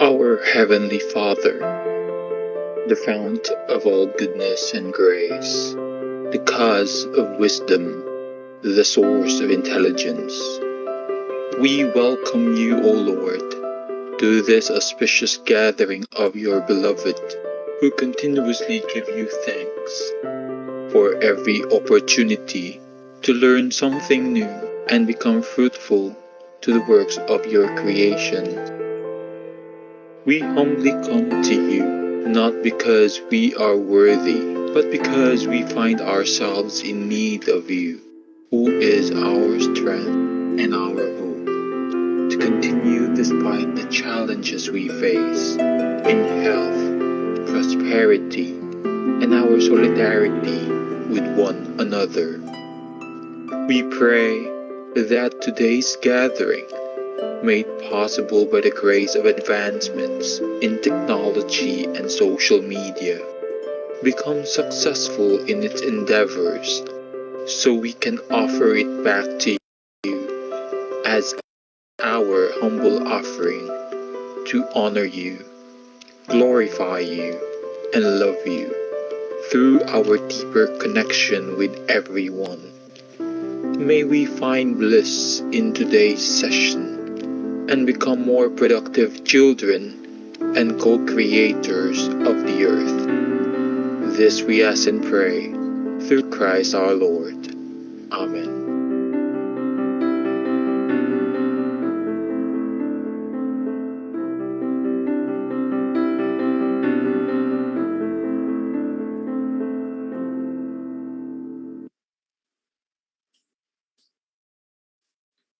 Our Heavenly Father, the fount of all goodness and grace, the cause of wisdom, the source of intelligence, we welcome you, O Lord, to this auspicious gathering of your beloved, who continuously give you thanks for every opportunity to learn something new and become fruitful to the works of your creation. We humbly come to you, not because we are worthy, but because we find ourselves in need of you, who is our strength and our hope, to continue despite the challenges we face in health, prosperity, and our solidarity with one another. We pray that today's gathering, made possible by the grace of advancements in technology and social media, becomes successful in its endeavors, so we can offer it back to you as our humble offering to honor you, glorify you, and love you through our deeper connection with everyone. May we find bliss in today's session and become more productive children and co-creators of the earth. This we ask and pray through Christ our Lord. Amen.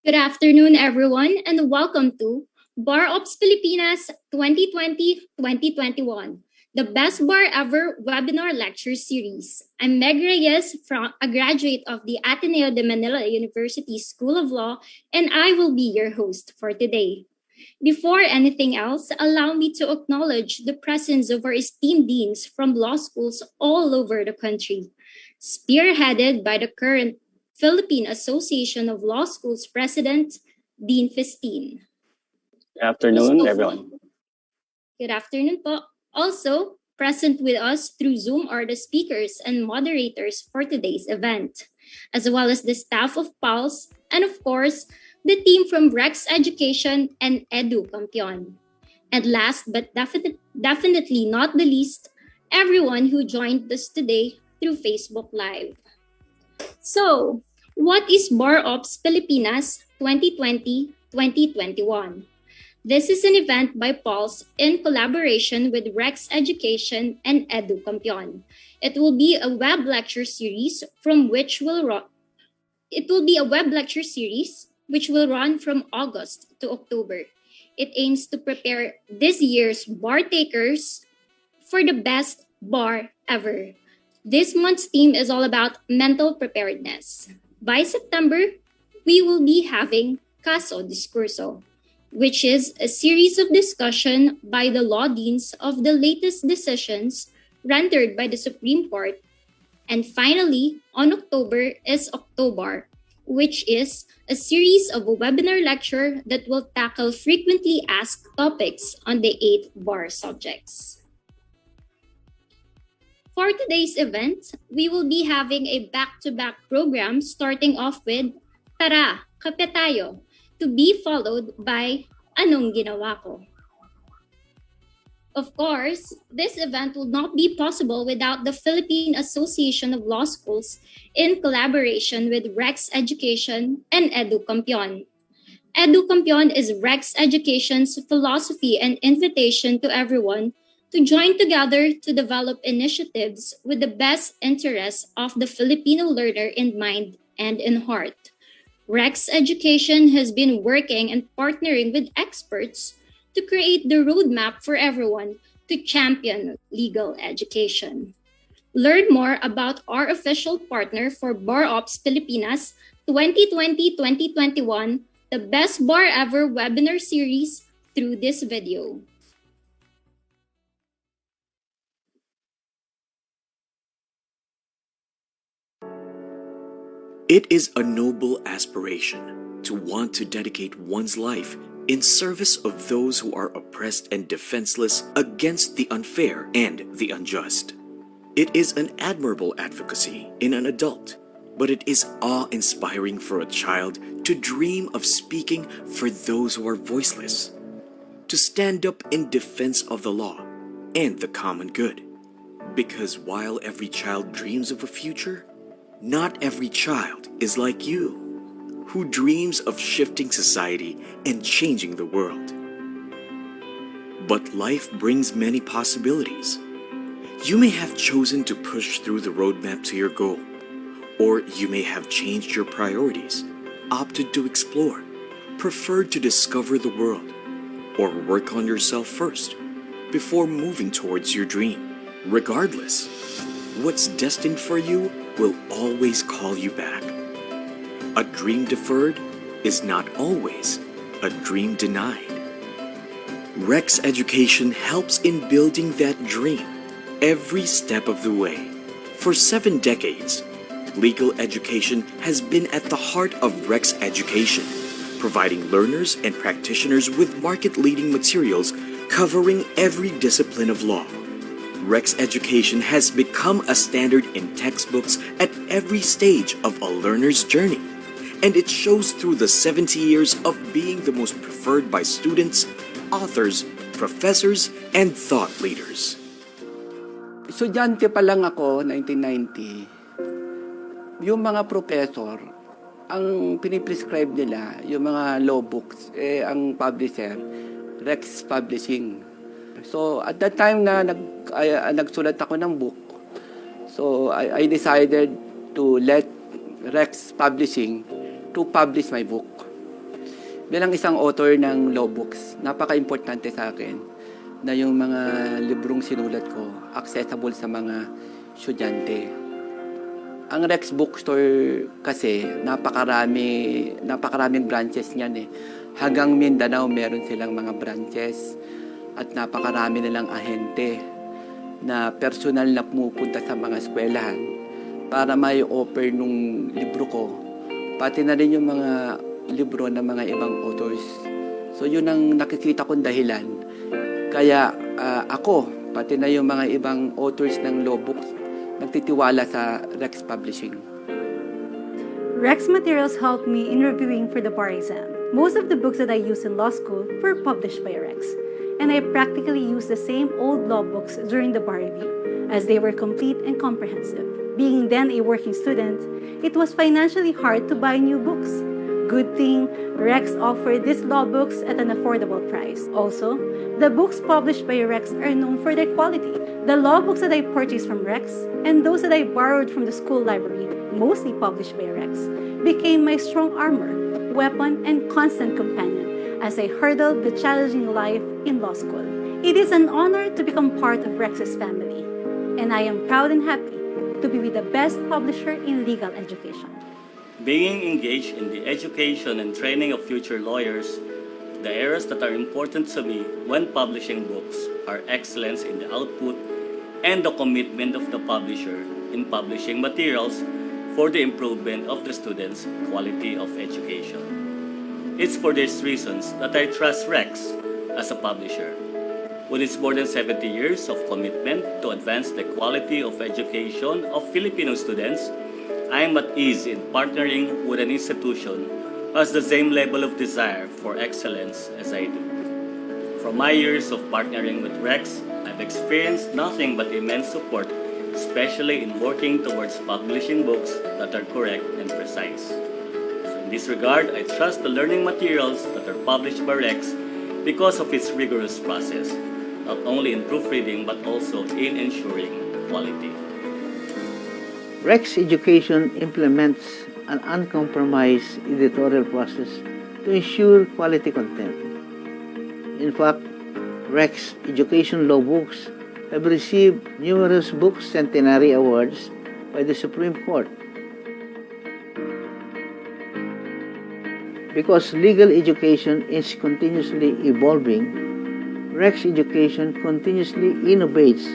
Good afternoon, everyone, and welcome to Bar Ops Pilipinas 2020-2021, the Best Bar Ever webinar lecture series. I'm Meg Reyes, a graduate of the Ateneo de Manila University School of Law, and I will be your host for today. Before anything else, allow me to acknowledge the presence of our esteemed deans from law schools all over the country, spearheaded by the current Philippine Association of Law Schools President, Dean Festin. Good afternoon, everyone. Good afternoon po. Also, present with us through Zoom are the speakers and moderators for today's event, as well as the staff of PALS, and of course, the team from Rex Education and Edu Campion. And last but definitely not the least, everyone who joined us today through Facebook Live. So, what is Bar Ops Pilipinas 2020-2021? This is an event by PALS in collaboration with Rex Education and Edu Campion. It will be a web lecture series which will run from August to October. It aims to prepare this year's bar takers for the best bar ever. This month's theme is all about mental preparedness. By September, we will be having Caso Discurso, which is a series of discussion by the law deans of the latest decisions rendered by the Supreme Court. And finally, on October is Octobar, which is a series of a webinar lecture that will tackle frequently asked topics on the 8 bar subjects. For today's event, we will be having a back-to-back program starting off with Tara, Kape tayo, to be followed by Anong Ginawa ko. Of course, this event would not be possible without the Philippine Association of Law Schools in collaboration with Rex Education and EduCampion. EduCampion is Rex Education's philosophy and invitation to everyone to join together to develop initiatives with the best interests of the Filipino learner in mind and in heart. Rex Education has been working and partnering with experts to create the roadmap for everyone to champion legal education. Learn more about our official partner for Bar Ops Pilipinas 2020-2021, the Best Bar Ever webinar series through this video. It is a noble aspiration to want to dedicate one's life in service of those who are oppressed and defenseless against the unfair and the unjust. It is an admirable advocacy in an adult, but it is awe-inspiring for a child to dream of speaking for those who are voiceless, to stand up in defense of the law and the common good. Because while every child dreams of a future, not every child is like you, who dreams of shifting society and changing the world. But life brings many possibilities. You may have chosen to push through the roadmap to your goal, or you may have changed your priorities, opted to explore, preferred to discover the world, or work on yourself first before moving towards your dream. Regardless, what's destined for you will always call you back. A dream deferred is not always a dream denied. Rex Education helps in building that dream every step of the way. For 7 decades, legal education has been at the heart of Rex Education, providing learners and practitioners with market-leading materials covering every discipline of law. Rex Education has become a standard in textbooks at every stage of a learner's journey, and it shows through the 70 years of being the most preferred by students, authors, professors, and thought leaders. Estudyante pa lang ako, 1990, yung mga professor, ang piniprescribe nila, yung mga law books, ang publisher, Rex Publishing. So, at that time na nagsulat ako ng book, so I decided to let Rex Publishing to publish my book. Bilang isang author ng law books, napaka-importante sa akin na yung mga librong sinulat ko accessible sa mga estudyante. Ang Rex Bookstore kasi napakaraming branches niyan eh. Hanggang Mindanao meron silang mga branches at napakarami nilang ahente na personal na pumupunta sa mga eskwelahan para may offer nung libro ko. Pati na rin yung mga libro ng mga ibang authors. So yun ang nakikita kong dahilan. Kaya ako, pati na yung mga ibang authors ng law books, nagtitiwala sa Rex Publishing. Rex materials helped me in reviewing for the bar exam. Most of the books that I used in law school were published by Rex, and I practically used the same old law books during the bar review, as they were complete and comprehensive. Being then a working student, it was financially hard to buy new books. Good thing, Rex offered these law books at an affordable price. Also, the books published by Rex are known for their quality. The law books that I purchased from Rex and those that I borrowed from the school library, mostly published by Rex, became my strong armor, weapon, and constant companion as I hurdled the challenging life in law school. It is an honor to become part of Rex's family, and I am proud and happy to be with the best publisher in legal education. Being engaged in the education and training of future lawyers, the areas that are important to me when publishing books are excellence in the output and the commitment of the publisher in publishing materials for the improvement of the students' quality of education. It's for these reasons that I trust Rex as a publisher. With its more than 70 years of commitment to advance the quality of education of Filipino students, I am at ease in partnering with an institution who has the same level of desire for excellence as I do. From my years of partnering with Rex, I've experienced nothing but immense support, especially in working towards publishing books that are correct and precise. So in this regard, I trust the learning materials that are published by Rex because of its rigorous process, not only in proofreading but also in ensuring quality. Rex Education implements an uncompromised editorial process to ensure quality content. In fact, Rex Education Law books have received numerous book centenary awards by the Supreme Court. Because legal education is continuously evolving, Rex Education continuously innovates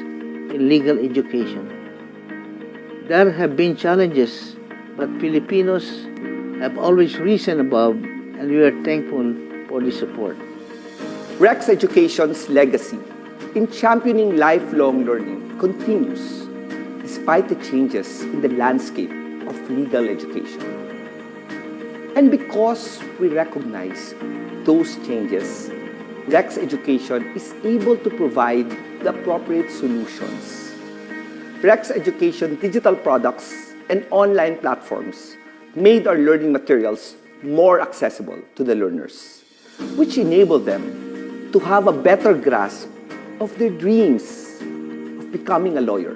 in legal education. There have been challenges, but Filipinos have always risen above, and we are thankful for the support. Rex Education's legacy in championing lifelong learning continues despite the changes in the landscape of legal education. And because we recognize those changes, Rex Education is able to provide the appropriate solutions. Rex Education digital products and online platforms made our learning materials more accessible to the learners, which enable them to have a better grasp of their dreams of becoming a lawyer.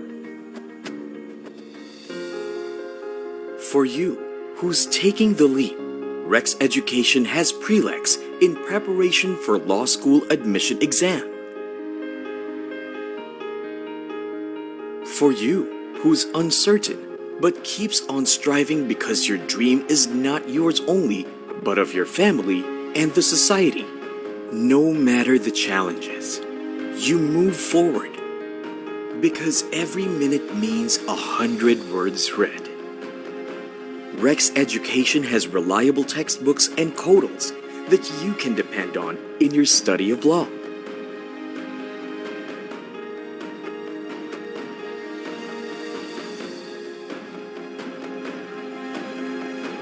For you, who's taking the leap, Rex Education has prelex in preparation for law school admission exam. For you, who's uncertain but keeps on striving because your dream is not yours only, but of your family and the society. No matter the challenges, you move forward because every minute means 100 words read. Rex Education has reliable textbooks and codals that you can depend on in your study of law.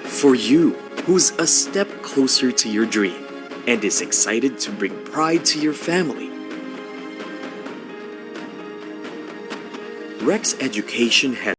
For you, who's a step closer to your dream and is excited to bring pride to your family, Rex Education has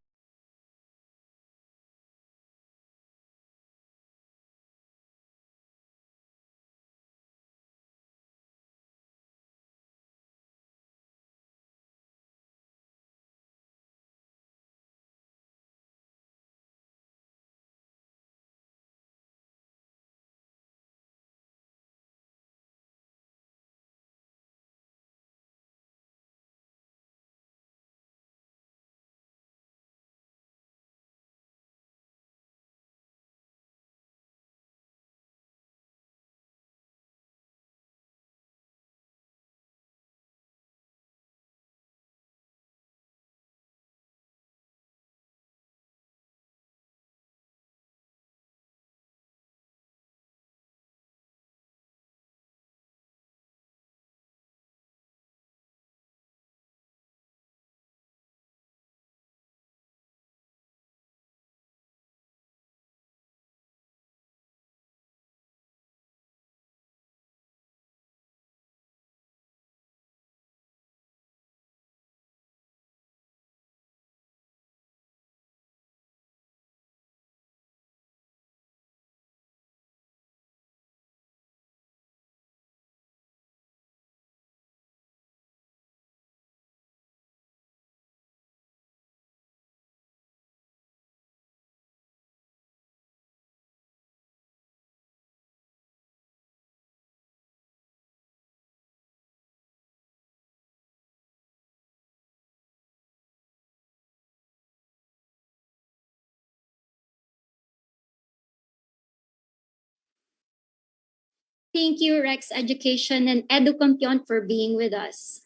Thank you, Rex Education and EduCampion, for being with us.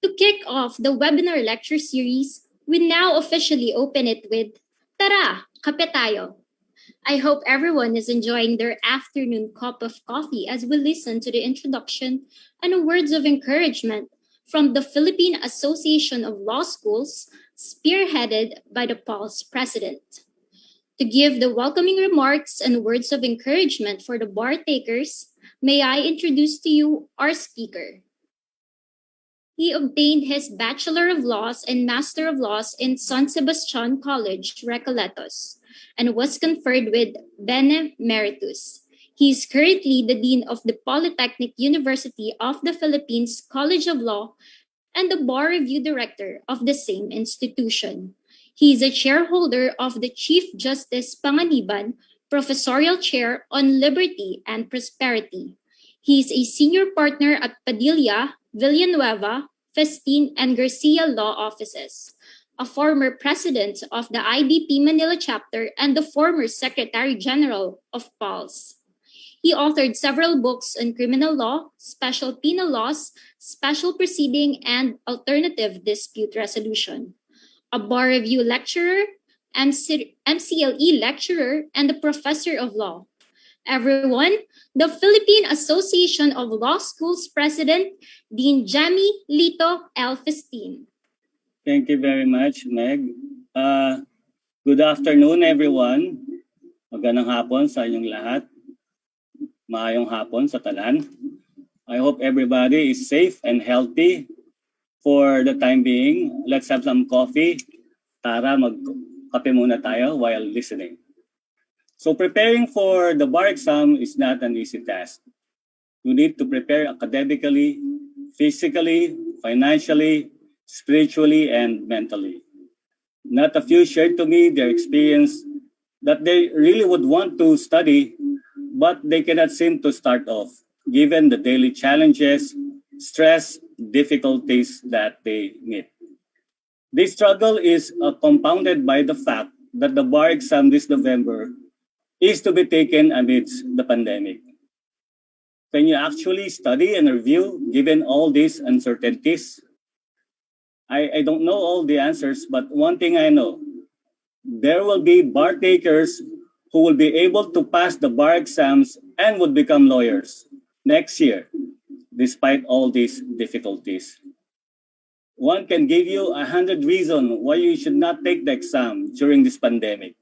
To kick off the webinar lecture series, we now officially open it with Tara, Kape tayo. I hope everyone is enjoying their afternoon cup of coffee as we listen to the introduction and words of encouragement from the Philippine Association of Law Schools, spearheaded by the PALS president. To give the welcoming remarks and words of encouragement for the bar takers, may I introduce to you our speaker. He obtained his Bachelor of Laws and Master of Laws in San Sebastian College, Recoletos, and was conferred with Bene Emeritus. He is currently the Dean of the Polytechnic University of the Philippines College of Law and the Bar Review Director of the same institution. He is a shareholder of the Chief Justice Panganiban Professorial Chair on Liberty and Prosperity. He is a senior partner at Padilla, Villanueva, Festin, and Garcia Law Offices, a former president of the IBP Manila chapter and the former Secretary General of PALS. He authored several books on criminal law, special penal laws, special proceeding, and alternative dispute resolution. A bar review lecturer, MCLE lecturer, and a professor of law. Everyone, the Philippine Association of Law Schools President, Dean Jamie Lito L. Festin. Thank you very much, Meg. Good afternoon, everyone. Magandang hapon sa inyong lahat. Maayong hapon sa tanan. I hope everybody is safe and healthy. For the time being, let's have some coffee. Tara, magkape muna tayo while listening. So preparing for the bar exam is not an easy task. You need to prepare academically, physically, financially, spiritually, and mentally. Not a few shared to me their experience that they really would want to study, but they cannot seem to start off, given the daily challenges, stress, difficulties that they meet. This struggle is compounded by the fact that the bar exam this November is to be taken amidst the pandemic. Can you actually study and review given all these uncertainties? I don't know all the answers, but one thing I know, there will be bar takers who will be able to pass the bar exams and would become lawyers next year, despite all these difficulties. One can give you 100 reasons why you should not take the exam during this pandemic.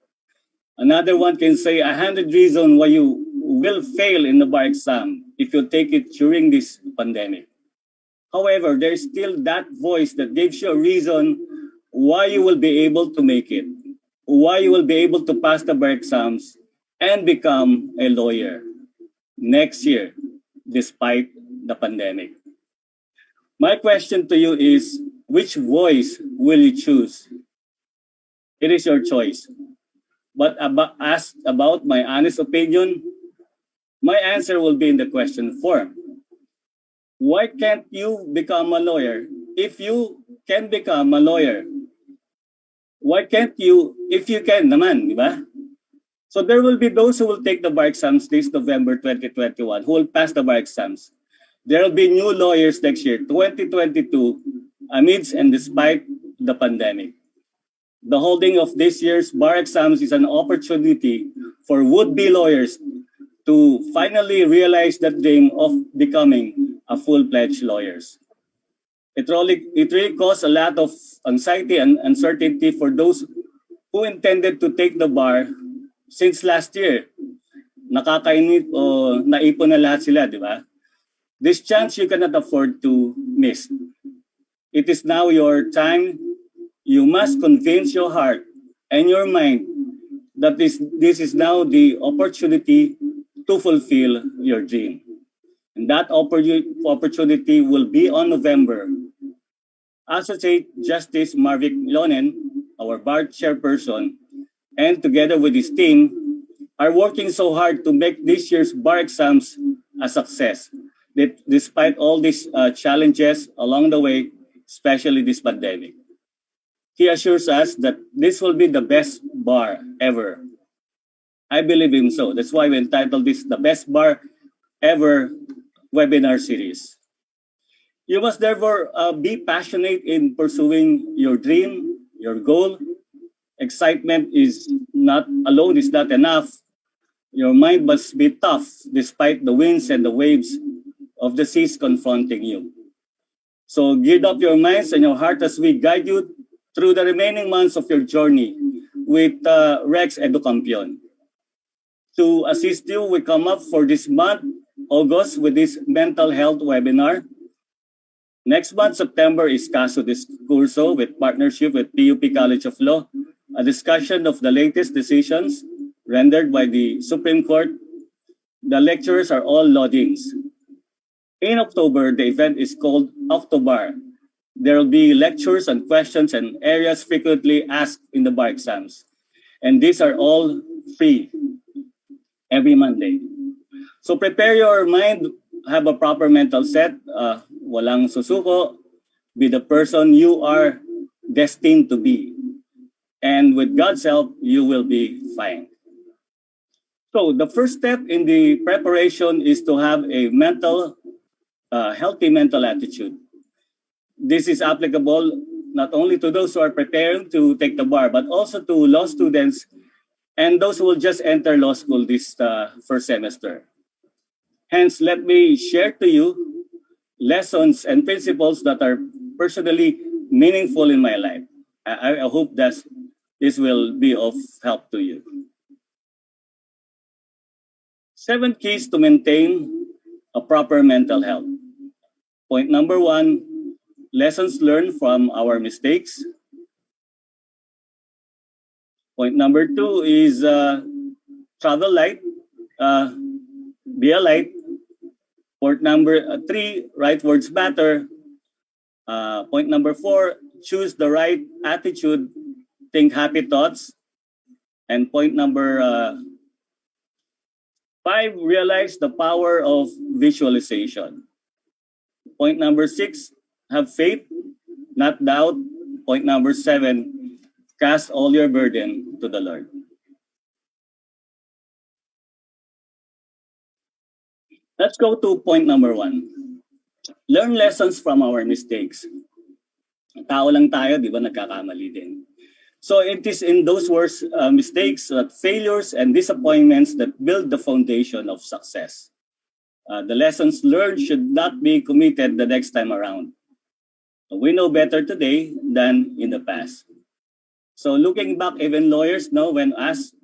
Another one can say 100 reasons why you will fail in the bar exam if you take it during this pandemic. However, there's still that voice that gives you a reason why you will be able to make it, why you will be able to pass the bar exams and become a lawyer next year, despite the pandemic. My question to you is, which voice will you choose? It is your choice. But asked about my honest opinion, my answer will be in the question form. Why can't you become a lawyer if you can become a lawyer? Why can't you if you can naman, di ba? So there will be those who will take the bar exams this November 2021, who will pass the bar exams. There will be new lawyers next year, 2022, amidst and despite the pandemic. The holding of this year's bar exams is an opportunity for would-be lawyers to finally realize that dream of becoming a full-fledged lawyers. It really caused a lot of anxiety and uncertainty for those who intended to take the bar since last year. Nakakainip o naipon na lahat sila, di ba? This chance you cannot afford to miss. It is now your time. You must convince your heart and your mind that this is now the opportunity to fulfill your dream. And that opportunity will be on November. Associate Justice Marvic Lonen, our bar chairperson, and together with his team, are working so hard to make this year's bar exams a success, despite all these challenges along the way, especially this pandemic. He assures us that this will be the best bar ever. I believe him so. That's why we entitled this the Best Bar Ever webinar series. You must therefore be passionate in pursuing your dream, your goal, Excitement is not alone is not enough. Your mind must be tough despite the winds and the waves of the seas confronting you. So gird up your minds and your heart as we guide you through the remaining months of your journey with Rex Educampion. To assist you, we come up for this month, August, with this mental health webinar. Next month, September, is Caso Discurso with partnership with PUP College of Law, a discussion of the latest decisions rendered by the Supreme Court. The lectures are all loadings. In October, the event is called Octobar. There will be lectures and questions and areas frequently asked in the bar exams. And these are all free every Monday. So prepare your mind, have a proper mental set, walang susuko, be the person you are destined to be. And with God's help, you will be fine. So the first step in the preparation is to have a healthy mental attitude. This is applicable not only to those who are preparing to take the bar, but also to law students and those who will just enter law school this first semester. Hence, let me share to you lessons and principles that are personally meaningful in my life. I hope that this will be of help to you. 7 keys to maintain a proper mental health. Point number 1, lessons learned from our mistakes. Point number 2 is travel light, be a light. Point number 3, right words matter. Point number 4, choose the right attitude, think happy thoughts. And point number 5, realize the power of visualization. Point number 6, have faith, not doubt. Point number 7, cast all your burden to the Lord. Let's go to point number 1. Learn lessons from our mistakes. Tao lang tayo, di ba, nagkakamali din. So it is in those worst mistakes, failures, and disappointments that build the foundation of success. The lessons learned should not be committed the next time around. We know better today than in the past. So looking back, even lawyers know when asked,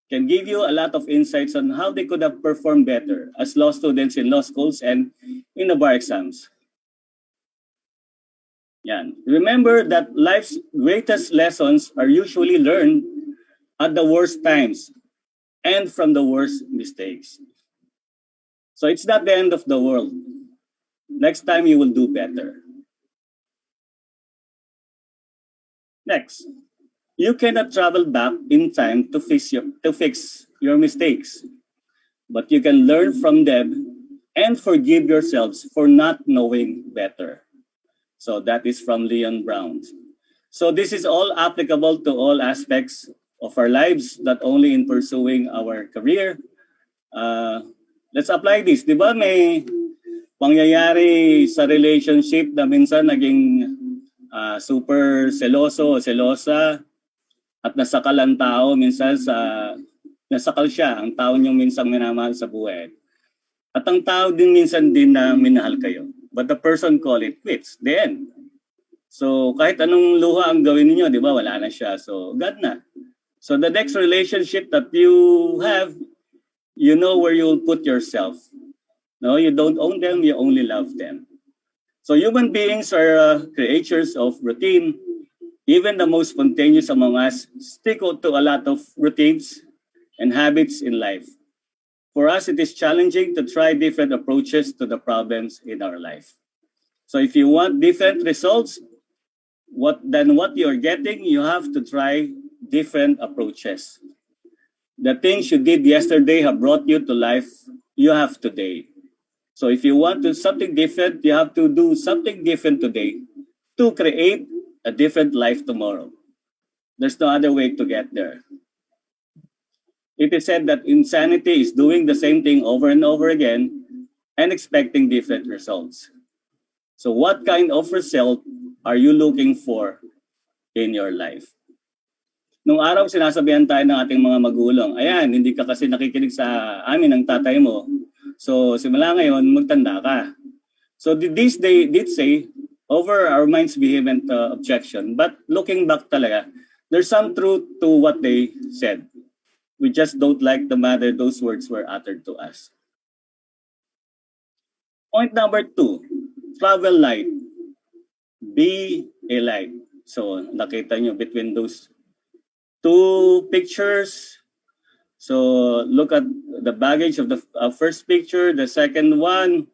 can give you a lot of insights on how they could have performed better as law students in law schools and in the bar exams. Yan. Remember that life's greatest lessons are usually learned at the worst times and from the worst mistakes. So it's not the end of the world. Next time you will do better. Next, you cannot travel back in time to fix your mistakes, but you can learn from them and forgive yourselves for not knowing better. So that is from Leon Brown. So this is all applicable to all aspects of our lives, not only in pursuing our career. Let's apply this. Di ba may pangyayari sa relationship na minsan naging super seloso o selosa at nasakal ang tao minsan nasakal siya, ang tao niyong minsan minamahal sa buhay. At ang tao din minsan din na minahal kayo. But the person call it quits. The end. So kahit anong luha ang gawin niyo, di ba, wala na siya. So God na. So the next relationship that you have, you know where you'll put yourself. No, you don't own them, you only love them. So human beings are creatures of routine. Even the most spontaneous among us stick to a lot of routines and habits in life. For us, it is challenging to try different approaches to the problems in our life. So if you want different results, what you're getting, you have to try different approaches. The things you did yesterday have brought you to life you have today. So if you want to something different, you have to do something different today to create a different life tomorrow. There's no other way to get there. It is said that insanity is doing the same thing over and over again and expecting different results. So what kind of result are you looking for in your life? Nung araw, sinasabihan tayo ng ating mga magulang, ayan, hindi ka kasi nakikinig sa amin ng tatay mo. So, simula ngayon, magtanda ka. So, they did say, over our mind's vehement objection. But looking back talaga, there's some truth to what they said. We just don't like the manner those words were uttered to us. Point number 2, travel light. Be a light. So, nakita nyo between those two pictures. So, look at the baggage of the first picture. The second one,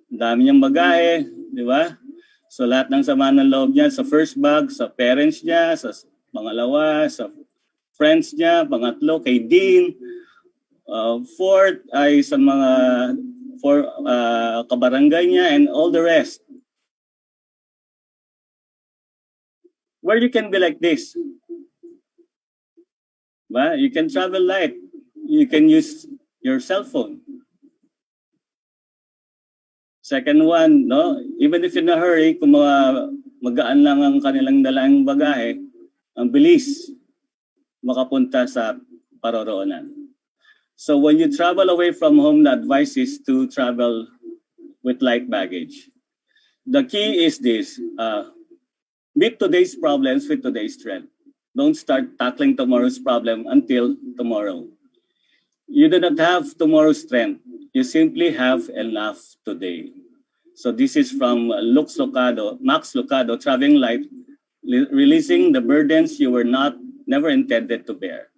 dami niyang bagahe, di ba? So, lahat ng sama ng loob niya sa first bag, sa parents niya, sa pangalawa, sa friends niya, pangatlo, kay Dean. Fourth ay sa mga kabarangay niya and all the rest. Where you can be like this. Ba? You can travel light. You can use your cell phone. Second one, no? Even if in a hurry, kung magaan lang ang kanilang dalang bagahe, ang bilis makapunta sa paroroonan. So when you travel away from home, the advice is to travel with light baggage. The key is this, meet today's problems with today's strength. Don't start tackling tomorrow's problem until tomorrow. You do not have tomorrow's strength. You simply have enough today. So this is from Max Lucado, Traveling Light, releasing the burdens you were never intended to bear.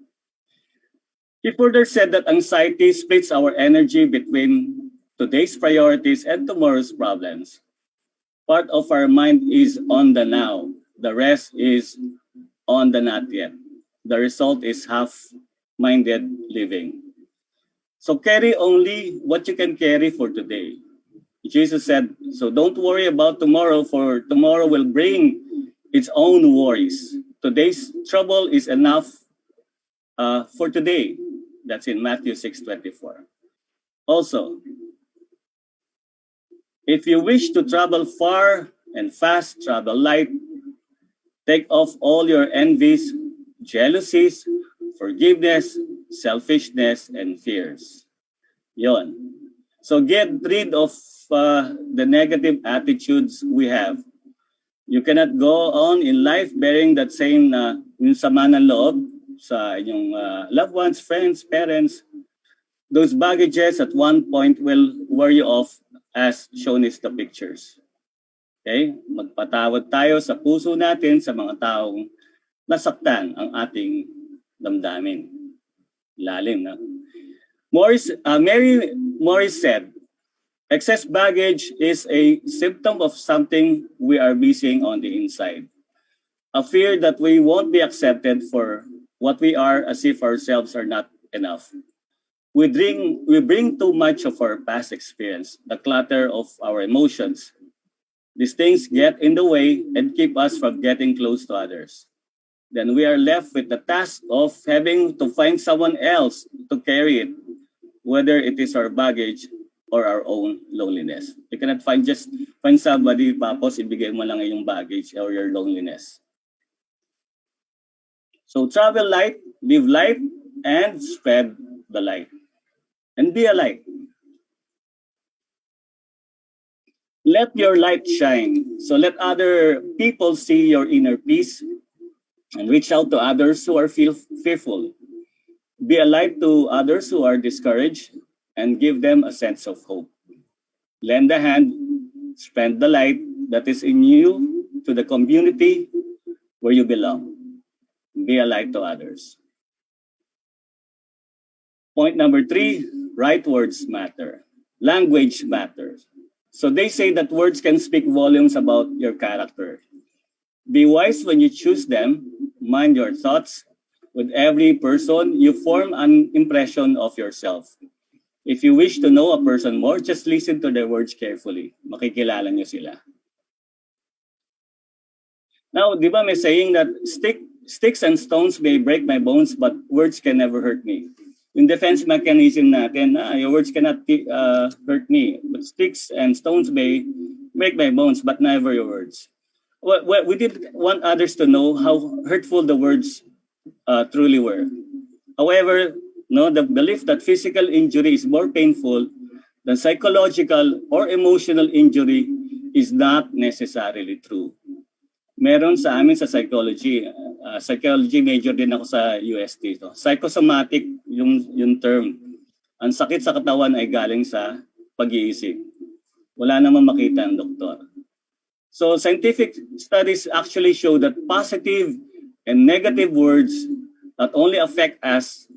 He further said that anxiety splits our energy between today's priorities and tomorrow's problems. Part of our mind is on the now. The rest is on the not yet. The result is half-minded living. So carry only what you can carry for today. Jesus said, so don't worry about tomorrow, for tomorrow will bring its own worries. Today's trouble is enough for today. That's in Matthew 6:24. Also, if you wish to travel far and fast, travel light. Take off all your envies, jealousies, forgiveness, selfishness, and fears. Yon. So get rid of the negative attitudes we have. You cannot go on in life bearing that same yung sama ng loob sa inyong loved ones, friends, parents. Those baggages at one point will wear you off, as shown in the pictures. Okay? Magpatawad tayo sa puso natin sa mga taong nasaktan ang ating damdamin. Lalim na. Mary Morris said, excess baggage is a symptom of something we are missing on the inside. A fear that we won't be accepted for what we are, as if ourselves are not enough. We bring too much of our past experience, the clutter of our emotions. These things get in the way and keep us from getting close to others. Then we are left with the task of having to find someone else to carry it, whether it is our baggage or our own loneliness. You cannot find somebody, tapos ibigay mo lang yung baggage or your loneliness. So travel light, live light, and spread the light. And be a light. Let your light shine. So let other people see your inner peace and reach out to others who are fearful. Be a light to others who are discouraged and give them a sense of hope. Lend a hand, spread the light that is in you to the community where you belong. Be a light to others. Point number 3, right words matter. Language matters. So they say that words can speak volumes about your character. Be wise when you choose them. Mind your thoughts. With every person, you form an impression of yourself. If you wish to know a person more, just listen to their words carefully. Makikilala niyo sila. Now, di ba may saying that sticks and stones may break my bones, but words can never hurt me. Yung defense mechanism natin, your words cannot hurt me, but sticks and stones may break my bones, but never your words. We did want others to know how hurtful the words truly were. However, no, the belief that physical injury is more painful than psychological or emotional injury is not necessarily true. Meron sa amin sa psychology, psychology major din ako sa UST. So, psychosomatic yung term. Ang sakit sa katawan ay galing sa pag-iisip. Wala namang makita ang doktor. So scientific studies actually show that positive and negative words not only affect us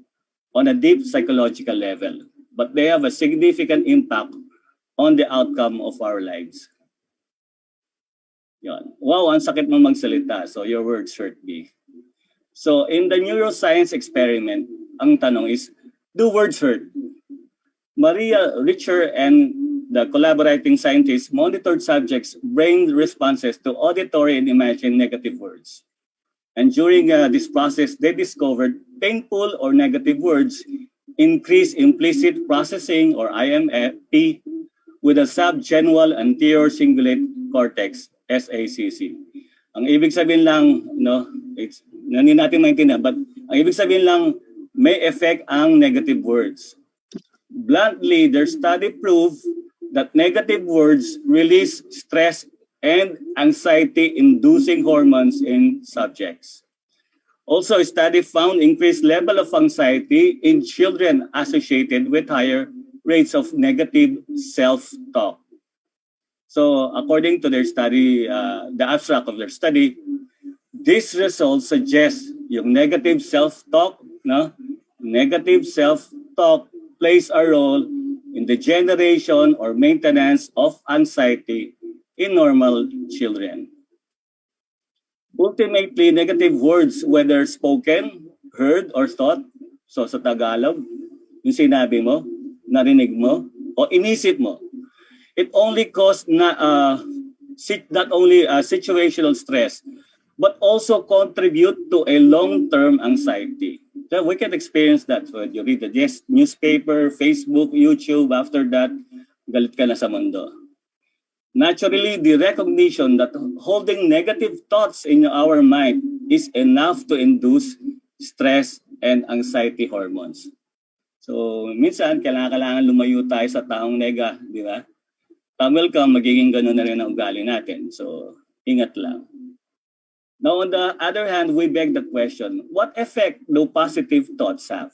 on a deep psychological level, but they have a significant impact on the outcome of our lives. Yan. Wow, ang sakit mo magsalita. So your words hurt me. So in the neuroscience experiment, ang tanong is, do words hurt? Maria Richer and the collaborating scientists monitored subjects' brain responses to auditory and imagined negative words. And during this process, they discovered painful or negative words increase implicit processing or IMP with a subgenual anterior cingulate cortex, SACC. Ang ibig sabihin lang, no, it's, hindi natin maintindihan, but ang ibig sabihin lang, may effect ang negative words. Bluntly, their study proved that negative words release stress and anxiety-inducing hormones in subjects. Also, a study found increased level of anxiety in children associated with higher rates of negative self-talk. So, according to their study, the abstract of their study, this result suggests yung negative self-talk, no? Negative self-talk plays a role in the generation or maintenance of anxiety in normal children. Ultimately, negative words, whether spoken, heard, or thought, so sa Tagalog, yung sinabi mo, narinig mo, o inisip mo, it only causes not only situational stress, but also contribute to a long-term anxiety. So we can experience that when you read the newspaper, Facebook, YouTube. After that, galit ka na sa mundo. Naturally, the recognition that holding negative thoughts in our mind is enough to induce stress and anxiety hormones. So, minsan, kailangan lumayo tayo sa taong nega, di ba? Welcome, magiging ganun na rin ang ugali natin. So, ingat lang. Now, on the other hand, we beg the question, what effect do positive thoughts have?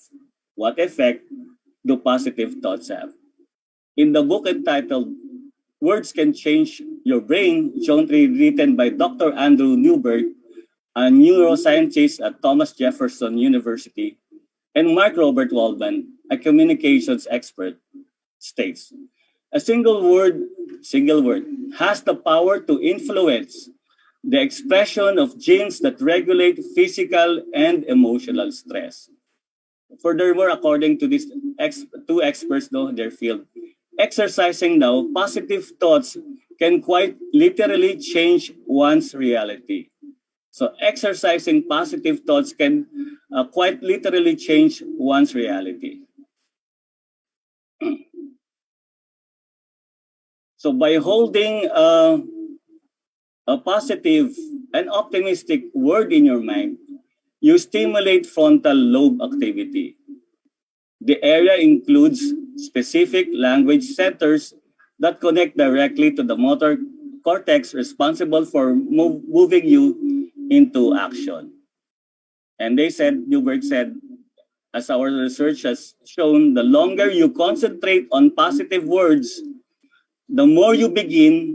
What effect do positive thoughts have? In the book entitled Words Can Change Your Brain, jointly written by Dr. Andrew Newberg, a neuroscientist at Thomas Jefferson University, and Mark Robert Waldman, a communications expert, states, a single word has the power to influence the expression of genes that regulate physical and emotional stress. Furthermore, according to these two experts, their field, exercising now positive thoughts can quite literally change one's reality. So exercising positive thoughts can quite literally change one's reality. So by holding a positive and optimistic word in your mind, you stimulate frontal lobe activity. The area includes specific language centers that connect directly to the motor cortex responsible for moving you into action. And Newberg said, as our research has shown, the longer you concentrate on positive words, the more you begin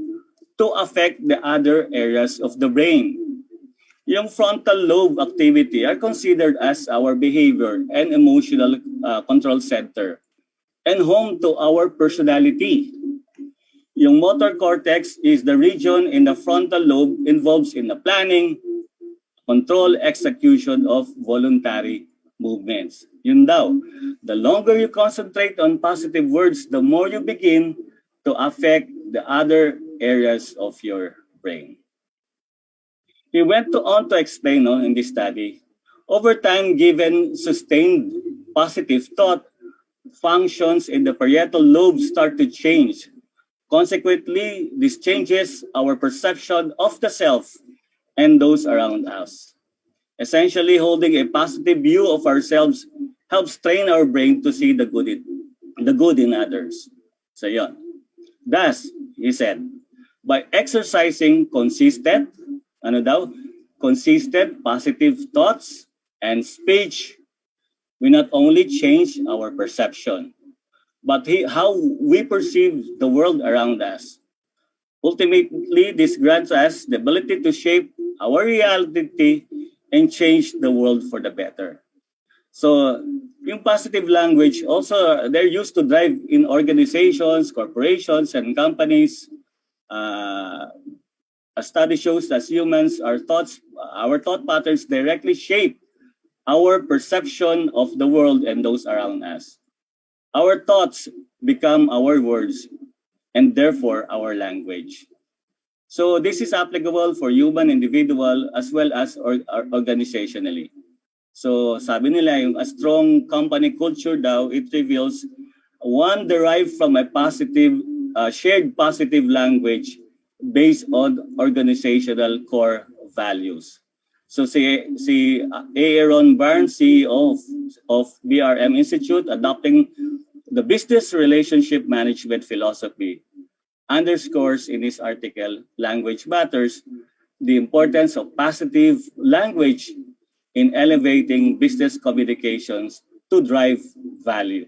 to affect the other areas of the brain. Yung frontal lobe activity are considered as our behavior and emotional control center and home to our personality. Yung motor cortex is the region in the frontal lobe involved in the planning, control, execution of voluntary movements. Yun daw, the longer you concentrate on positive words, the more you begin to affect the other areas of your brain. He went on to explain in this study, over time, given sustained positive thought, functions in the parietal lobe start to change. Consequently, this changes our perception of the self and those around us. Essentially, holding a positive view of ourselves helps train our brain to see the good in others. So yon. Thus, he said, by exercising consistent positive thoughts and speech, we not only change our perception, but how we perceive the world around us. Ultimately, this grants us the ability to shape our reality and change the world for the better. So, yung positive language, also, they're used to drive in organizations, corporations, and companies. A study shows that humans, our thought patterns directly shape our perception of the world and those around us. Our thoughts become our words and therefore our language. So this is applicable for human individual as well as organizationally. So sabi nila yung a strong company culture daw, it reveals one derived from a shared positive language based on organizational core values. So si Aaron Barnes, CEO of BRM Institute, adopting the business relationship management philosophy, underscores in his article, Language Matters, the importance of positive language in elevating business communications to drive value.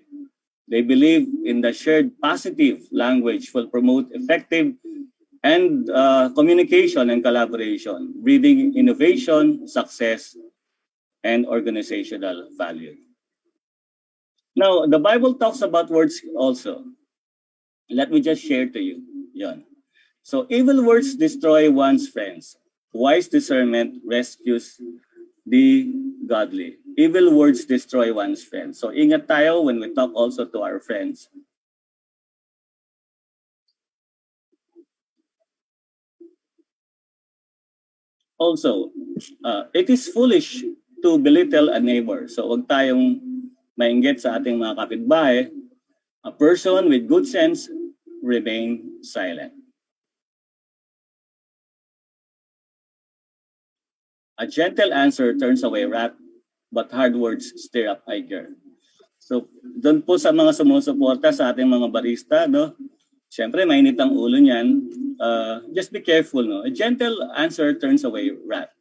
They believe in the shared positive language will promote effective and communication and collaboration, breeding innovation, success, and organizational value. Now, the Bible talks about words also. Let me just share to you. Yon. So, evil words destroy one's friends. Wise discernment rescues the godly. Evil words destroy one's friends. So, ingat tayo when we talk also to our friends. Also, it is foolish to belittle a neighbor. So, huwag tayong mainggit sa ating mga kapitbahay. A person with good sense remain silent. A gentle answer turns away wrath, but hard words stir up anger. So, doon po sa mga sumusuporta sa ating mga barista, no? Siyempre, mainit ang ulo niyan. Just be careful, no? A gentle answer turns away wrath.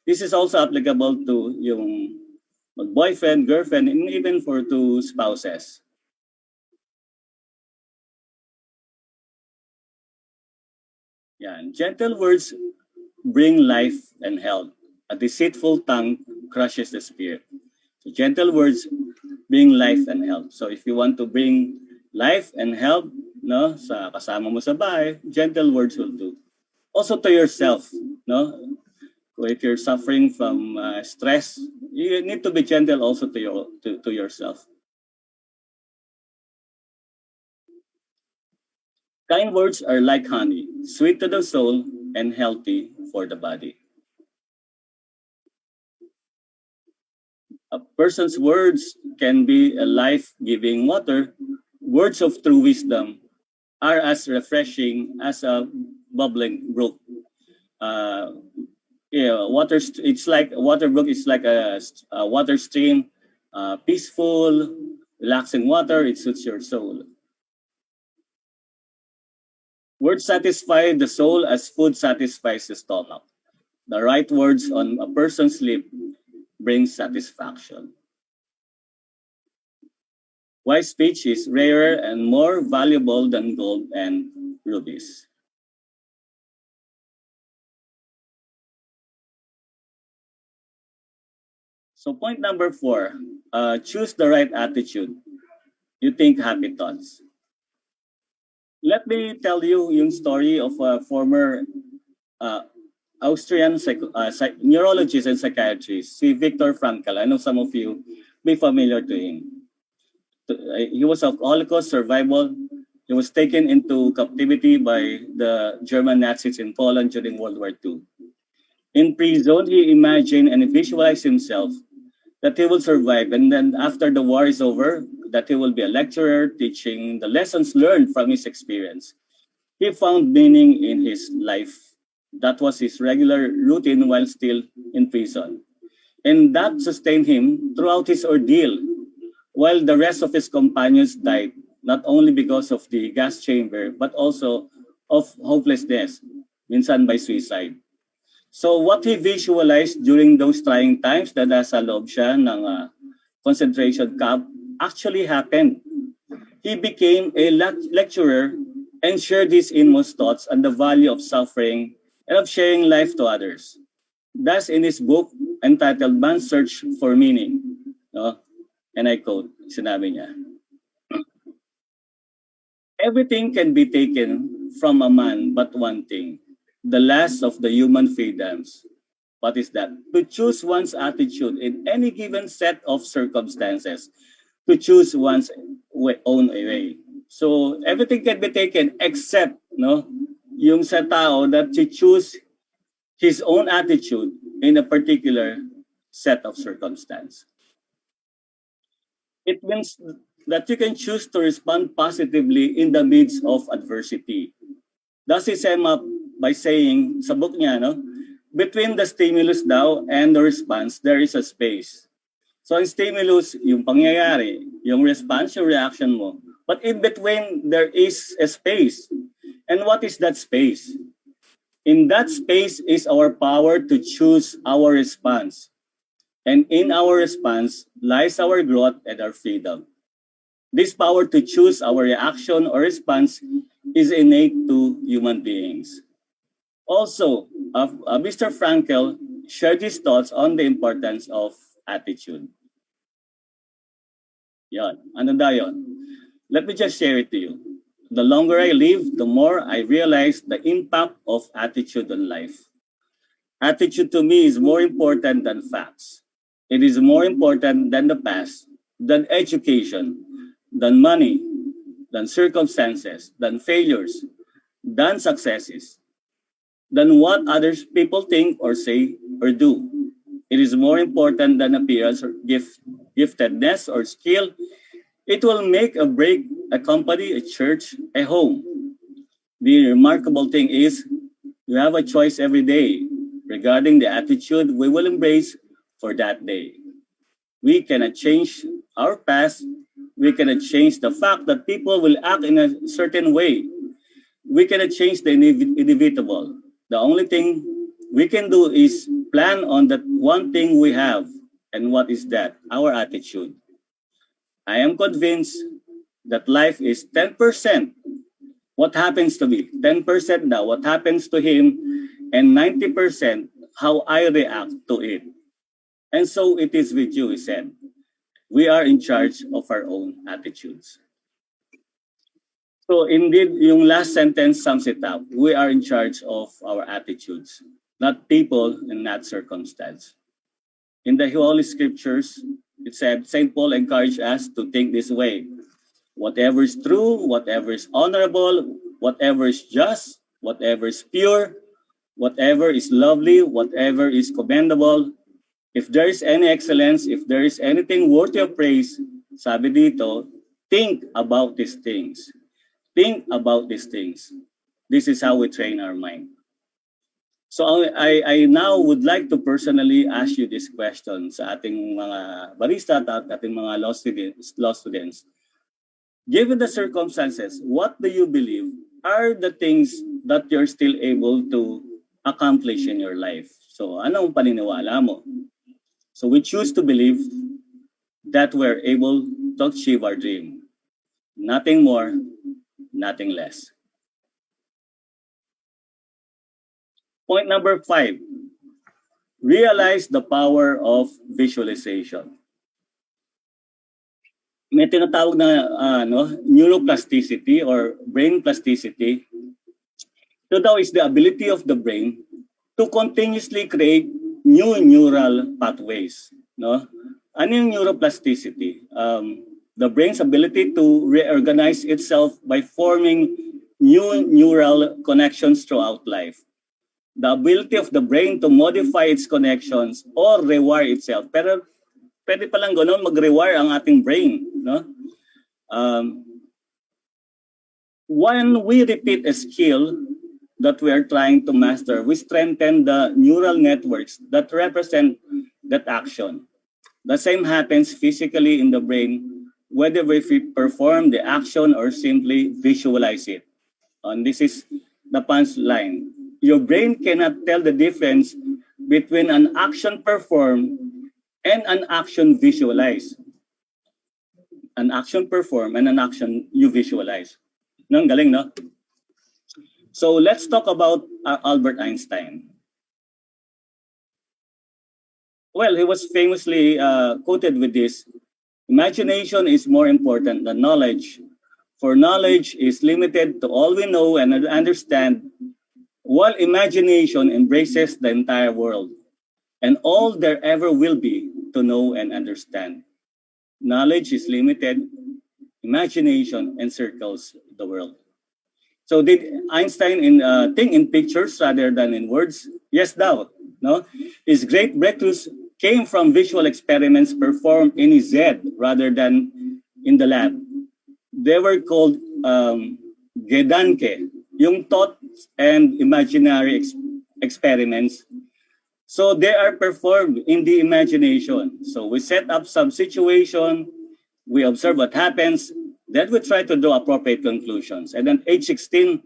This is also applicable to yung boyfriend, girlfriend, and even for two spouses. Yan. Gentle words bring life and health. A deceitful tongue crushes the spirit. So gentle words bring life and health. So if you want to bring life and health, no, sa kasama mo sa bahay, gentle words will do. Also to yourself, no. So if you're suffering from stress, you need to be gentle also to yourself. Kind words are like honey, sweet to the soul and healthy for the body. A person's words can be a life-giving water. Words of true wisdom are as refreshing as a bubbling brook. It's like a water brook. It's like a water stream, peaceful, relaxing water. It suits your soul. Words satisfy the soul as food satisfies the stomach. The right words on a person's lip brings satisfaction. Wise speech is rarer and more valuable than gold and rubies. So point number 4, choose the right attitude. You think happy thoughts. Let me tell you yung story of a former Austrian neurologist and psychiatrist, si Viktor Frankl. I know some of you be familiar to him. He was of Holocaust survival. He was taken into captivity by the German Nazis in Poland during World War II. In prison, he imagined and visualized himself that he will survive, and then after the war is over, that he will be a lecturer teaching the lessons learned from his experience. He found meaning in his life. That was his regular routine while still in prison. and that sustained him throughout his ordeal, while the rest of his companions died, not only because of the gas chamber, but also of hopelessness, minsan by suicide. So what he visualized during those trying times na nasa loob siya ng concentration camp actually happened. He became a lecturer and shared his inmost thoughts on the value of suffering and of sharing life to others. Thus, in his book entitled Man's Search for Meaning, no? And I quote, sinabi niya, everything can be taken from a man but one thing, the last of the human freedoms. What is that? To choose one's attitude in any given set of circumstances, to choose one's own way. So everything can be taken except yung sa tao that to choose his own attitude in a particular set of circumstance. It means that you can choose to respond positively in the midst of adversity. Thus he sum up by saying sa book niya, between the stimulus daw and the response, there is a space. So ang stimulus, yung pangyayari, yung response, yung reaction mo. But in between, there is a space. And what is that space? In that space is our power to choose our response. And in our response lies our growth and our freedom. This power to choose our reaction or response is innate to human beings. Also, Mr. Frankel shared his thoughts on the importance of attitude. Yan. Ano daw yun? Let me just share it to you. The longer I live, the more I realize the impact of attitude on life. Attitude to me is more important than facts. It is more important than the past, than education, than money, than circumstances, than failures, than successes, than what others people think or say or do. It is more important than appearance or giftedness or skill. It will make or break a company, a church, a home. The remarkable thing is you have a choice every day regarding the attitude we will embrace for that day. We cannot change our past. We cannot change the fact that people will act in a certain way. We cannot change the inevitable. The only thing we can do is plan on that one thing we have. And what is that? Our attitude. I am convinced that life is 10% what happens to me, 10% now what happens to him, and 90% how I react to it. And so it is with you, he said. We are in charge of our own attitudes. So indeed, yung last sentence sums it up. We are in charge of our attitudes, not people and not circumstance. In the Holy Scriptures, it said, St. Paul encouraged us to think this way. Whatever is true, whatever is honorable, whatever is just, whatever is pure, whatever is lovely, whatever is commendable, if there is any excellence, if there is anything worthy of praise, sabi dito, think about these things. Think about these things. This is how we train our mind. So I now would like to personally ask you this question sa ating mga barista at ating mga law students. Given the circumstances, what do you believe are the things that you're still able to accomplish in your life? So anong paniniwala mo? So we choose to believe that we're able to achieve our dream. Nothing more, nothing less. Point number 5, realize the power of visualization. May tinatawag na neuroplasticity or brain plasticity. Ito daw is the ability of the brain to continuously create new neural pathways. No? Ano yung neuroplasticity? The brain's ability to reorganize itself by forming new neural connections throughout life. The ability of the brain to modify its connections or rewire itself. Pero pwede palang gano'n mag-rewire ang ating brain. No? When we repeat a skill that we are trying to master, we strengthen the neural networks that represent that action. The same happens physically in the brain, whether we perform the action or simply visualize it. And this is the punchline. Your brain cannot tell the difference between an action performed and an action visualized. An action performed and an action you visualize. No, ang galing, no? So let's talk about Albert Einstein. Well, he was famously quoted with this: imagination is more important than knowledge, for knowledge is limited to all we know and understand, while imagination embraces the entire world and all there ever will be to know and understand. Knowledge is limited, imagination encircles the world. So did Einstein think in pictures rather than in words? Yes, daw. No, his great breakthroughs came from visual experiments performed in his head rather than in the lab. They were called Gedanke, yung thoughts and imaginary experiments. So they are performed in the imagination. So we set up some situation, we observe what happens, then we try to draw appropriate conclusions. And then age 16,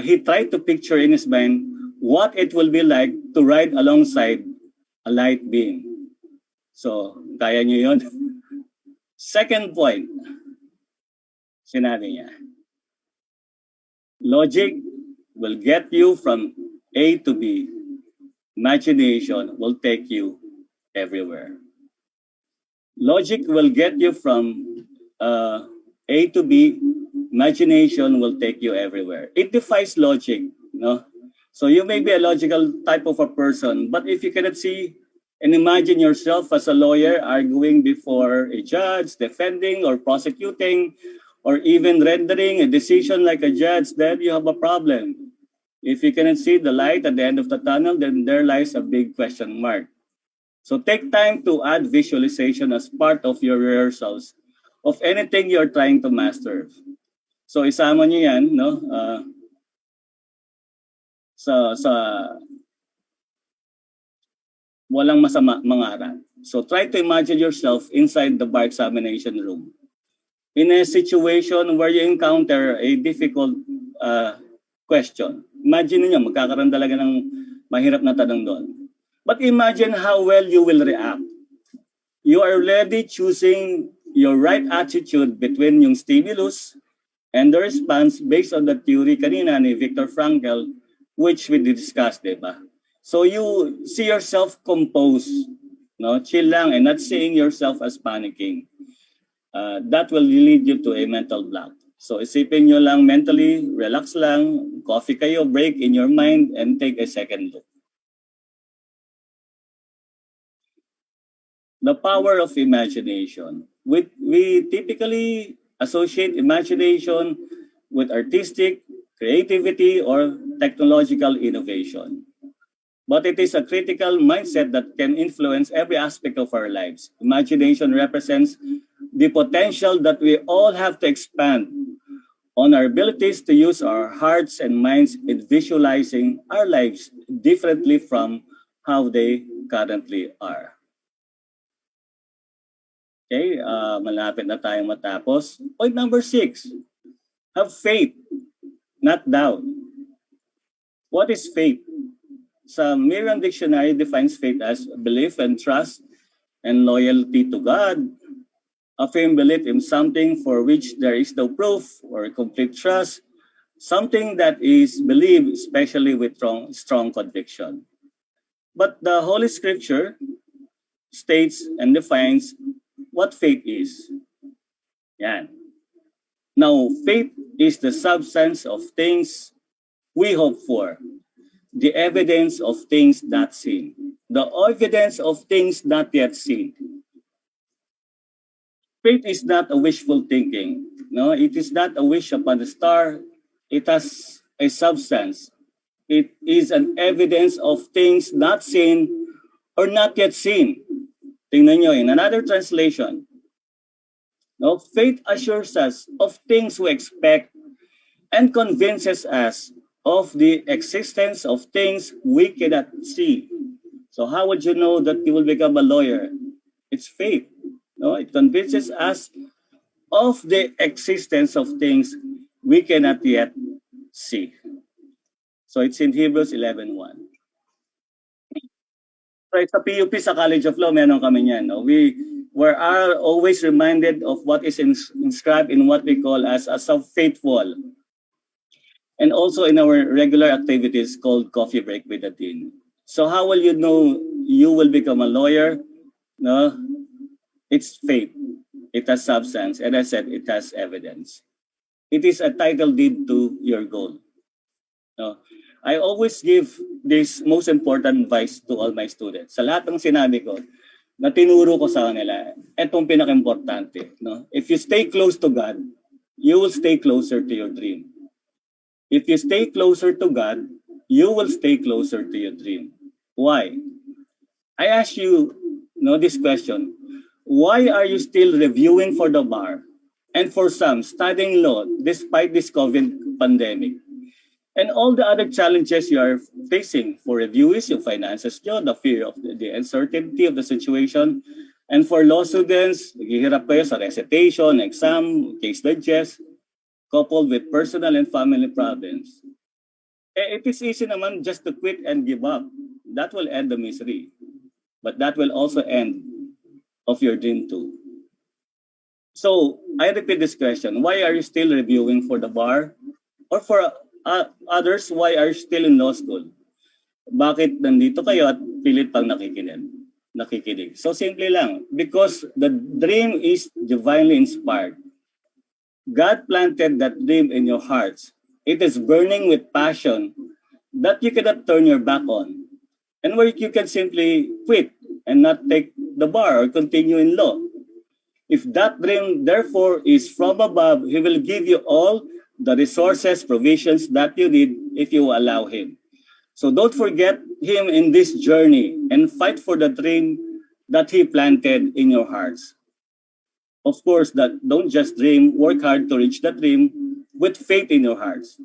he tried to picture in his mind what it will be like to ride alongside a light being. So, kaya nyo yun? Second point, sinabi niya, logic will get you from A to B. Imagination will take you everywhere. Logic will get you from A to B. Imagination will take you everywhere. It defies logic, no? So you may be a logical type of a person, but if you cannot see and imagine yourself as a lawyer arguing before a judge, defending or prosecuting, or even rendering a decision like a judge, then you have a problem. If you cannot see the light at the end of the tunnel, then there lies a big question mark. So take time to add visualization as part of your rehearsals of anything you're trying to master. So isama niyo yan, no? Sa walang masama mangarap. So try to imagine yourself inside the bar examination room. In a situation where you encounter a difficult question. Imagine niyo magkakaroon talaga ng mahirap na tanong doon. But imagine how well you will react. You are already choosing your right attitude between yung stimulus and the response based on the theory kanina ni Viktor Frankl, which we discussed, diba? So you see yourself composed, no? Chill lang and not seeing yourself as panicking. That will lead you to a mental block. So isipin nyo lang mentally, relax lang, coffee kayo, break in your mind, and take a second look. The power of imagination. We typically associate imagination with artistic, creativity, or technological innovation. But it is a critical mindset that can influence every aspect of our lives. Imagination represents the potential that we all have to expand on our abilities to use our hearts and minds in visualizing our lives differently from how they currently are. Okay, malapit na tayong matapos. Point number 6, have faith, not doubt. What is faith? Sa Merriam Dictionary defines faith as belief and trust and loyalty to God, a firm belief in something for which there is no proof or complete trust, something that is believed especially with strong conviction. But the Holy Scripture states and defines what faith is. Yan. Now, faith is the substance of things we hope for, the evidence of things not seen, the evidence of things not yet seen. Faith is not a wishful thinking. No, it is not a wish upon the star. It has a substance. It is an evidence of things not seen or not yet seen. Tingnan nyo, in another translation, no, faith assures us of things we expect and convinces us of the existence of things we cannot see. So how would you know that you will become a lawyer? It's faith. No, it convinces us of the existence of things we cannot yet see. So it's in Hebrews 11:1. Right sa PUP sa College of Law, meron kami niyan. No? We are always reminded of what is inscribed in what we call as a faithful. And also in our regular activities called Coffee Break with the Dean. So how will you know you will become a lawyer? No, it's faith. It has substance. And I said it has evidence. It is a title deed to your goal. No? I always give this most important advice to all my students. Sa lahat ng sinabi ko, na tinuro ko sa kanila, etong pinaka-importante. No? If you stay close to God, you will stay closer to your dream. If you stay closer to God, you will stay closer to your dream. Why? I ask you, this question. Why are you still reviewing for the bar? And for some, studying law despite this COVID pandemic? And all the other challenges you are facing. For reviewees, yung finances nyo, the fear of the uncertainty of the situation. And for law students, naghihirap kayo sa recitation, exam, case digest, coupled with personal and family problems. It is easy naman just to quit and give up. That will end the misery. But that will also end of your dream too. So, I repeat this question. Why are you still reviewing for the bar? Or for others, why are you still in law school? Bakit nandito kayo at pilit pang nakikinig? So, simple lang. Because the dream is divinely inspired. God planted that dream in your hearts. It is burning with passion that you cannot turn your back on. And where you can simply quit and not take the bar or continue in law. If that dream, therefore, is from above, He will give you all the resources, provisions that you need if you allow Him. So don't forget Him in this journey and fight for the dream that He planted in your hearts. Of course, that don't just dream, work hard to reach that dream with faith in your hearts.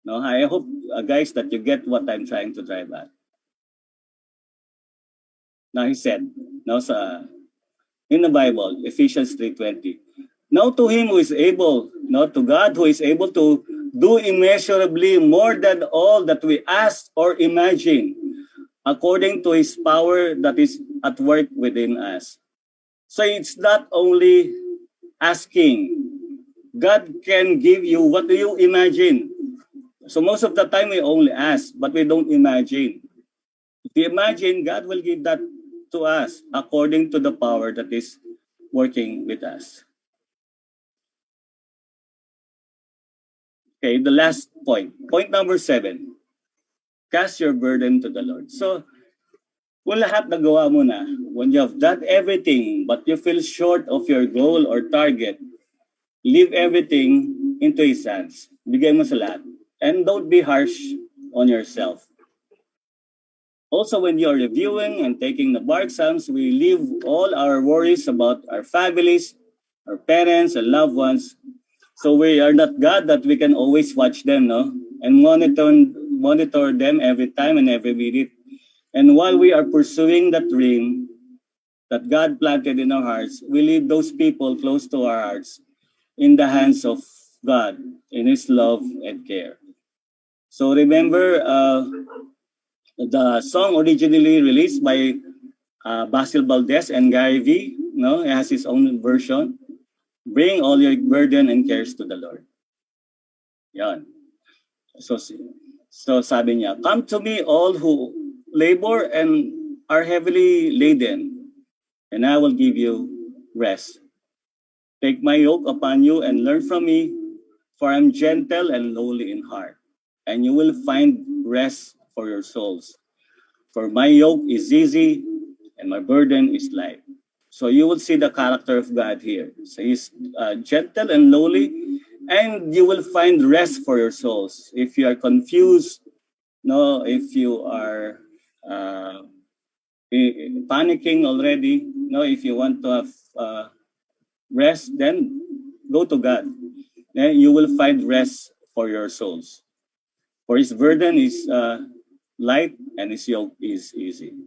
No, I hope, guys, that you get what I'm trying to drive at. Now he said, in the Bible, Ephesians 3:20, now to Him who is able, to God who is able to do immeasurably more than all that we ask or imagine, according to His power that is at work within us. So it's not only asking. God can give you what do you imagine. So most of the time we only ask, but we don't imagine. If we imagine, God will give that to us according to the power that is working with us. Okay, the last point. Point number 7. Cast your burden to the Lord. So, kung lahat nagawa mo na, when you have done everything but you feel short of your goal or target, leave everything into His hands. Bigay mo sa lahat. And don't be harsh on yourself. Also, when you are reviewing and taking the bar exams, we leave all our worries about our families, our parents, and loved ones. So we are not God that we can always watch them, and monitor them every time and every minute. And while we are pursuing that dream that God planted in our hearts, we leave those people close to our hearts in the hands of God, in His love and care. So remember, the song originally released by Basil Valdez and Gary V. It has its own version. Bring all your burden and cares to the Lord. Yan. So sabi niya, come to me all who labor and are heavily laden, and I will give you rest. Take my yoke upon you and learn from me, for I am gentle and lowly in heart, and you will find rest for your souls. For my yoke is easy and my burden is light. So you will see the character of God here. So He's gentle and lowly, and you will find rest for your souls. If you are confused, if you are panicking already, if you want to have rest, then go to God. Then you will find rest for your souls. For His burden is light and His yoke is easy.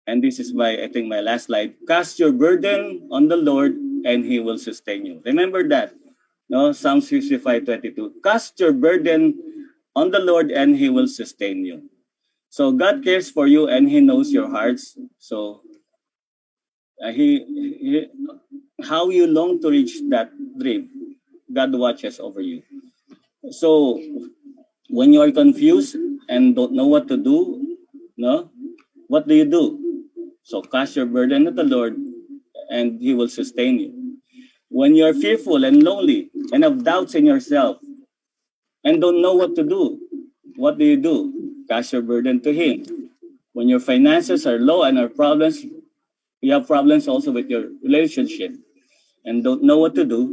And this is my, I think, my last slide. Cast your burden on the Lord and He will sustain you. Remember that. No, Psalms 55:22. Cast your burden on the Lord and He will sustain you. So God cares for you and He knows your hearts. So he how you long to reach that dream, God watches over you. So when you are confused and don't know what to do, no, what do you do? So cast your burden to the Lord and He will sustain you. When you're fearful and lonely and have doubts in yourself and don't know what to do, what do you do? Cast your burden to Him. When your finances are low and are problems, you have problems also with your relationship and don't know what to do,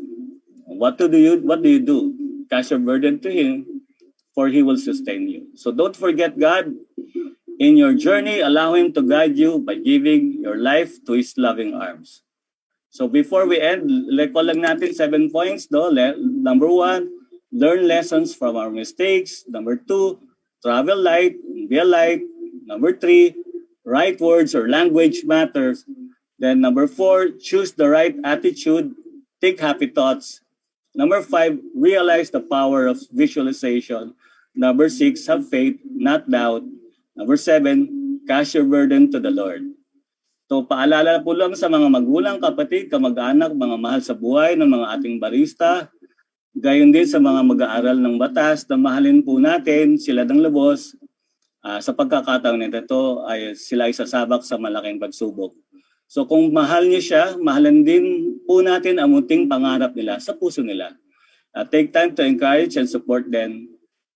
what do you do? Cast your burden to Him, for He will sustain you. So don't forget God in your journey. Allow Him to guide you by giving your life to His loving arms. So before we end, recall lang natin 7 points. No? Number 1, learn lessons from our mistakes. Number 2, travel light, be a light. Number 3, right words or language matters. Then number 4, choose the right attitude, think happy thoughts. Number 5, realize the power of visualization. Number 6, have faith, not doubt. Number 7, cast your burden to the Lord. So paalala po lang sa mga magulang, kapatid, kamag-anak, mga mahal sa buhay ng mga ating barista, gayon din sa mga mag-aaral ng batas na mahalin po natin sila ng lubos. Sa pagkakataon nito ay sila ay sasabak sa malaking pagsubok. So kung mahal niyo siya, mahalan din po natin ang munting pangarap nila sa puso nila. Take time to encourage and support them.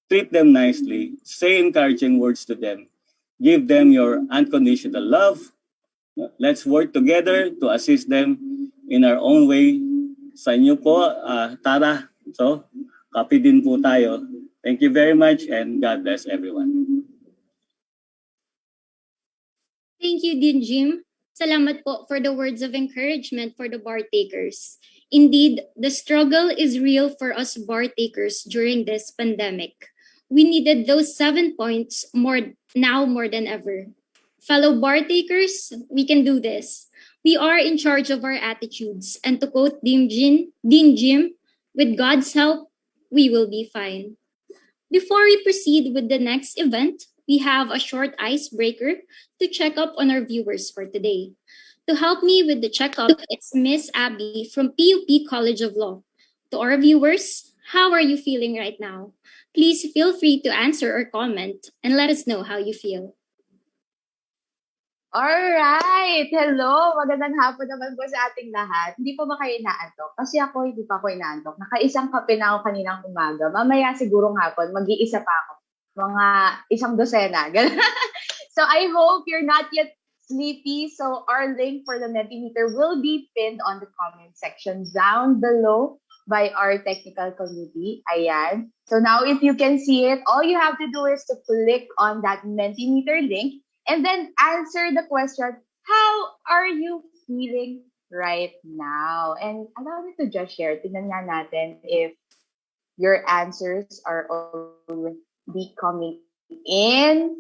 Treat them nicely. Say encouraging words to them. Give them your unconditional love. Let's work together to assist them in our own way. Sa inyo po, Tara. So, copy din po tayo. Thank you very much and God bless everyone. Thank you din, Jim. Salamat po for the words of encouragement for the bar takers. Indeed, the struggle is real for us bar takers during this pandemic. We needed those 7 points more than ever. Fellow bar takers, we can do this. We are in charge of our attitudes. And to quote Dean Jim, with God's help, we will be fine. Before we proceed with the next event, we have a short icebreaker to check up on our viewers for today. To help me with the checkup is Miss Abby from PUP College of Law. To our viewers, how are you feeling right now? Please feel free to answer or comment and let us know how you feel. Alright! Hello! Magandang hapon naman po sa ating lahat. Hindi po ba kayo inaantok? Kasi ako, hindi pa ako inaantok. Nakaisang kape na ako kaninang umaga. Mamaya sigurong hapon, mag-iisa pa ako. Mga 1 dosena. So I hope you're not yet sleepy. So our link for the Mentimeter will be pinned on the comment section down below by our technical committee. Ayan. So now if you can see it, all you have to do is to click on that Mentimeter link and then answer the question, how are you feeling right now? And allow me to just share. Tingnan nga natin if your answers are already coming in.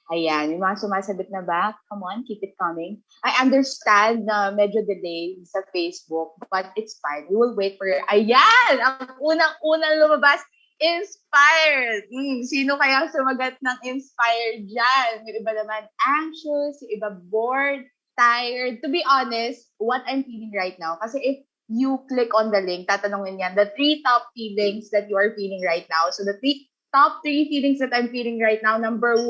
Ayan, yung mga sumasagot na ba? Come on, keep it coming. I understand na medyo delay sa Facebook, but it's fine. We will wait for you. Ayan! Ang unang-unang lumabas, inspired. Sino kaya sumagat ng inspired dyan? Yung iba naman anxious, yung iba bored, tired. To be honest, what I'm feeling right now, kasi if you click on the link, tatanungin yan, the 3 top feelings that you are feeling right now. So the top 3 feelings that I'm feeling right now, number 1,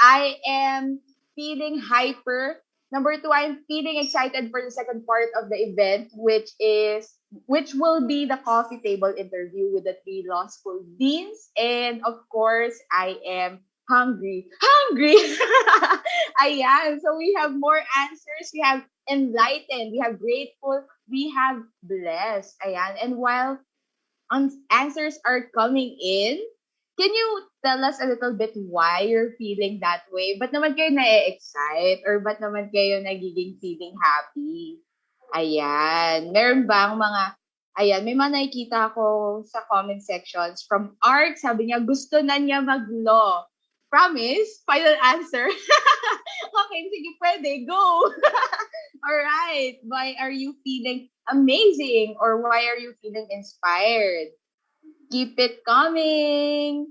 I am feeling hyper. Number 2, I'm feeling excited for the second part of the event, which will be the coffee table interview with the 3 law school deans. And of course, I am hungry. Ayan. So we have more answers. We have enlightened. We have grateful. We have blessed. Ayan. And while answers are coming in, can you tell us a little bit why you're feeling that way? Ba't naman kayo na-excite? Or ba't naman kayo nagiging feeling happy? Ayan. Meron bang may mga nakikita ako sa comment sections from Art. Sabi niya, gusto na niya mag-law. Promise? Final answer? Okay, sige, pwede. Go! Alright. Why are you feeling amazing? Or why are you feeling inspired? Keep it coming!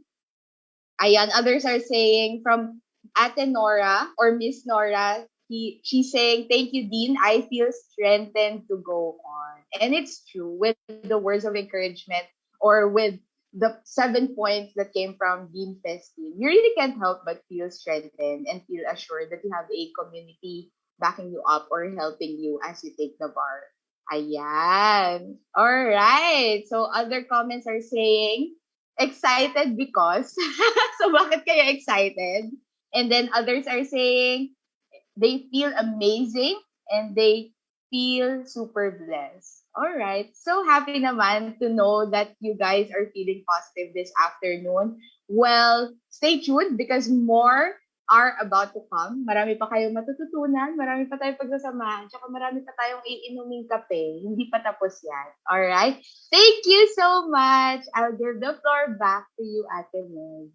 Ayan, others are saying from Ate Nora or Miss Nora, she's saying, thank you, Dean. I feel strengthened to go on. And it's true with the words of encouragement or with the 7 points that came from Dean Festin. You really can't help but feel strengthened and feel assured that you have a community backing you up or helping you as you take the bar. Ayan. All right. So other comments are saying, excited because. So bakit kayo excited? And then others are saying they feel amazing and they feel super blessed. All right. So happy naman to know that you guys are feeling positive this afternoon. Well, stay tuned because more are about to come. Marami pa kayong matututunan, marami pa tayong pagsasamahan, tsaka marami pa tayong iinuming kape. Hindi pa tapos yan. Alright? Thank you so much. I'll give the floor back to you, Ate Meg.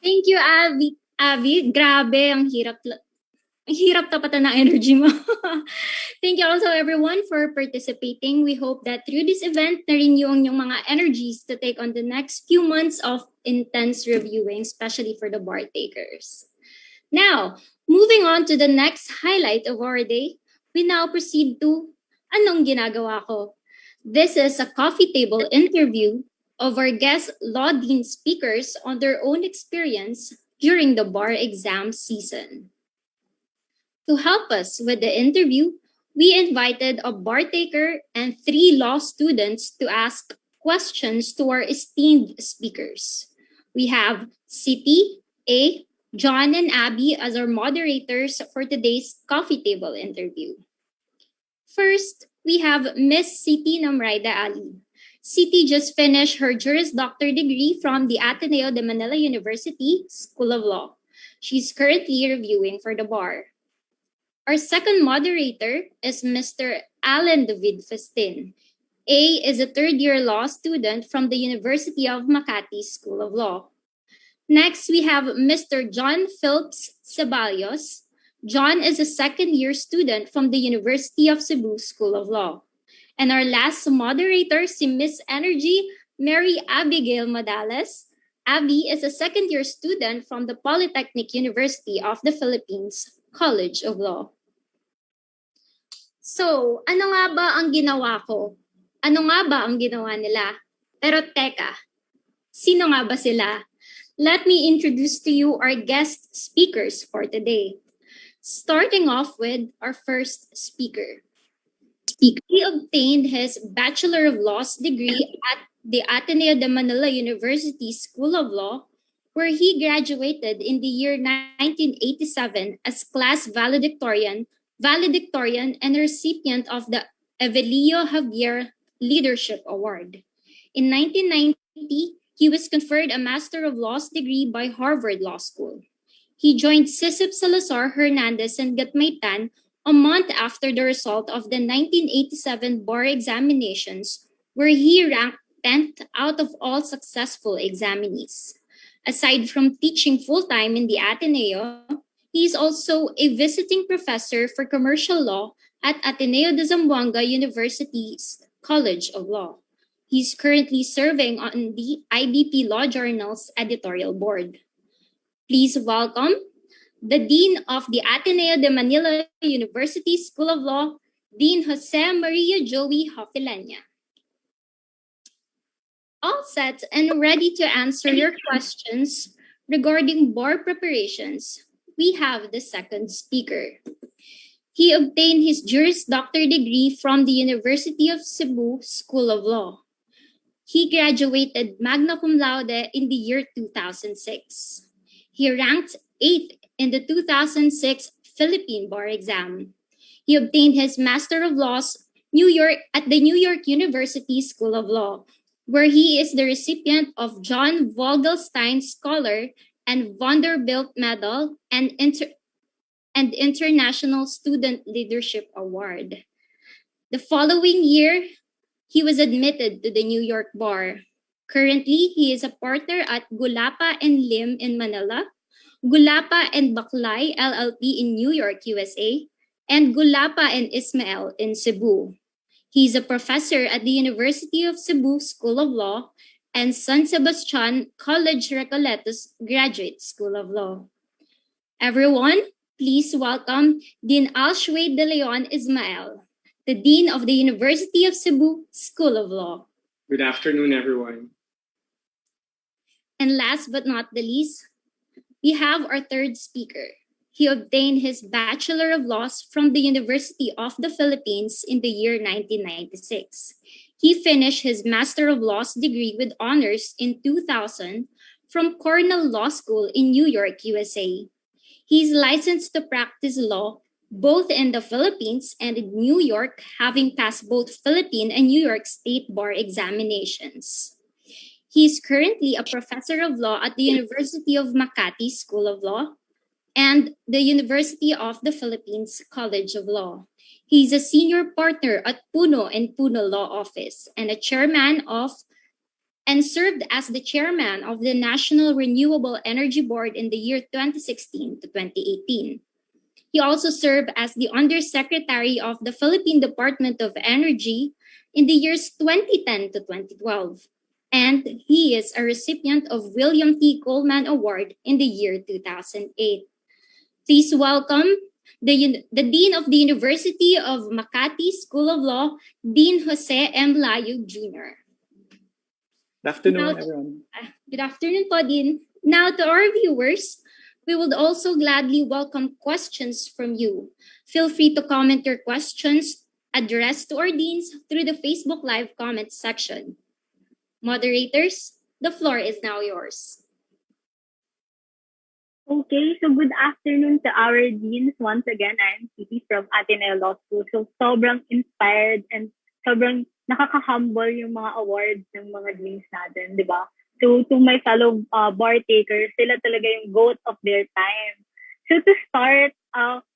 Thank you, Abby. Abby, grabe, ang hirap tapatan ng energy mo. Thank you also everyone for participating. We hope that through this event, na-renew ang yung mga energies to take on the next few months of intense reviewing, especially for the bar takers. Now, moving on to the next highlight of our day, we now proceed to Anong Ginagawa Ko? This is a coffee table interview of our guest law dean speakers on their own experience during the bar exam season. To help us with the interview, we invited a bar taker and 3 law students to ask questions to our esteemed speakers. We have City, A, John, and Abby as our moderators for today's coffee table interview. First, we have Miss City Namraida Ali. City just finished her Juris Doctor degree from the Ateneo de Manila University School of Law. She's currently reviewing for the bar. Our second moderator is Mr. Alan David Festin. A is a third-year law student from the University of Makati School of Law. Next, we have Mr. John Phillips Ceballos. John is a second-year student from the University of Cebu School of Law. And our last moderator, si Miss Energy, Mary Abigail Madales. Abby is a second-year student from the Polytechnic University of the Philippines College of Law. So, ano nga ba ang ginawa ko? Ano nga ba ang ginawa nila? Pero teka, sino nga ba sila? Let me introduce to you our guest speakers for today. Starting off with our first speaker. He obtained his Bachelor of Laws degree at the Ateneo de Manila University School of Law, where he graduated in the year 1987 as class valedictorian and recipient of the Evelio Javier Leadership Award. In 1990, he was conferred a Master of Laws degree by Harvard Law School. He joined Sisip Salazar Hernandez and Gatmaytan a month after the result of the 1987 bar examinations, where he ranked 10th out of all successful examinees. Aside from teaching full-time in the Ateneo, he is also a visiting professor for commercial law at Ateneo de Zamboanga University's College of Law. He's currently serving on the IBP Law Journal's editorial board. Please welcome the Dean of the Ateneo de Manila University School of Law, Dean Jose Maria Joey Hofileña. All set and ready to answer your questions regarding bar preparations, we have the second speaker. He obtained his Juris Doctor degree from the University of Cebu School of Law. He graduated magna cum laude in the year 2006. He ranked 8th in the 2006 Philippine bar exam. He obtained his Master of Laws at the New York University School of Law, where he is the recipient of John Vogelstein Scholar and Vanderbilt Medal and International Student Leadership Award. The following year, he was admitted to the New York bar. Currently, he is a partner at Gulapa and Lim in Manila, Gulapa and Baklay LLP in New York, USA, and Gulapa and Ismael in Cebu. He is a professor at the University of Cebu School of Law and San Sebastian College Recoletos Graduate School of Law. Everyone, please welcome Dean Al-Shwaid de Leon Ismael, the Dean of the University of Cebu School of Law. Good afternoon, everyone. And last but not the least, we have our third speaker. He obtained his Bachelor of Laws from the University of the Philippines in the year 1996. He finished his Master of Laws degree with honors in 2000 from Cornell Law School in New York, USA. He is licensed to practice law both in the Philippines and in New York, having passed both Philippine and New York State Bar examinations. He is currently a professor of law at the University of Makati School of Law and the University of the Philippines College of Law. He is a senior partner at Puno and Puno Law Office and served as the chairman of the National Renewable Energy Board in the year 2016 to 2018. He also served as the Undersecretary of the Philippine Department of Energy in the years 2010 to 2012. And he is a recipient of William T. Coleman Award in the year 2008. Please welcome the Dean of the University of Makati School of Law, Dean Jose M. Layug Jr. Good afternoon, everyone. Good afternoon po, Dean. Now, to our viewers, we would also gladly welcome questions from you. Feel free to comment your questions addressed to our deans through the Facebook Live comments section. Moderators, the floor is now yours. Okay, so good afternoon to our deans. Once again, I am Kape from Ateneo Law School. So sobrang inspired and sobrang nakaka-humble yung mga awards ng mga deans natin, di ba? So to my fellow bar takers, sila talaga yung goat of their time. So to start,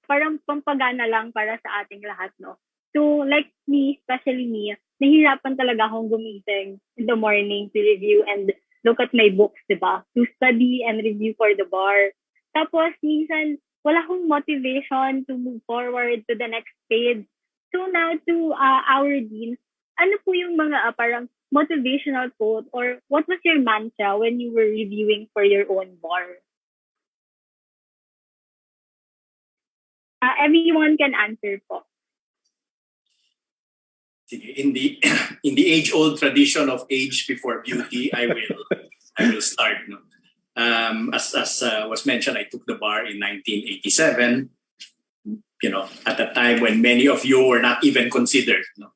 parang pampagana lang para sa ating lahat, no? So like me, especially me, nahihirapan talaga akong gumising in the morning to review and look at my books, di ba? To study and review for the bar. Tapos, minsan, wala akong motivation to move forward to the next page. So now to our deans, ano po yung mga parang motivational quote or what was your mantra when you were reviewing for your own bar? Everyone can answer po. In the age-old tradition of age before beauty, I will start. No? As was mentioned, I took the bar in 1987. You know, at a time when many of you were not even considered. No?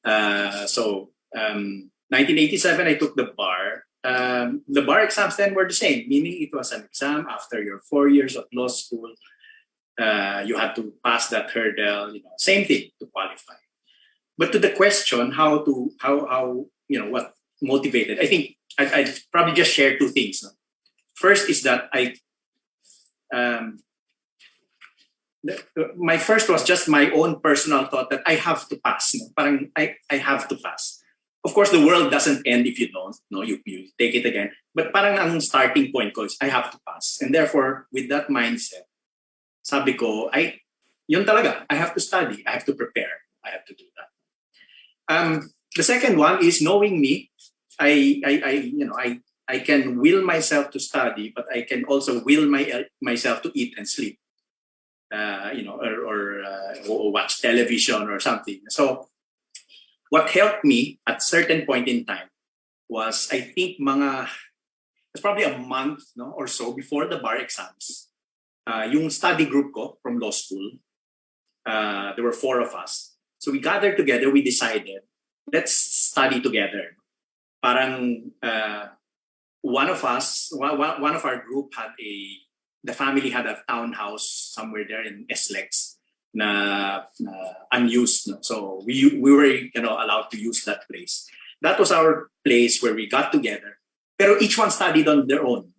1987, I took the bar. The bar exams then were the same, meaning it was an exam after your 4 years of law school. You had to pass that hurdle. You know, same thing to qualify. But to the question, how what motivated? I think I'd probably just share two things. No? First is that my first was just my own personal thought that I have to pass. No? Parang I have to pass. Of course, the world doesn't end if you don't. No, you take it again. But parang ang starting point ko is I have to pass. And therefore, with that mindset, sabi ko, yun talaga. I have to study. I have to prepare. I have to do that. The second one is knowing me. I can will myself to study, but I can also will myself to eat and sleep. Or watch television or something. So, what helped me at certain point in time was, I think, it's probably a month or so before the bar exams. Yung study group ko from law school, there were 4 of us. So we gathered together, we decided, let's study together. Parang one of our group the family had a townhouse somewhere there in SLEX na unused. No? So we were allowed to use that place. That was our place where we got together. Pero each one studied on their own.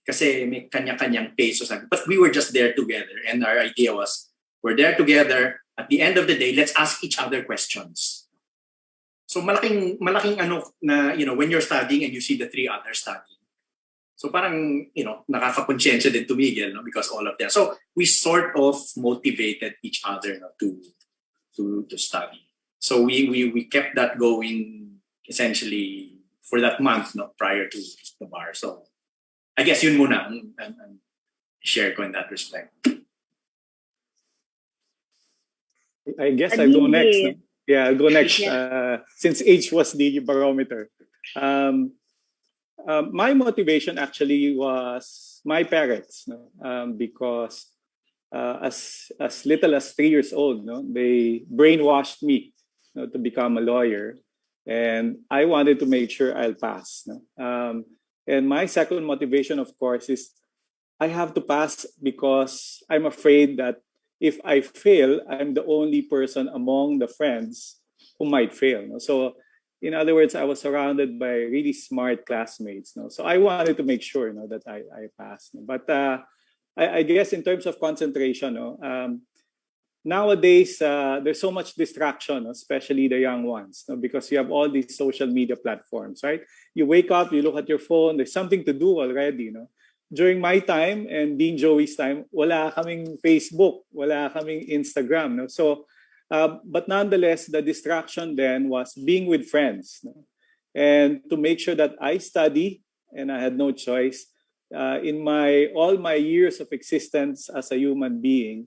Kasi may kanya-kanyang pace. But we were just there together. And our idea was, we're there together. At the end of the day, let's ask each other questions. So malaking ano na, when you're studying and you see the three others studying. So parang, nakakakonsensya din tumigil, no? Because all of them. So we sort of motivated each other, no, to study. So we kept that going essentially for that month, no, prior to the bar. So I guess yun muna ang share ko in that respect. I guess I'll go next. No? Yeah, I'll go next. Yeah. Since age was the barometer. My motivation actually was my parents, no? Because as little as 3 years old, no, they brainwashed me, to become a lawyer, and I wanted to make sure I'll pass. No? And my second motivation, of course, is I have to pass because I'm afraid that if I fail, I'm the only person among the friends who might fail. No? So, in other words, I was surrounded by really smart classmates. No? So I wanted to make sure, that I passed. No? But I guess in terms of concentration, nowadays there's so much distraction, especially the young ones, because you have all these social media platforms, right? You wake up, you look at your phone, there's something to do already. During my time and Dean Joey's time, wala kaming Facebook, wala kaming Instagram. No? So, but nonetheless, the distraction then was being with friends. No? And to make sure that I study, and I had no choice, in all my years of existence as a human being,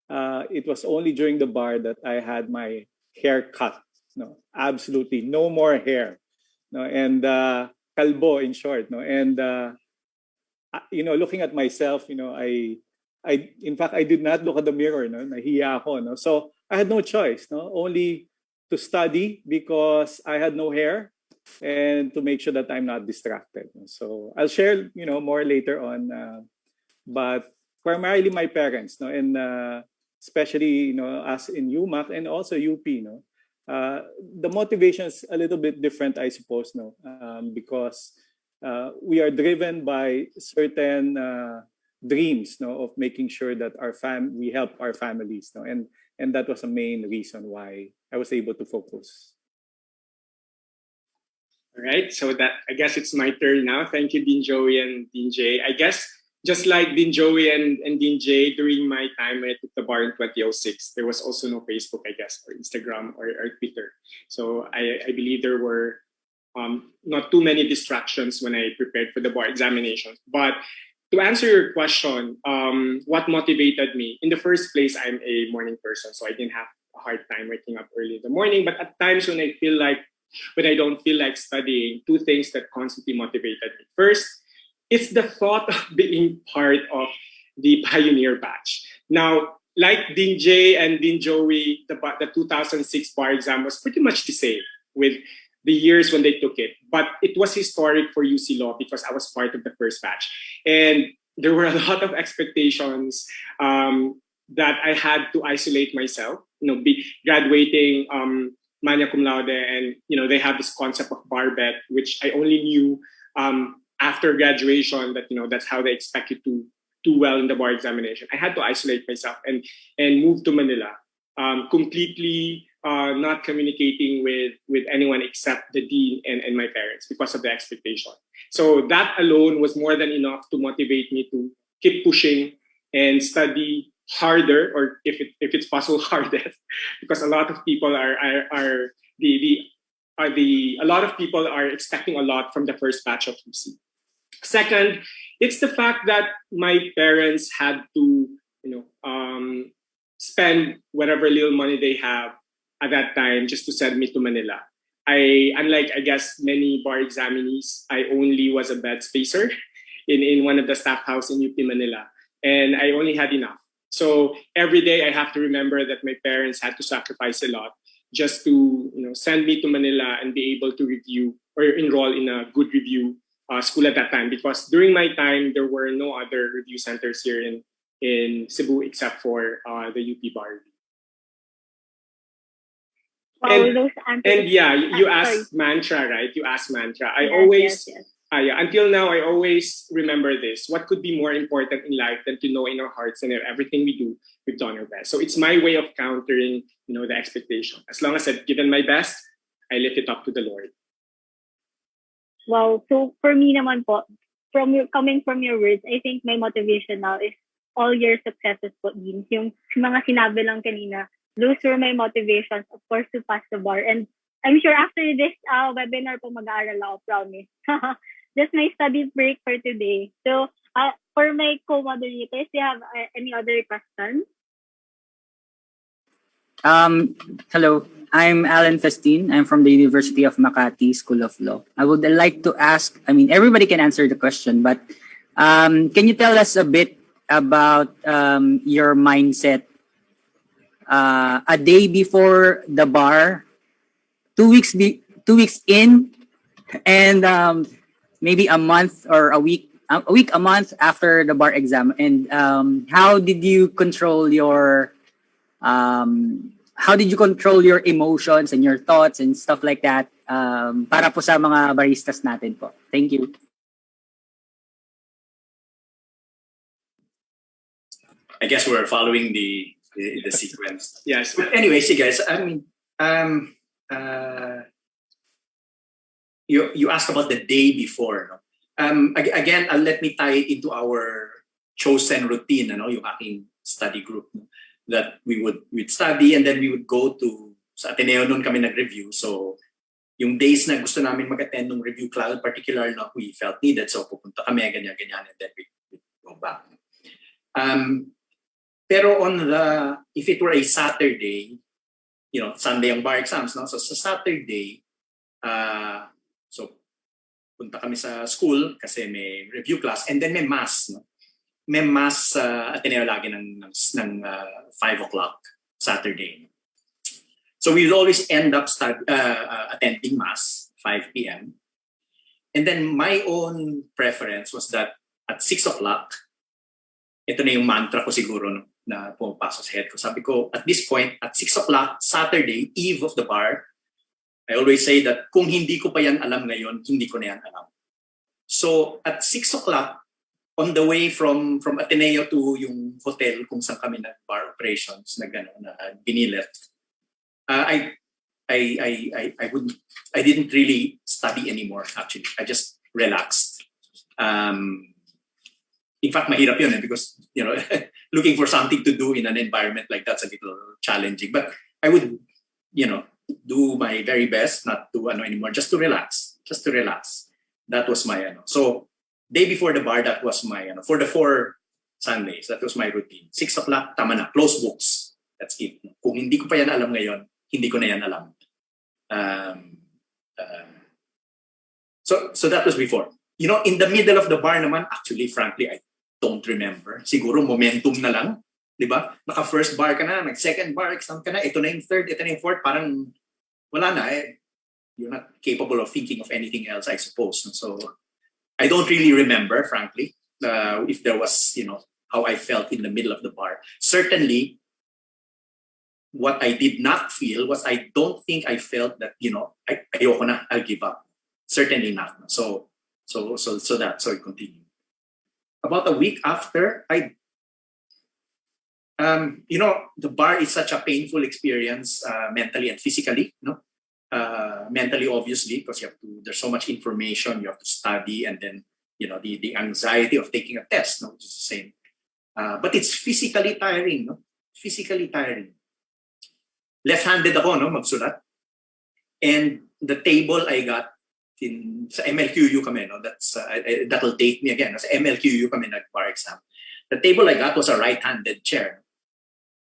it was only during the bar that I had my hair cut. No, absolutely no more hair. No, and kalbo in short. No, and looking at myself, I in fact I did not look at the mirror. No, nahiya ako. No, so I had no choice. No, only to study because I had no hair, and to make sure that I'm not distracted. So I'll share, more later on. But primarily my parents, no, and especially us in UMAC and also UP, no, the motivation is a little bit different, I suppose, no, because we are driven by certain dreams, no, of making sure that we help our families, no, and that was the main reason why I was able to focus. All right, so that I guess it's my turn now. Thank you, Dean Joey and Dean Jay. I guess just like Dean Joey and Dean Jay, during my time when I took the bar in 2006, there was also no Facebook, I guess, or Instagram or Twitter. So I believe there were not too many distractions when I prepared for the bar examinations. But to answer your question, what motivated me? In the first place, I'm a morning person, so I didn't have a hard time waking up early in the morning. But at times when I don't feel like studying, two things that constantly motivated me. First, it's the thought of being part of the pioneer batch. Now, like Dean Jay and Dean Joey, the 2006 bar exam was pretty much the same with the years when they took it. But it was historic for UC Law because I was part of the first batch. And there were a lot of expectations that I had to isolate myself, be graduating magna cum laude, and they have this concept of bar bet, which I only knew after graduation, that that's how they expect you to do well in the bar examination. I had to isolate myself and move to Manila, completely not communicating with anyone except the dean and my parents because of the expectation. So that alone was more than enough to motivate me to keep pushing and study harder, or if it's possible, hardest, because a lot of people are expecting a lot from the first batch of UC. Second, it's the fact that my parents had to spend whatever little money they have at that time just to send me to Manila. Unlike I guess many bar examinees, I only was a bed spacer in one of the staff house in UP Manila, and I only had enough. So every day I have to remember that my parents had to sacrifice a lot just to send me to Manila and be able to review or enroll in a good review school at that time, because during my time there were no other review centers here in Cebu except for the UP Bar Review. And yeah, you asked mantra, right? You asked mantra. Yes. Until now, I always remember this. What could be more important in life than to know in our hearts and in everything we do, we've done our best. So it's my way of countering, the expectation. As long as I've given my best, I lift it up to the Lord. Wow. So for me naman po, coming from your words, I think my motivation now is all your successes po, Dean. Yung mga sinabi lang kanina, those were my motivations, of course, to pass the bar. And I'm sure after this webinar po, mag-aaral ako, promise. Just my study break for today. So for my co-moderators, do you have any other questions? Hello, I'm Alan Festin. I'm from the University of Makati School of Law. I would like to ask, everybody can answer the question, but can you tell us a bit about your mindset a day before the bar, 2 weeks in, and maybe a month or a month after the bar exam, and how did you control your emotions and your thoughts and stuff like that para po sa mga baristas natin po? Thank you. I guess we're following the sequence. Yes. But anyway, see guys, you asked about the day before. No? Again, let me tie it into our chosen routine, yung aking study group. No? That we'd study and then we would go to, sa Ateneo noon kami nag-review. So, yung days na gusto namin mag-attend ng review class, particular na we felt needed. So, pupunta kami, ganyan, and then we go back. Pero if it were a Saturday, Sunday ang bar exams, no? So sa Saturday, so punta kami sa school kasi may review class and then may mass, no? May mass Ateneo lagi ng 5 o'clock Saturday. So we would always end up attending mass 5 p.m. And then my own preference was that at 6 o'clock, ito na yung mantra ko siguro, no, na pumapasok sa head ko. Sabi ko, at this point, at 6 o'clock, Saturday, eve of the bar, I always say that kung hindi ko pa yan alam ngayon, hindi ko na yan alam. So at 6 o'clock, on the way from Ateneo to yung hotel kung saan kami nag-bar operations, na binilet, I didn't really study anymore, actually. I just relaxed. In fact, mahirap yun because, looking for something to do in an environment like that's a little challenging. But I would, do my very best not to anymore, just to relax. That was my So, day before the bar, that was my for the 4 Sundays, that was my routine. 6 o'clock, tama na, close books. That's it. Kung hindi ko pa yan alam ngayon, hindi ko na yan alam. So that was before. In the middle of the bar naman, actually, frankly, I don't remember. Siguro momentum na lang. Diba? Naka-first bar ka na, nag-second bar exam ka na, ito na yung third, ito na yung fourth, parang wala na eh. You're not capable of thinking of anything else, I suppose. So, I don't really remember, frankly, if there was, how I felt in the middle of the bar. Certainly, what I did not feel was I don't think I felt that, ayoko na, I'll give up. Certainly not. So it continued. About a week after, the bar is such a painful experience mentally and physically, mentally, obviously, because there's so much information you have to study, and then, the anxiety of taking a test, which is the same. But it's physically tiring, Physically tiring. Left-handed ako, magsulat. And the table I got sa MLQU kami, that'll date me again. Sa MLQU kami nag-bar exam. The table I got was a right-handed chair.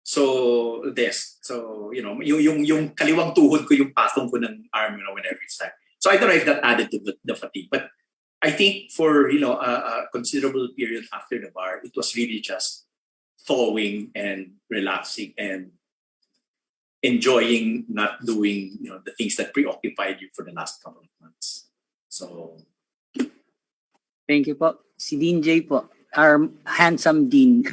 So, desk. So, yung kaliwang tuhod ko, yung patong ko ng arm, whenever it's time. So, I don't know if that added to the fatigue. But I think for, a considerable period after the bar, it was really just thawing and relaxing and enjoying not doing, the things that preoccupied you for the last couple of months. So, thank you po. Si Dean J po, our handsome Dean.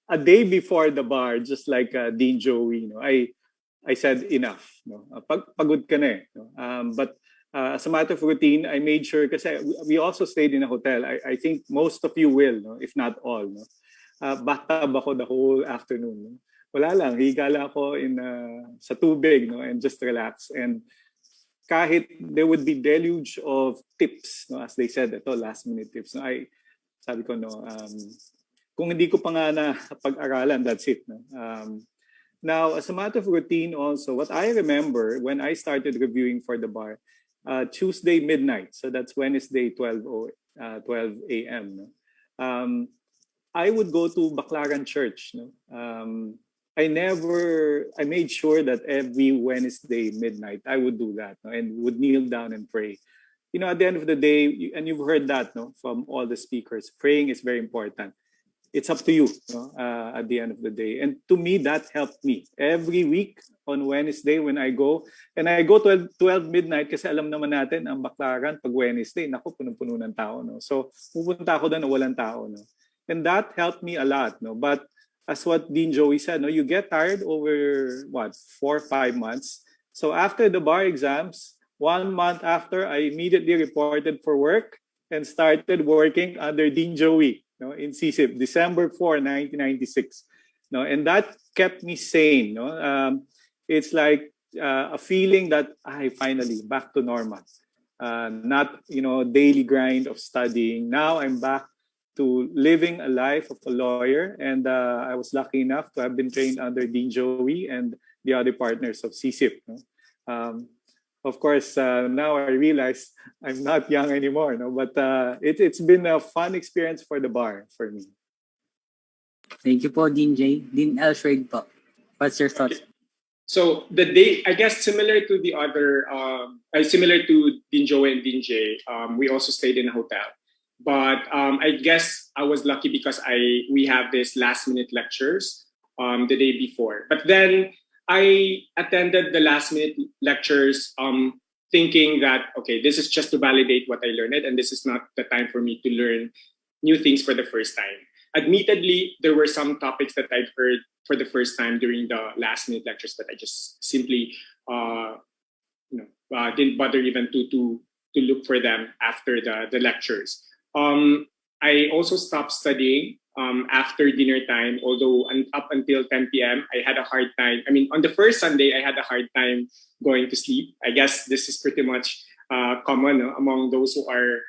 A day before the bar, just like Dean Joey, I said enough. Pagod ka na eh. But as a matter of routine, I made sure, kasi we also stayed in a hotel. I think most of you will, if not all. Bathtub ako the whole afternoon. wala lang, higa lang ako sa tubig, no, and just relax. And kahit there would be deluge of tips, no, as they said, ito, last minute tips. No, sabi ko, no, kung hindi ko pa nga na pag-aralan, that's it. No? Now, as a matter of routine also, what I remember when I started reviewing for the bar, Tuesday midnight, so that's Wednesday 12 a.m. No? I would go to Baclaran Church. No? I made sure that every Wednesday midnight I would do that, no? And would kneel down and pray. You know, at the end of the day, and you've heard that, no, from all the speakers, praying is very important. It's up to you, no, at the end of the day. And to me, that helped me. Every week on Wednesday when I go, and I go 12 midnight kasi alam naman natin, ang Baclaran, pag Wednesday, naku, punong-puno ng tao. No? So, pupunta ako doon na walang tao. No? And that helped me a lot. No? But as what Dean Joey said, no, you get tired over, 4 or 5 months. So after the bar exams, 1 month after, I immediately reported for work and started working under Dean Joey, no, in CSIP, December 4, 1996. No, and that kept me sane. No? It's like a feeling that I finally back to normal. Not, daily grind of studying. Now I'm back to living a life of a lawyer, and I was lucky enough to have been trained under Dean Joey and the other partners of CSIP. No? Of course, now I realize I'm not young anymore, no? But it's been a fun experience for the bar for me. Thank you po, Dean J. Dean Al-Shwaid po. What's your thoughts? So the day, I guess, similar to the other, similar to Dean Joey and Dean J, we also stayed in a hotel. But I guess I was lucky because we have this last minute lectures the day before. But then I attended the last minute lectures thinking that, okay, this is just to validate what I learned, and this is not the time for me to learn new things for the first time. Admittedly, there were some topics that I've heard for the first time during the last minute lectures that I just simply didn't bother even to look for them after the lectures. I also stopped studying after dinner time, although up until 10 p.m. I had a hard time. I mean, on the first Sunday, I had a hard time going to sleep. I guess this is pretty much common among those who are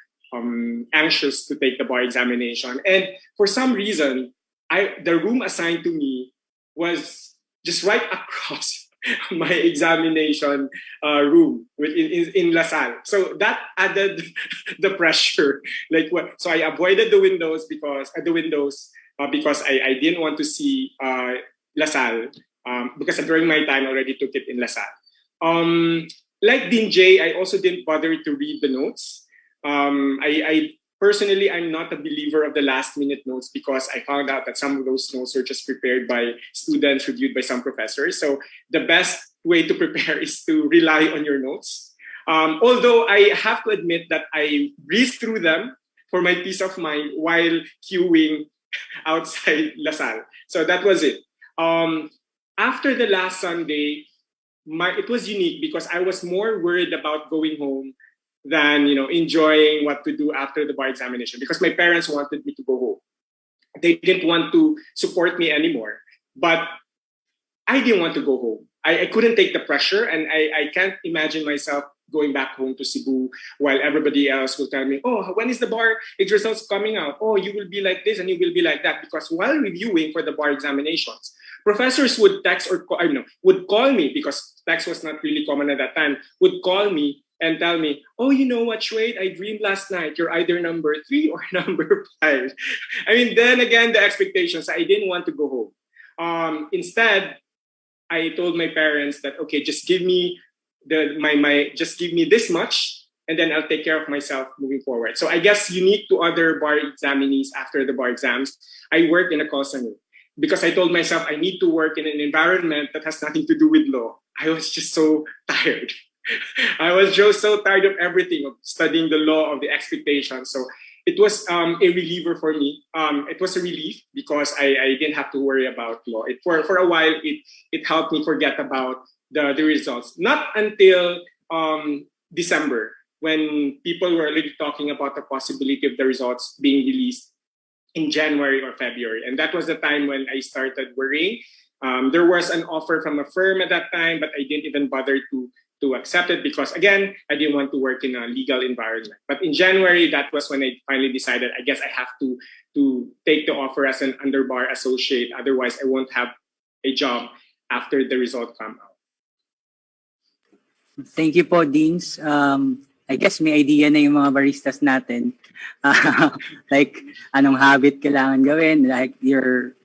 anxious to take the bar examination. And for some reason, the room assigned to me was just right across my examination room in LaSalle. So that added the pressure. So I avoided the windows because I didn't want to see LaSalle because during my time I already took it in LaSalle. Like Dean J, I also didn't bother to read the notes. I personally, I'm not a believer of the last minute notes because I found out that some of those notes are just prepared by students, reviewed by some professors. So the best way to prepare is to rely on your notes. Although I have to admit that I breezed through them for my peace of mind while queuing outside LaSalle. So that was it. After the last Sunday, it was unique because I was more worried about going home than enjoying what to do after the bar examination because my parents wanted me to go home. They didn't want to support me anymore, but I didn't want to go home. I couldn't take the pressure, and I can't imagine myself going back home to Cebu while everybody else will tell me, oh, when is the bar results coming out? Oh, you will be like this and you will be like that. Because while reviewing for the bar examinations, professors would text would call me because text was not really common at that time, would call me and tell me, oh, you know what, Shwaid, I dreamed last night you're either number 3 or number 5. I mean, then again, the expectations, I didn't want to go home. Instead, I told my parents that, okay, just give me just give me this much, and then I'll take care of myself moving forward. So I guess unique to other bar examinees after the bar exams, I worked in a call center because I told myself I need to work in an environment that has nothing to do with law. I was just so tired. I was just so tired of everything, of studying the law, of the expectations. So it was a reliever for me. It was a relief because I didn't have to worry about law. For a while, it helped me forget about the results. Not until December, when people were already talking about the possibility of the results being released in January or February. And that was the time when I started worrying. There was an offer from a firm at that time, but I didn't even bother to accept it because, again, I didn't want to work in a legal environment. But in January, that was when I finally decided, I guess I have to take the offer as an underbar associate. Otherwise, I won't have a job after the result come out. Thank you po, Deans. I guess may idea na yung mga baristas natin. Like, anong habit kailangan gawin? Like, your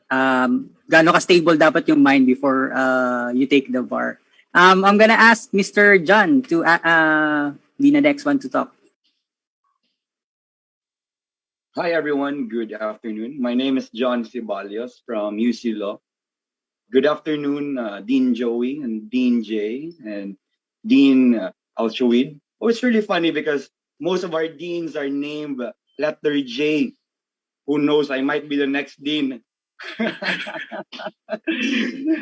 gaano ka-stable dapat yung mind before you take the bar. I'm gonna ask Mr. John to be the next one to talk. Hi everyone, good afternoon. My name is John Cibalios from UC Law. Good afternoon, Dean Joey and Dean Jay and Dean Al-Shwaid. Oh, it's really funny because most of our deans are named letter J. Who knows, I might be the next dean.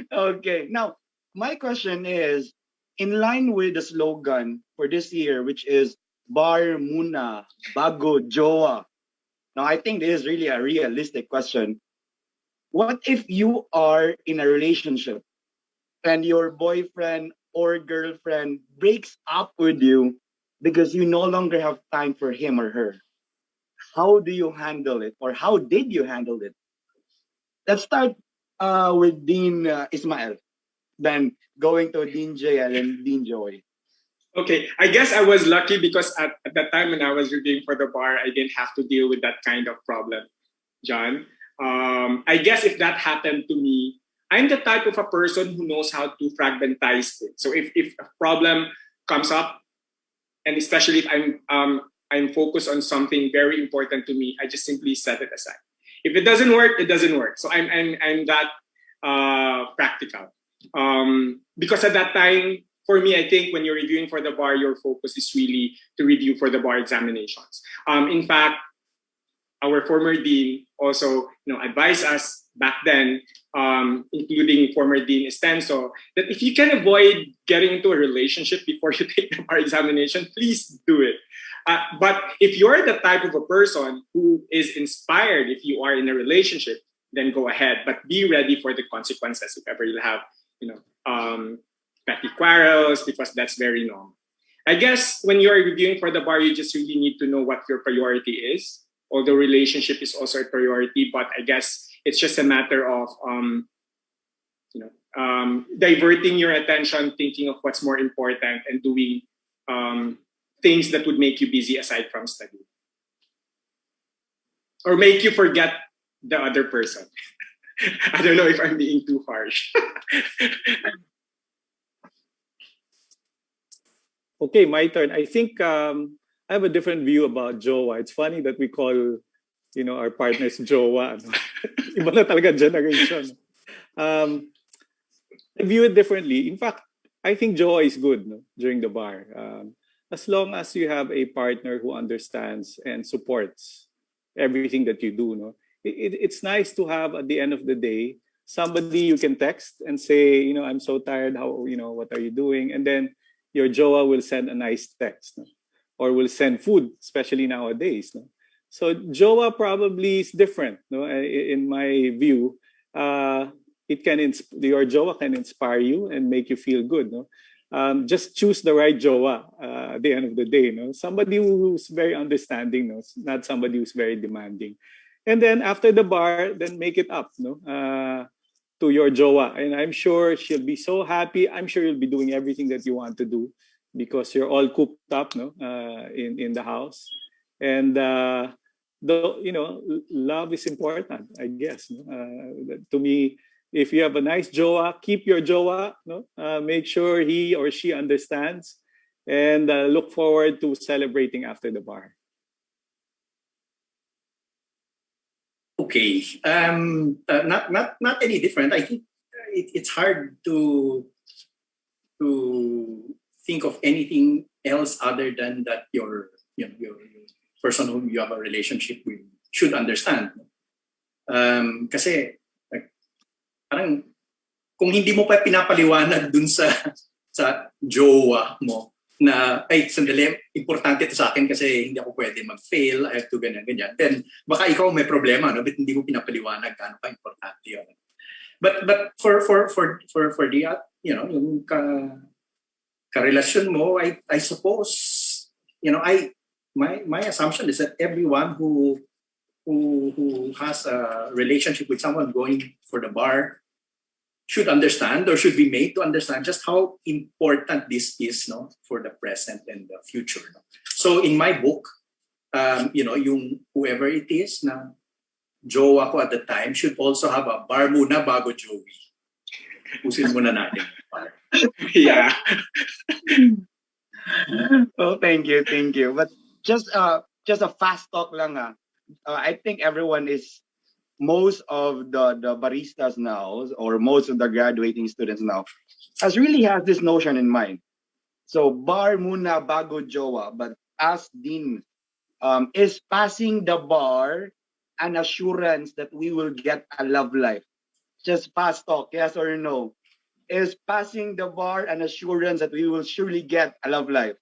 Okay, now my question is, in line with the slogan for this year, which is Bar Muna, Bago Jowa. Now, I think this is really a realistic question. What if you are in a relationship and your boyfriend or girlfriend breaks up with you because you no longer have time for him or her? How do you handle it, or how did you handle it? Let's start with Dean Ismael, then going to Dean Jay and then Dean Joey. Okay, I guess I was lucky because at that time when I was reviewing for the bar, I didn't have to deal with that kind of problem, John. I guess if that happened to me, I'm the type of a person who knows how to fragmentize it. So if a problem comes up, and especially if I'm focused on something very important to me, I just simply set it aside. If it doesn't work, it doesn't work. So I'm that practical. Because at that time, for me, I think when you're reviewing for the bar, your focus is really to review for the bar examinations. In fact, our former dean also, advised us back then, including former Dean Estenso, that if you can avoid getting into a relationship before you take the bar examination, please do it. But if you're the type of a person who is inspired if you are in a relationship, then go ahead. But be ready for the consequences if ever you have, petty quarrels, because that's very normal. I guess when you're reviewing for the bar, you just really need to know what your priority is. Although relationship is also a priority, but I guess it's just a matter of diverting your attention, thinking of what's more important, and doing things that would make you busy aside from studying, or make you forget the other person. I don't know if I'm being too harsh. Okay, my turn. I think I have a different view about Jowa. It's funny that we call, our partners Jowa. Iba na talaga generation. I view it differently. In fact, I think Jowa is good during the bar. As long as you have a partner who understands and supports everything that you do. It's nice to have, at the end of the day, somebody you can text and say, I'm so tired. What are you doing? And then your Jowa will send a nice text, or will send food, especially nowadays. So Jowa probably is different. In my view, your Jowa can inspire you and make you feel good. Just choose the right Jowa at the end of the day. Somebody who's very understanding, not somebody who's very demanding. And then after the bar, then make it up to your Jowa. And I'm sure she'll be so happy. I'm sure you'll be doing everything that you want to do because you're all cooped up in the house. And love is important, I guess. To me, if you have a nice Jowa, keep your Jowa. Make sure he or she understands, and look forward to celebrating after the bar. Okay, not any different. I think it's hard to think of anything else other than that your person whom you have a relationship with should understand. Kasi parang kung hindi mo pa pinapaliwanag dun sa jowa mo na ay sandali, importante ito sa akin kasi hindi ako pwede mag-fail, I have to ganyan, then baka ikaw may problema, no? But hindi mo pinapaliwanag gaano ka importante yun. But for the yung karelasyon mo, I suppose, my assumption is that everyone who has a relationship with someone going for the bar should understand or should be made to understand just how important this is, no, for the present and the future. No? So in my book, yung whoever it is na jowa ko at the time should also have a bar muna bago joey. Usin muna natin. Yeah. Oh, thank you. But just a fast talk lang I think most of the baristas now, or most of the graduating students now, has this notion in mind. So bar muna bago jowa, but as Dean, is passing the bar an assurance that we will get a love life? Just fast talk, yes or no? Is passing the bar an assurance that we will surely get a love life?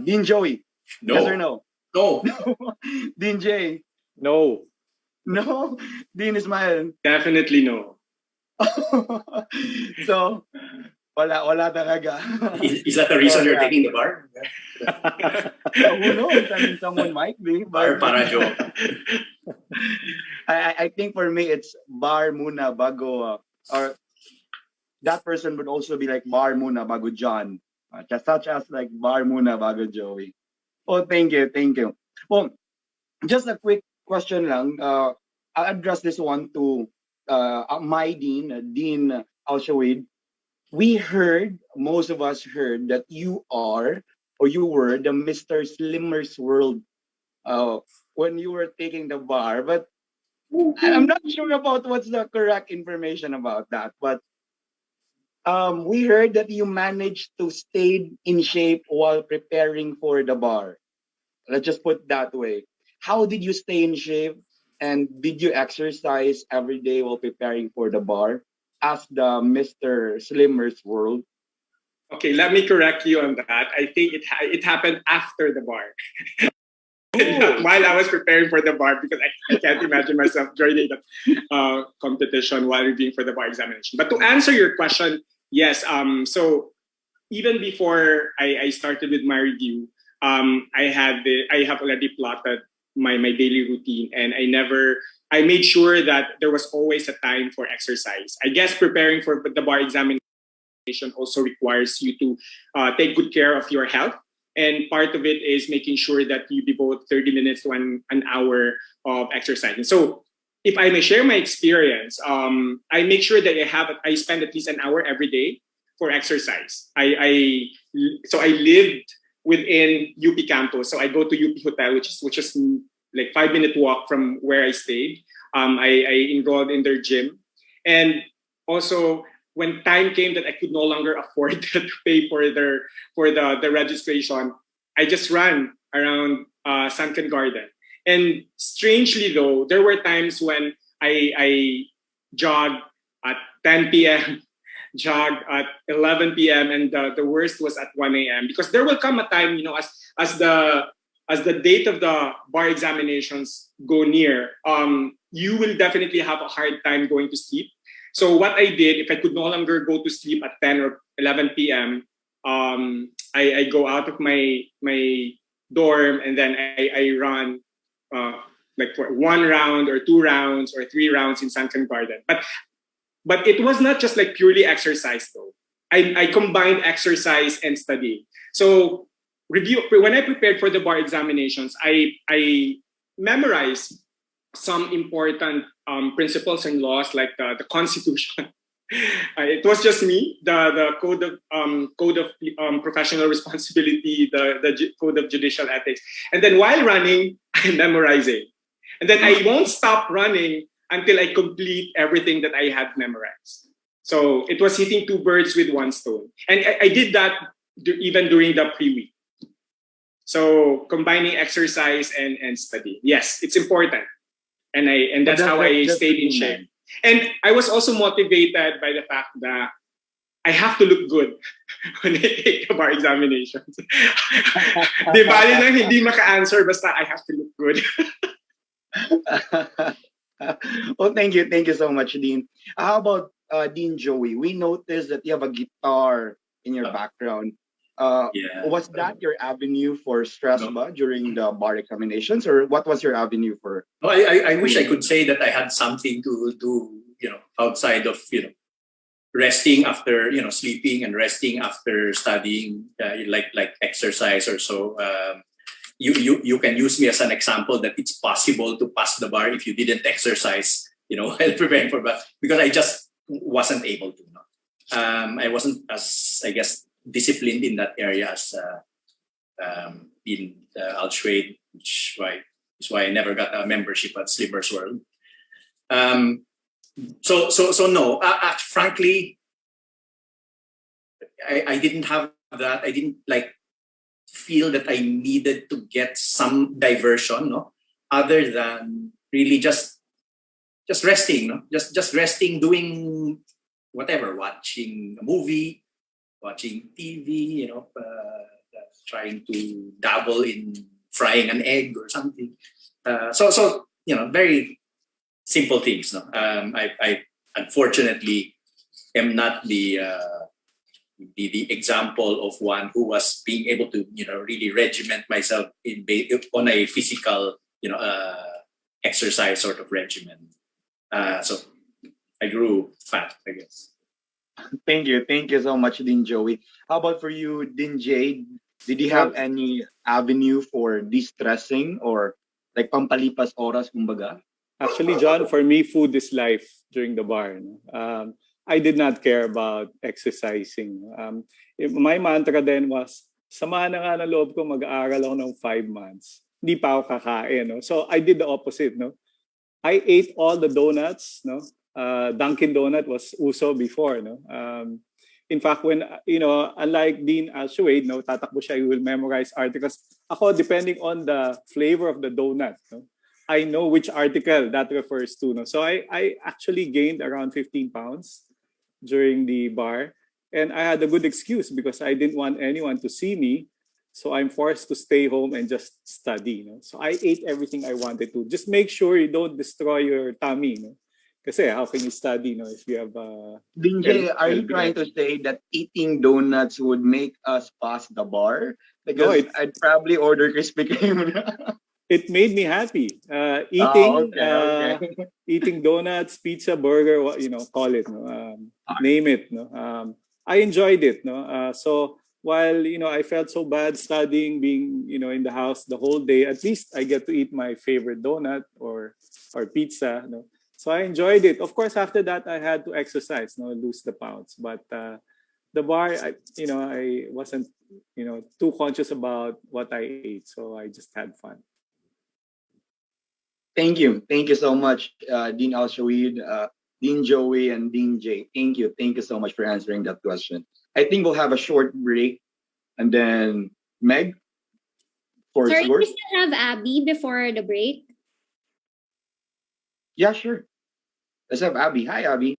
Dean Joey, no. Yes or no? No. Dean Jay? No. No? Dean Ismael? Definitely no. So, wala talaga. Is that the reason you're taking the bar? Who knows? I mean, someone might be. Bar para joke. I think for me, it's bar muna bago, or that person would also be like bar muna bago John. Such as like bar muna bago Joey. Oh, thank you. Well, just a quick question lang. I'll address this one to my Dean Al-Shwaid. Most of us heard that you were the Mr. Slimmer's World when you were taking the bar. But I'm not sure about what's the correct information about that. But we heard that you managed to stay in shape while preparing for the bar. Let's just put it that way. How did you stay in shape? And did you exercise every day while preparing for the bar as the Mr. Slimmer's World? Okay, let me correct you on that. I think it happened after the bar. While I was preparing for the bar, because I can't imagine myself joining the competition while reviewing for the bar examination. But to answer your question, yes. So even before I started with my review, I have already plotted my daily routine, and I made sure that there was always a time for exercise. I guess preparing for the bar examination also requires you to take good care of your health. And part of it is making sure that you devote 30 minutes to an hour of exercise. And so if I may share my experience, I make sure that I spend at least an hour every day for exercise. So I lived within UP campus. So I go to UP Hotel, which is like 5-minute walk from where I stayed. I enrolled in their gym. And also, when time came that I could no longer afford to pay for the registration, I just ran around Sunken Garden. And strangely though, there were times when I jogged at 10 p.m., jogged at 11 p.m., and the worst was at 1 a.m. Because there will come a time, as the date of the bar examinations go near, you will definitely have a hard time going to sleep. So what I did, if I could no longer go to sleep at 10 or 11 p.m., I go out of my dorm, and then I run like for 1 round or 2 rounds or 3 rounds in Sunken Garden. But it was not just like purely exercise though. I combined exercise and study. So when I prepared for the bar examinations, I memorized some important principles and laws, like the Constitution. It was just me, the code of professional responsibility, the code of judicial ethics, and then while running, I'm memorizing, and then I won't stop running until I complete everything that I had memorized. So it was hitting 2 birds with 1 stone, and I did that even during the pre-week. So combining exercise and study, yes, it's important. And that's how I stayed in shape. And I was also motivated by the fact that I have to look good when I take the bar examinations. Di bali nang hindi maka-answer, basta I have to look good. Well, thank you so much, Dean. How about Dean Joey, we noticed that you have a guitar in your background. Yeah. Was that your avenue for stress No. ba during the bar examinations, or what was your avenue for? No, I wish I could say that I had something to do, outside of, resting after, sleeping and resting after studying, like exercise or so. You can use me as an example that it's possible to pass the bar if you didn't exercise, while preparing for bar, because I just wasn't able to. I wasn't as, I guess, disciplined in that area as in Al-Shwaid, which is why I never got a membership at Slippers World. So no. Frankly, I didn't have that. I didn't feel that I needed to get some diversion, no, other than really just resting, no, just resting, doing whatever, watching a movie, watching TV, trying to dabble in frying an egg or something. So very simple things. No, I unfortunately am not the example of one who was being able to really regiment myself on a physical exercise sort of regimen. So I grew fat, I guess. Thank you so much, Dean Joey. How about for you, Dean Jay? Did you have any avenue for de-stressing or like pampalipas oras, kumbaga? Actually, John, for me, food is life during the bar. No? I did not care about exercising. My mantra then was, sama na nga ng loob ko, mag-aaral ako ng 5 months. Hindi pa ako kakain. No? So I did the opposite. No? I ate all the donuts. No? Dunkin' Donut was uso before. No? In fact, when, unlike Dean Al-Shwaid, no, tatakbo siya, you will memorize articles. Ako, depending on the flavor of the donut, no? I know which article that refers to. No? So I actually gained around 15 pounds during the bar. And I had a good excuse because I didn't want anyone to see me. So I'm forced to stay home and just study. No? So I ate everything I wanted to. Just make sure you don't destroy your tummy. No? Kasi how can you study if you have Dinjay, are you trying to say that eating donuts would make us pass the bar? Because I'd probably order Krispy Kreme. It made me happy. Eating okay. eating donuts, pizza, burger, call it. Name it. I enjoyed it. So while I felt so bad studying, being in the house the whole day, at least I get to eat my favorite donut or pizza. So I enjoyed it. Of course, after that I had to exercise, lose the pounds. But the bar, I wasn't too conscious about what I ate, so I just had fun. Thank you so much, Dean Al-Shwaid, Dean Joey, and Dean Jay. Thank you so much for answering that question. I think we'll have a short break, and then Meg, Sorry, yours. we still have Abby before the break. Yeah, sure. Let's have Abby. Hi, Abby.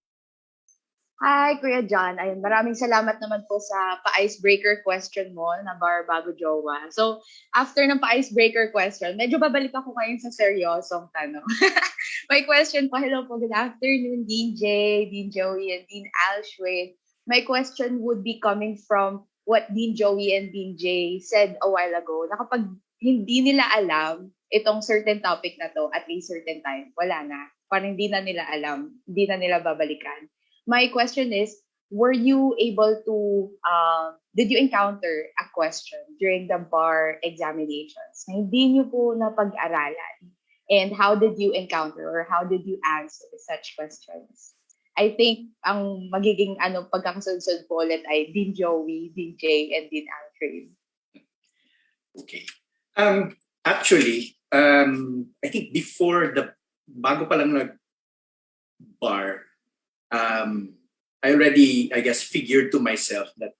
Hi, Kuya John. Ayun, maraming salamat naman po sa pa-icebreaker question mo na bar bago jowa. So, after ng pa-icebreaker question, medyo babalik ako ngayon sa seryosong tanong. My question po, hello po, good afternoon, Dean Jay, Dean Joey, and Dean Al-Shwaid. My question would be coming from what Dean Joey and Dean Jay said a while ago, na kapag hindi nila alam itong certain topic na to at a certain time, wala na. Parang hindi na nila alam, hindi na nila babalikan. My question is, were you able to, did you encounter a question during the bar examinations na hindi niyo po napag-aralan? And how did you encounter or how did you answer such questions? I think ang magiging pagkakasunod po ulit ay Dean Joey, Dean Jay, and Dean Al-Shwaid. Okay. Actually, I think bago pa lang nag-bar, I already, I guess, figured to myself that,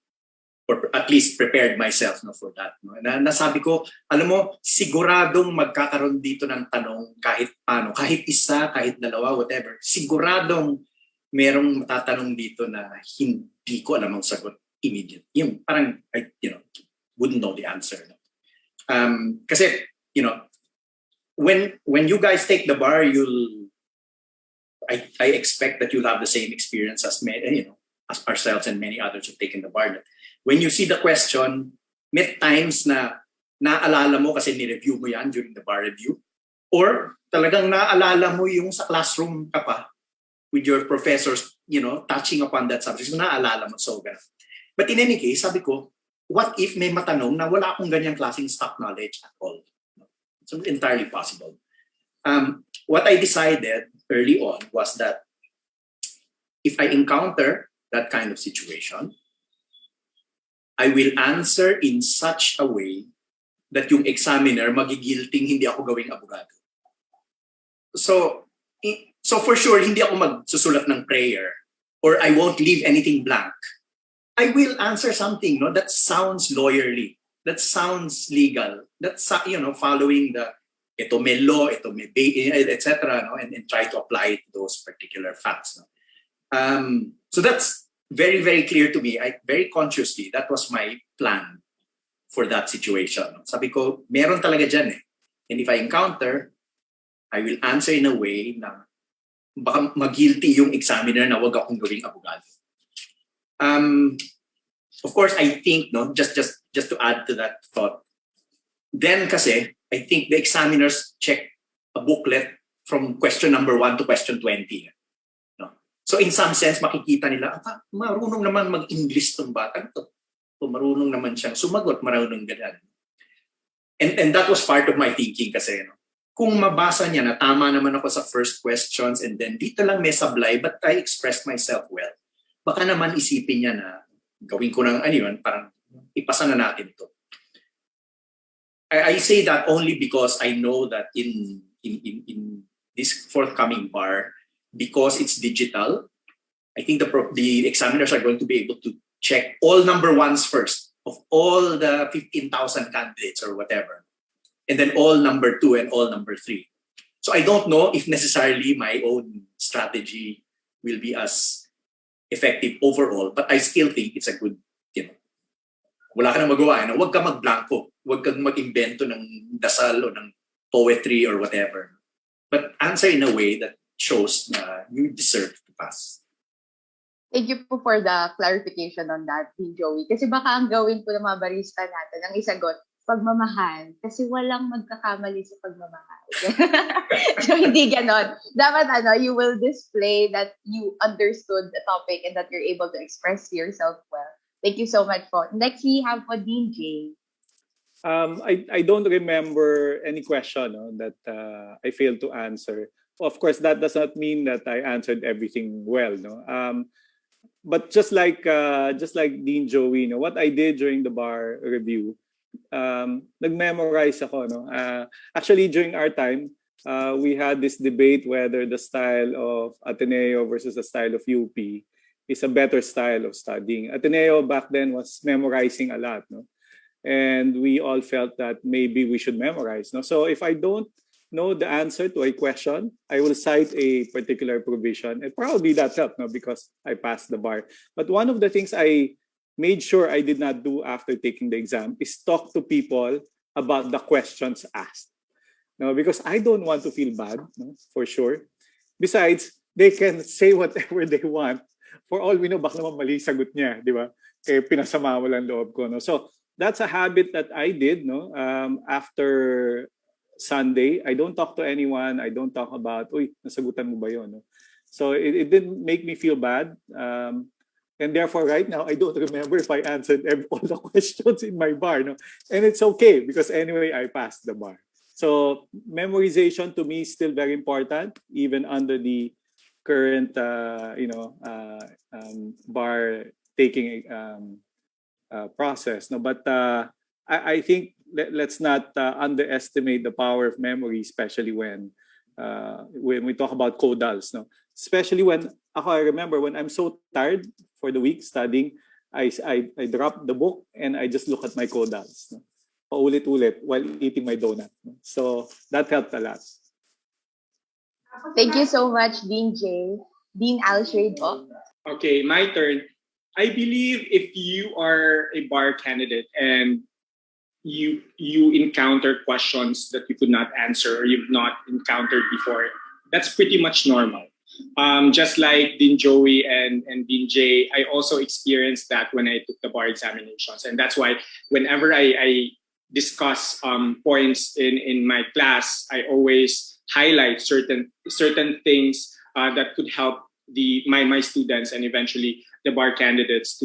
or at least prepared myself for that. Nasabi ko, alam mo, siguradong magkakaroon dito ng tanong kahit paano, kahit isa, kahit dalawa, whatever. Siguradong merong matatanong dito na hindi ko alam ang sagot immediate. Yung parang, wouldn't know the answer. Kasi, when you guys take the bar, you'll I expect that you'll have the same experience as as ourselves and many others who've taken the bar. When you see the question, may times na naalala mo kasi ni-review mo yan during the bar review, or talagang naalala mo yung sa classroom ka pa with your professors, touching upon that subject. So naalala mo, so ganun. But in any case, sabi ko, what if may matanong na wala akong ganyang klaseng stock knowledge at all? It's entirely possible. What I decided early on was that if I encounter that kind of situation, I will answer in such a way that yung examiner magigilting hindi ako gawing abogado. So for sure, hindi ako magsusulat ng prayer, or I won't leave anything blank. I will answer something that sounds lawyerly, that sounds legal, that's following the ito may law, ito may etc. And try to apply it to those particular facts. So that's very, very clear to me. Very consciously, that was my plan for that situation. Sabi ko, meron talaga dyan eh. And if I encounter, I will answer in a way na baka mag-guilty yung examiner na wag akong gawing abogado. Of course, I think, just to add to that thought, then kasi, I think the examiners check a booklet from question number 1 to question 20. So in some sense, makikita nila, marunong naman mag-English tong batang to. So marunong naman siyang sumagot, marunong ganyan. And that was part of my thinking kasi. Kung mabasa niya na tama naman ako sa first questions and then dito lang may sablay, but I expressed myself well, baka naman isipin niya na gawin ko ng parang ipasa na natin ito. I say that only because I know that in this forthcoming bar, because it's digital, I think the examiners are going to be able to check all number ones first of all the 15,000 candidates or whatever, and then all number 2 and all number 3. So I don't know if necessarily my own strategy will be as effective overall, but I still think it's a good, wala ka nang magawa, huwag ka mag-blanco, huwag kang mag-invento ng dasal o ng poetry or whatever. But answer in a way that shows na you deserve to pass. Thank you po for the clarification on that, Joey. Kasi baka ang gawin po ng mga barista natin, ang isagot, pagmamahal. Kasi walang magkakamali sa pagmamahal. So hindi ganon. Dapat you will display that you understood the topic and that you're able to express yourself well. Thank you so much po. Next, we have po Dean Jay. I don't remember any question that I failed to answer. Of course, that does not mean that I answered everything well. But just like Dean Joey, what I did during the bar review, nag-memorize ako. Actually, during our time, we had this debate whether the style of Ateneo versus the style of UP is a better style of studying. Ateneo back then was memorizing a lot, and we all felt that maybe we should memorize. So if I don't know the answer to a question, I will cite a particular provision, and probably that helped, because I passed the bar. But one of the things I made sure I did not do after taking the exam is talk to people about the questions asked. Because I don't want to feel bad, for sure. Besides, they can say whatever they want. For all we know, baka naman mali sagot niya, di ba? Kaya pinasama mo lang loob ko. So that's a habit that I did. After Sunday, I don't talk to anyone. I don't talk about, nasagutan mo ba yun? So it didn't make me feel bad. And therefore, right now, I don't remember if I answered all the questions in my bar. And it's okay because anyway, I passed the bar. So memorization to me is still very important, even under the current, bar taking process. But I think let's not underestimate the power of memory, especially when we talk about caudals. Especially when I remember when I'm so tired for the week studying, I drop the book and I just look at my caudals. Paulit-ulit while eating my donut. So that helped a lot. Thank you so much, Dean Jay. Dean Al-Shwaid po. Okay, my turn. I believe if you are a bar candidate and you encounter questions that you could not answer or you've not encountered before, that's pretty much normal. Just like Dean Joey and Dean Jay, I also experienced that when I took the bar examinations. And that's why whenever I discuss points in my class, I always highlight certain things that could help my students and eventually the bar candidates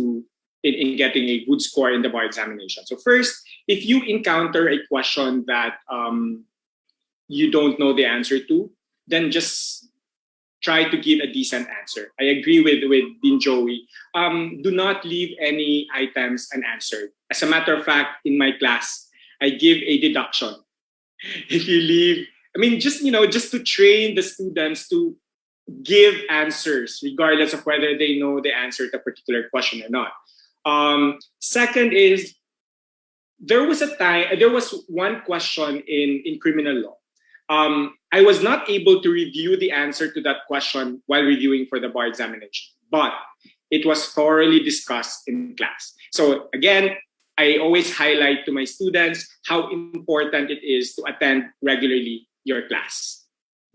in getting a good score in the bar examination. So first, if you encounter a question that you don't know the answer to, then just try to give a decent answer. I agree with Dean Joey. Do not leave any items unanswered. As a matter of fact, in my class, I give a deduction. If you leave, just to train the students to give answers regardless of whether they know the answer to a particular question or not. Second is, there was one question in criminal law. I was not able to review the answer to that question while reviewing for the bar examination, but it was thoroughly discussed in class. So again, I always highlight to my students how important it is to attend regularly your class.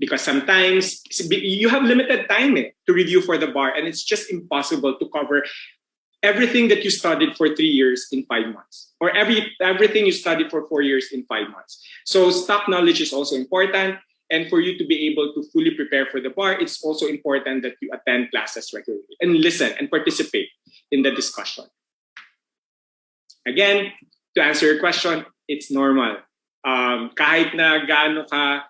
Because sometimes you have limited time to review for the bar, and it's just impossible to cover everything that you studied for 3 years in 5 months, or everything you studied for 4 years in 5 months. So stock knowledge is also important. And for you to be able to fully prepare for the bar, it's also important that you attend classes regularly and listen and participate in the discussion. Again, to answer your question, it's normal. Kahit na gaano ka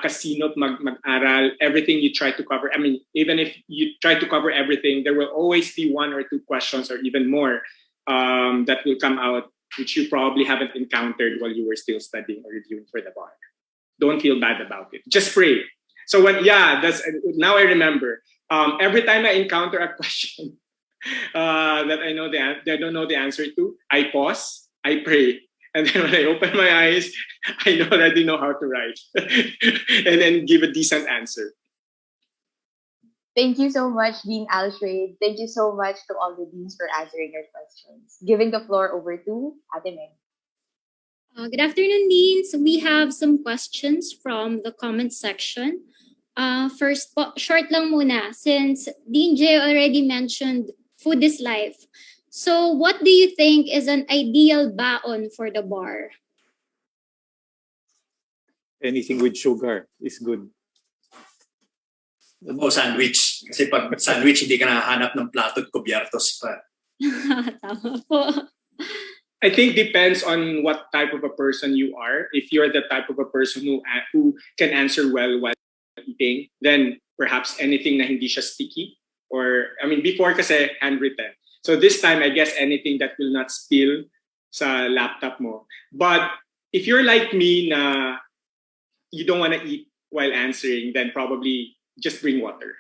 kasinop mag-aral, everything you try to cover, even if you try to cover everything, there will always be 1 or 2 questions or even more that will come out which you probably haven't encountered while you were still studying or reviewing for the bar. Don't feel bad about it. Just pray. So now I remember. Every time I encounter a question that I don't know the answer to, I pause, I pray. And then when I open my eyes, I already know how to write and then give a decent answer. Thank you so much, Dean Al-Shwaid. Thank you so much to all the deans for answering your questions. Giving the floor over to Ate Meg. Good afternoon, Deans. We have some questions from the comment section. First po, short lang muna, since Dean J already mentioned food is life. So what do you think is an ideal baon for the bar? Anything with sugar is good. Sandwich. Kasi pag sandwich, hindi ka nahanap ng plato at kubyertos pa. Tama po. I think depends on what type of a person you are. If you're the type of a person who can answer well while eating, then perhaps anything na hindi siya sticky. Before kasi handwritten. So this time, I guess anything that will not spill sa laptop mo. But if you're like me na you don't want to eat while answering, then probably just bring water.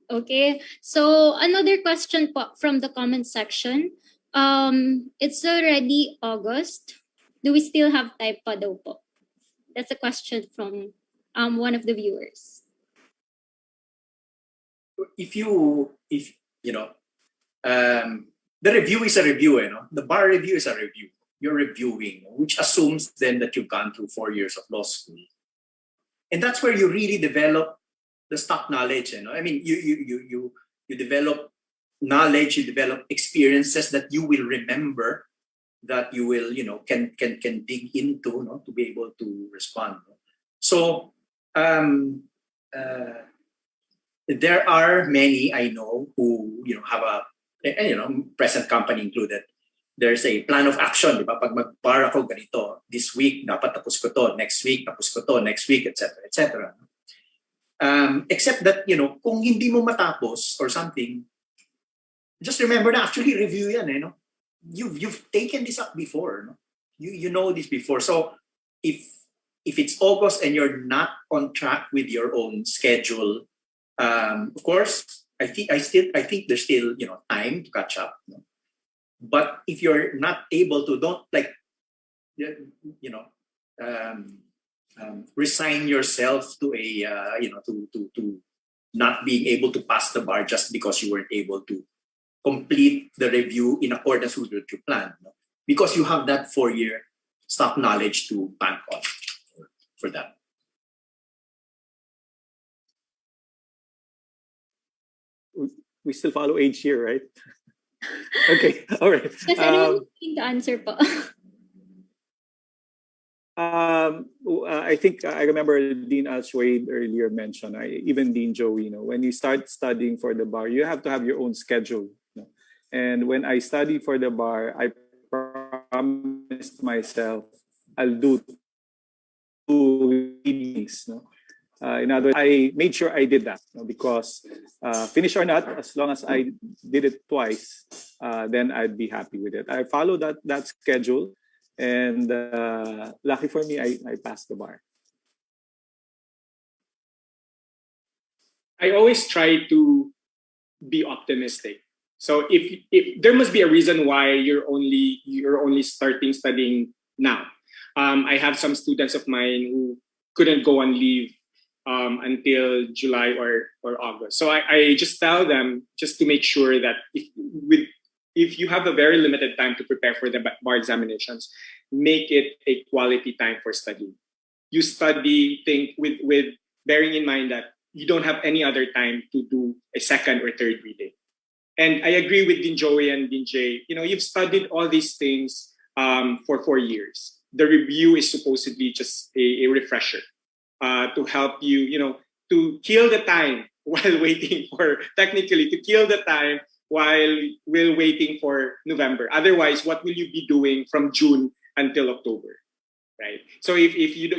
Okay. So another question po from the comment section. It's already August. Do we still have time pa daw po? That's a question from one of the viewers. The review is a review, the bar review is a review. You're reviewing, which assumes then that you've gone through 4 years of law school. And that's where you really develop the stock knowledge. You develop knowledge, you develop experiences that you will remember, that you will, can dig into, to be able to respond. So there are many I know who have a present company included. There's a plan of action, di ba? Pag mag-bar ako ganito, this week dapat tapos ko to, next week tapos ko to, next week, etc., etc. Except that kung hindi mo matapos or something, just remember na actually review yan, You've taken this up before, You know this before. So if it's August and you're not on track with your own schedule, of course, I think there's still time to catch up. But if you're not able to, don't resign yourself to to not being able to pass the bar just because you weren't able to complete the review in accordance with what you planned. Because you have that 4-year stock knowledge to bank on for that. we still follow age here, right? Okay, all right. Does anyone need to answer po? I think I remember Dean Al-Shwaid earlier mentioned, even Dean Joey, when you start studying for the bar, you have to have your own schedule. And when I studied for the bar, I promised myself I'll do 2 readings. In other words, I made sure I did that because finish or not, as long as I did it twice, then I'd be happy with it. I followed that schedule, and lucky for me, I passed the bar. I always try to be optimistic. So if there must be a reason why you're only starting studying now. I have some students of mine who couldn't go on leave until July or August. So I just tell them, just to make sure that if you have a very limited time to prepare for the bar examinations, make it a quality time for studying. You study, think with bearing in mind that you don't have any other time to do a second or third reading. And I agree with Dean Joey and Dean Jay. You've studied all these things for 4 years. The review is supposed to be just a refresher to help you, to kill the time while waiting for, technically, to kill the time while waiting for November. Otherwise, what will you be doing from June until October, right? So if you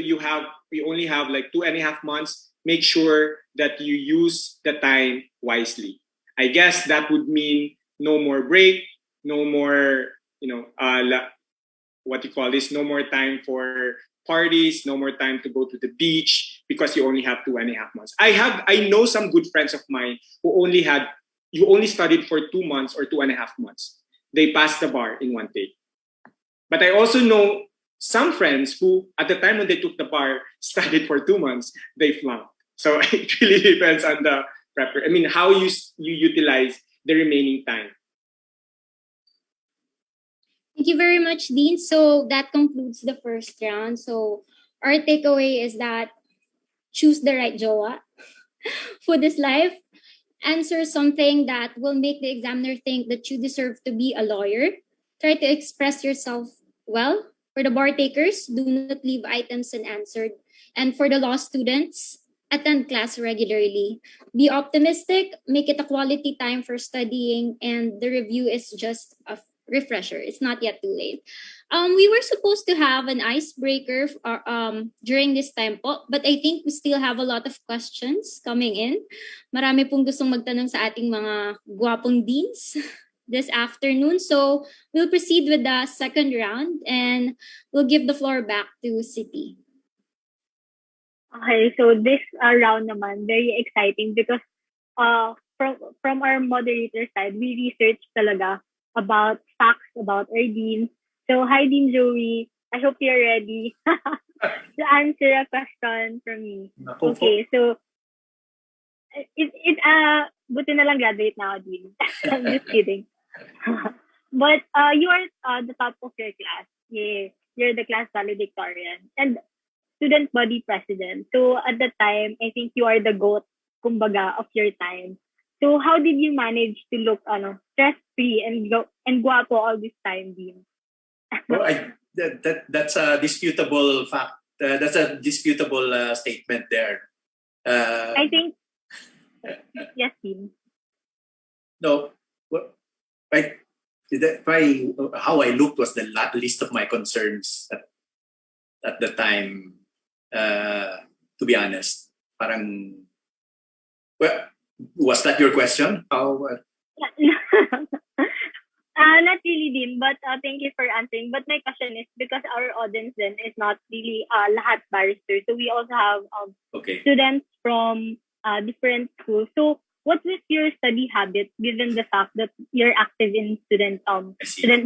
only have like 2.5 months, make sure that you use the time wisely. I guess that would mean no more break, no more, no more time for parties, no more time to go to the beach because you only have 2.5 months. I know some good friends of mine who you only studied for 2 months or 2.5 months. They passed the bar in one take. But I also know some friends who, at the time when they took the bar, studied for 2 months, they flunked. So it really depends on the prepper. How you utilize the remaining time. Thank you very much, Dean. So that concludes the first round. So our takeaway is that choose the right jowa for this life. Answer something that will make the examiner think that you deserve to be a lawyer. Try to express yourself well. For the bar takers, do not leave items unanswered. And for the law students, attend class regularly. Be optimistic, make it a quality time for studying, and the review is just a refresher. It's not yet too late. We were supposed to have an icebreaker during this time po, but I think we still have a lot of questions coming in. Marami pong gustong magtanong sa ating mga guwapong deans this afternoon. So we'll proceed with the second round and we'll give the floor back to City. Okay, so this round naman, very exciting because from our moderator side, we researched talaga about facts about our deans. So hi, Dean Joey. I hope you're ready to answer a question from me. Okay, so buti na lang graduate na ako, Dean. I'm just kidding. But you are the top of your class. Yeah, you're the class valedictorian and student body president. So at the time, I think you are the GOAT, kumbaga, of your time. So how did you manage to look stress-free and guapo all this time, Dean? Well, that's a disputable fact. That's a disputable statement there. I think yes, Dean. No, how I looked was the list of my concerns at the time. To be honest, parang. Well, was that your question? How? Not really, Dean, but thank you for answering. But my question is because our audience then is not really lahat barristers, so we also have students from different schools. So, what was your study habit given the fact that you're active in student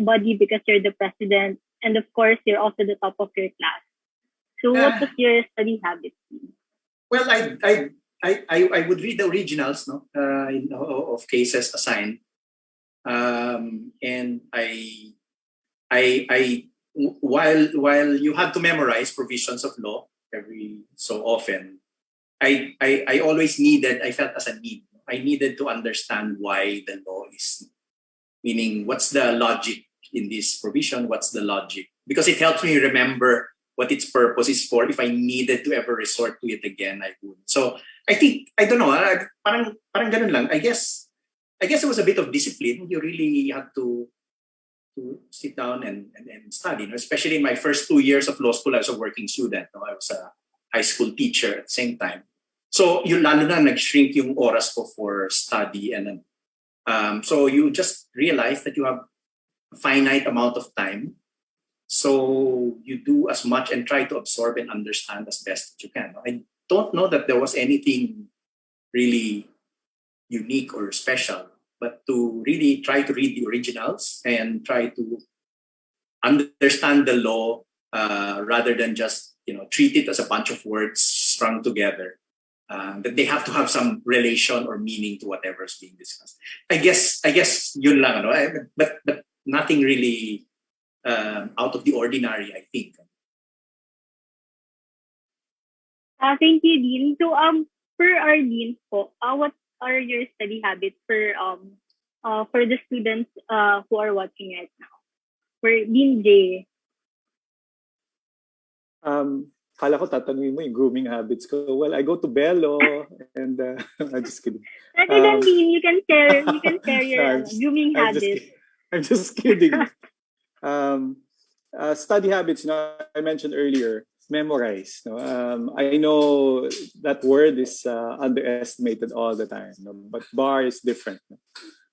body because you're the president, and of course you're also the top of your class? So, what was your study habit? Well, I would read the originals, of cases assigned, and while you had to memorize provisions of law every so often, I always needed. I felt as a need I needed to understand why the law is, meaning what's the logic in this provision, what's the logic, because it helps me remember what its purpose is for. If I needed to ever resort to it again, I would. So I think, I don't know, parang ganun lang. I guess it was a bit of discipline. You really have to sit down and study. Especially in my first 2 years of law school, I was a working student. I was a high school teacher at the same time. So yung lalo na nag-shrink yung oras ko for study. And so you just realize that you have a finite amount of time. So you do as much and try to absorb and understand as best that you can. I don't know that there was anything really unique or special, but to really try to read the originals and try to understand the law rather than just treat it as a bunch of words strung together. That they have to have some relation or meaning to whatever is being discussed. I guess yun lang, but nothing really out of the ordinary, I think. Thank you, Dean. So for our deans po, what are your study habits for the students who are watching right now? For Dean Jay. Kala ko tatanungin mo yung grooming habits ko. Well, I go to Bello and I'm just kidding. Rather than Dean, you can share your grooming habits. I'm just kidding. Study habits, I mentioned earlier, memorize. I know that word is underestimated all the time, but bar is different.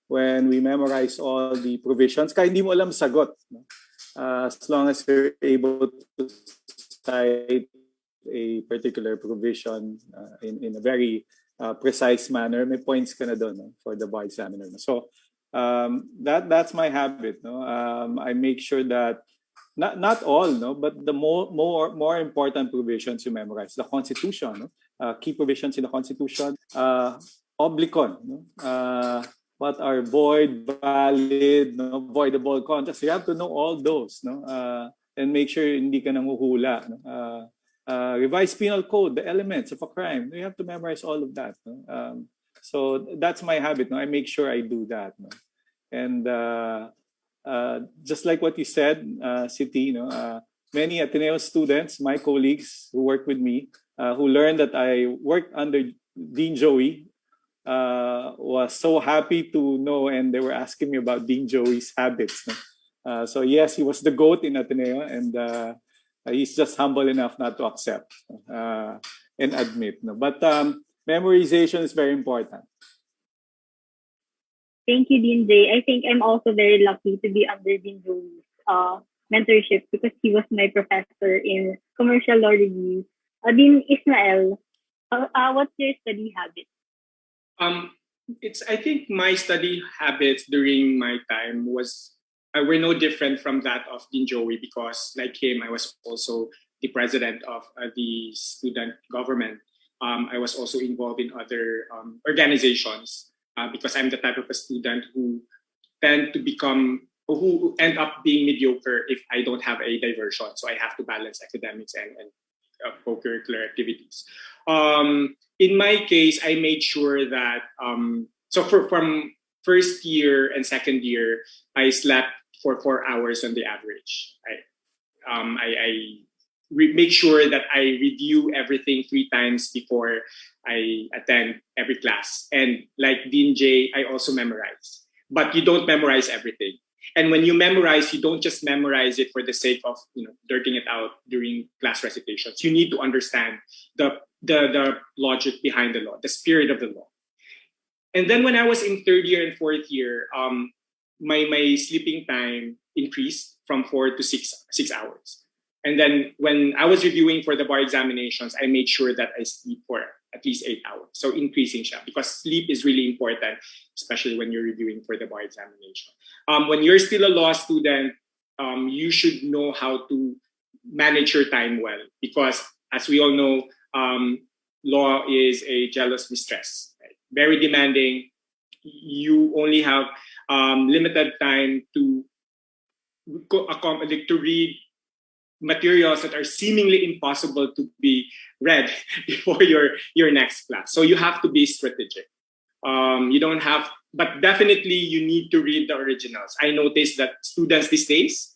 When we memorize all the provisions, kahit hindi mo alam sagot, as long as you're able to cite a particular provision in a very precise manner, may points ka na doon for the bar examiner. So that's my habit. I make sure that not all, but the more important provisions you memorize. The Constitution, key provisions in the Constitution, oblicon, what are void, valid, voidable contracts. You have to know all those, and make sure hindi ka nanguhula. Revised penal code, the elements of a crime. You have to memorize all of that. So that's my habit. I make sure I do that. And just like what you said, Siti, many Ateneo students, my colleagues who work with me, who learned that I worked under Dean Joey, was so happy to know, and they were asking me about Dean Joey's habits. So yes, he was the GOAT in Ateneo, and he's just humble enough not to accept and admit. But memorization is very important. Thank you, Dean Jay. I think I'm also very lucky to be under Dean Joey's mentorship because he was my professor in commercial law review. Dean Ismael, what's your study habit? I think my study habits during my time were no different from that of Dean Joey because, like him, I was also the president of the student government. I was also involved in other organizations because I'm the type of a student who who end up being mediocre if I don't have a diversion. So I have to balance academics and co-curricular activities. In my case, I made sure that from first year and second year, I slept for 4 hours on the average. I make sure that I review everything 3 times before I attend every class. And like Dean Jay, I also memorize. But you don't memorize everything. And when you memorize, you don't just memorize it for the sake of dirting it out during class recitations. You need to understand the logic behind the law, the spirit of the law. And then when I was in third year and fourth year, my sleeping time increased from 4 to 6 hours. And then when I was reviewing for the bar examinations, I made sure that I sleep for at least 8 hours. So increasing siya because sleep is really important, especially when you're reviewing for the bar examination. When you're still a law student, you should know how to manage your time well because as we all know, law is a jealous mistress, right? Very demanding. You only have limited time to read materials that are seemingly impossible to be read before your next class. So you have to be strategic. You don't have, but definitely you need to read the originals. I noticed that students these days,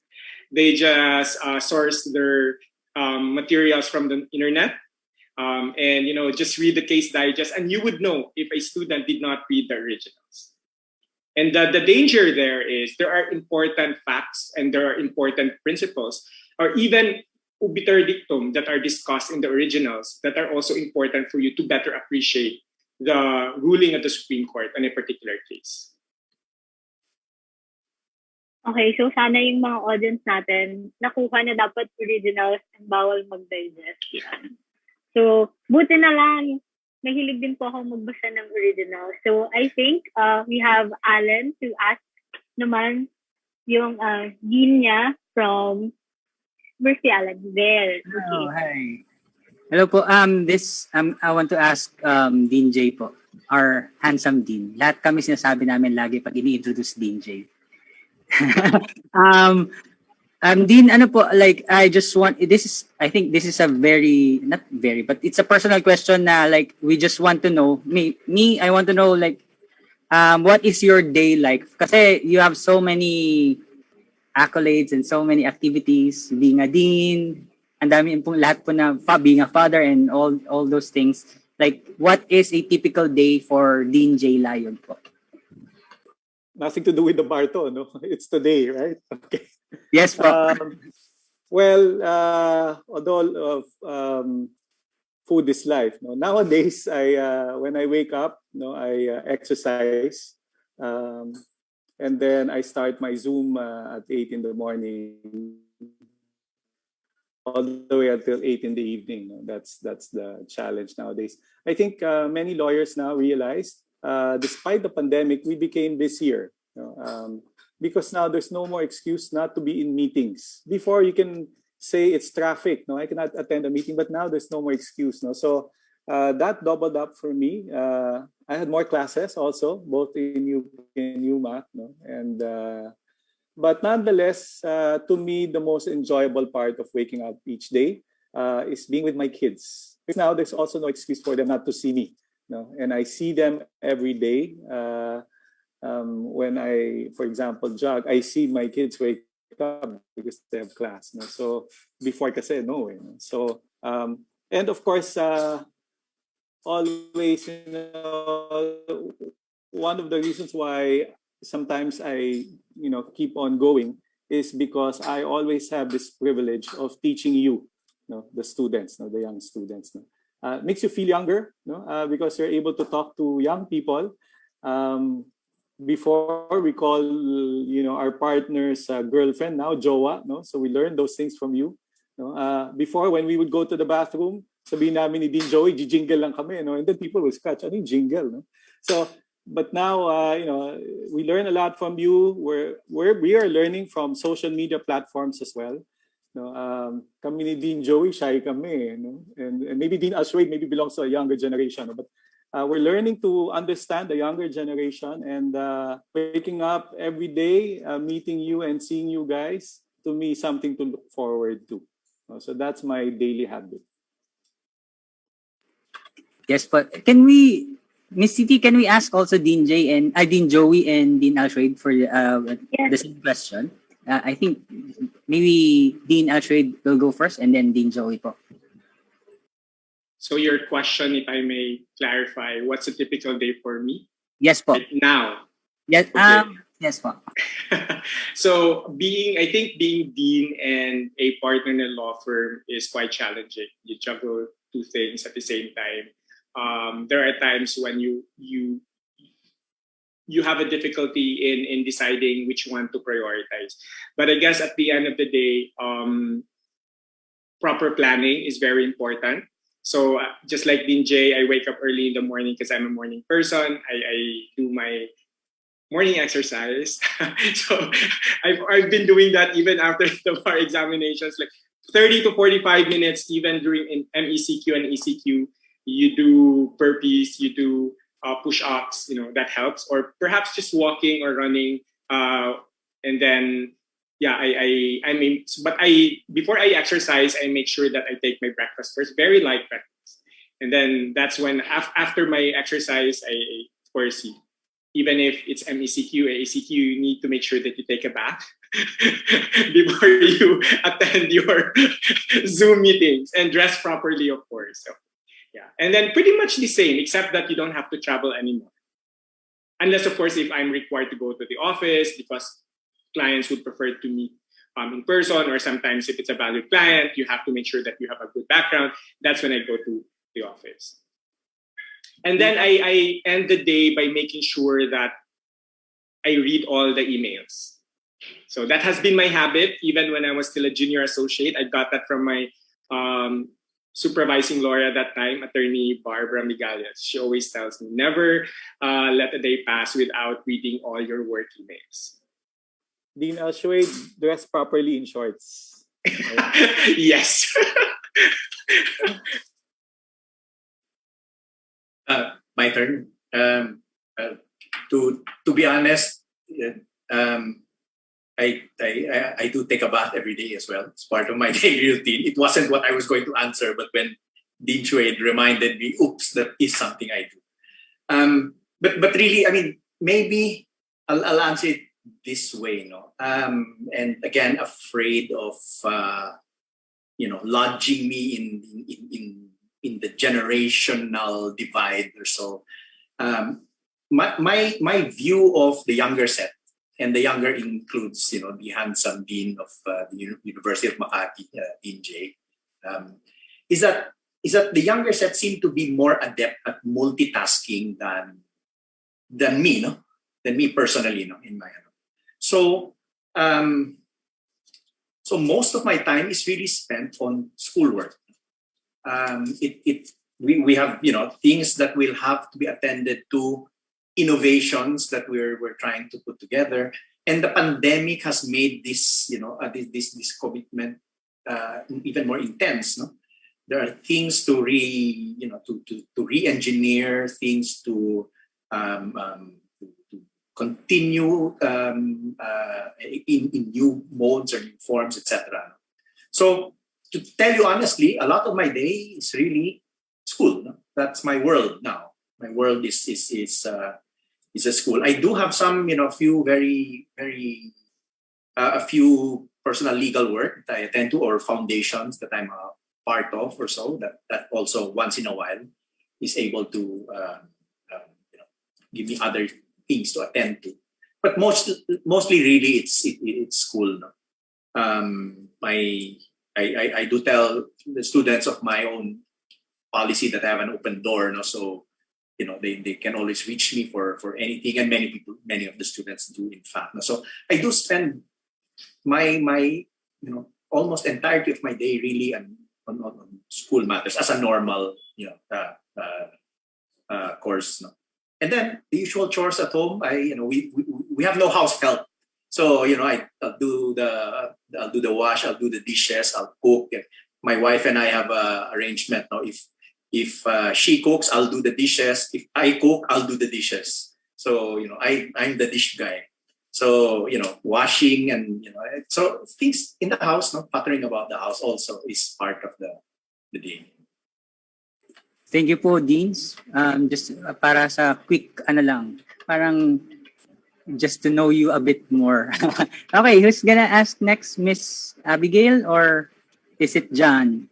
they just source their materials from the internet, and just read the case digest, and you would know if a student did not read the originals. And the danger there is there are important facts and there are important principles, or even obiter dictum that are discussed in the originals that are also important for you to better appreciate the ruling of the Supreme Court on a particular case. Okay, so sana yung mga audience natin nakuha na dapat originals and bawal mag-digest. Yan. So, buti na lang, mahilig din po akong magbasa ng original. So, I think we have Alan to ask naman yung dean niya from where's si Alan? There. Okay. Oh, hi. Hello po. I want to ask Dean Jay po, our handsome Dean. Lahat kami sinasabi namin lagi pag ini-introduce Dean Jay. Dean, ano po, like, I think this is a very, not very, but it's a personal question na, like, we just want to know, I want to know, like, what is your day like? Kasi you have so many accolades and so many activities, being a dean, and dami pong lahat po na being a father and all those things. Like, what is a typical day for Dean Jay Layug po? Nothing to do with the bar to, no? It's today, right? Okay. Yes, po. Although food is life. No? Nowadays, when I wake up, I exercise, and then I start my Zoom at 8 in the morning, all the way until 8 in the evening. No? That's the challenge nowadays. I think many lawyers now realized, despite the pandemic, we became busier. Because now there's no more excuse not to be in meetings. Before, you can say it's traffic. No, I cannot attend a meeting, but now there's no more excuse. No, so that doubled up for me. I had more classes also, both in UP and UMac. No, and but nonetheless, to me, the most enjoyable part of waking up each day is being with my kids. Now there's also no excuse for them not to see me. No, and I see them every day. When I, for example, jog, I see my kids wake up because they have class. No? So before kasi, no way. No? So, and of course, always, one of the reasons why sometimes I, keep on going is because I always have this privilege of teaching you, the students, the young students. Makes you feel younger, because you're able to talk to young people. Before we call, our partner's girlfriend, now jowa, no? So we learn those things from you. No? Before, when we would go to the bathroom, sabihin namin ni Dean Joey, jingle lang kami, and then people will scratch, ano yung jingle, no? So, but now, we learn a lot from you. We are learning from social media platforms as well. No? Kami ni Dean Joey, shy kami, no? And maybe Dean Al-Shwaid maybe belongs to a younger generation, no? But we're learning to understand the younger generation, and waking up every day, meeting you and seeing you guys, to me, something to look forward to. So that's my daily habit. Yes, but Miss City, can we ask also Dean Joey and Dean Al-Shwaid for the same question? I think maybe Dean Al-Shwaid will go first, and then Dean Joey po. So your question, if I may clarify, what's a typical day for me? Yes, po. Right now. Yes. Okay. Yes, po. So being dean and a partner in a law firm is quite challenging. You juggle two things at the same time. There are times when you have a difficulty in deciding which one to prioritize. But I guess at the end of the day, proper planning is very important. So just like Dean Jay, I wake up early in the morning because I'm a morning person. I do my morning exercise. So I've been doing that even after the bar examinations, like 30 to 45 minutes, even during MECQ and ECQ. You do burpees, you do push-ups, that helps. Or perhaps just walking or running. And then, before I exercise, I make sure that I take my breakfast first, very light breakfast. And then that's when, after my exercise, I of course, even if it's MECQ, ACQ, you need to make sure that you take a bath before you attend your Zoom meetings and dress properly, of course. So, yeah. And then pretty much the same, except that you don't have to travel anymore. Unless, of course, if I'm required to go to the office because clients would prefer to meet in person, or sometimes if it's a valued client, you have to make sure that you have a good background. That's when I go to the office. And then I end the day by making sure that I read all the emails. So that has been my habit, even when I was still a junior associate. I got that from my supervising lawyer at that time, attorney Barbara Migalles. She always tells me, never let a day pass without reading all your work emails. Dean Al-Shwaid, dress properly in shorts. Yes. My turn. To be honest, I do take a bath every day as well. It's part of my daily routine. It wasn't what I was going to answer, but when Dean Shwaid reminded me, oops, that is something I do. But really, I mean, maybe I'll answer it this way, no. And again, afraid of lodging me in the generational divide or so. My view of the younger set, and the younger includes, the handsome dean of the University of Makati, Dean Jay, is that the younger set seem to be more adept at multitasking than me, no, than me personally, no, in my. So most of my time is really spent on schoolwork. We have things that will have to be attended to, innovations that we're trying to put together, and the pandemic has made this this commitment even more intense. No, there are things to re-engineer, things to continue in new modes or new forms, etc. So, to tell you honestly, a lot of my day is really school. No? That's my world now. My world is a school. I do have some, few very a few personal legal work that I attend to, or foundations that I'm a part of, or so that also once in a while is able to give me other things to attend to. But mostly really it's school. No? I do tell the students of my own policy that I have an open door, no? So they can always reach me for anything, and many of the students do, in fact. No? So I do spend my almost entirety of my day really on school matters as a normal course. No? And then the usual chores at home. We have no house help, so I'll do the wash, I'll do the dishes, I'll cook. My wife and I have a arrangement now. If she cooks, I'll do the dishes. If I cook, I'll do the dishes. So I'm the dish guy. So washing and so things in the house, pattering about the house also is part of the day. Thank you po, Deans. Just para sa quick parang just to know you a bit more. Okay, who's gonna ask next, Miss Abigail, or is it John?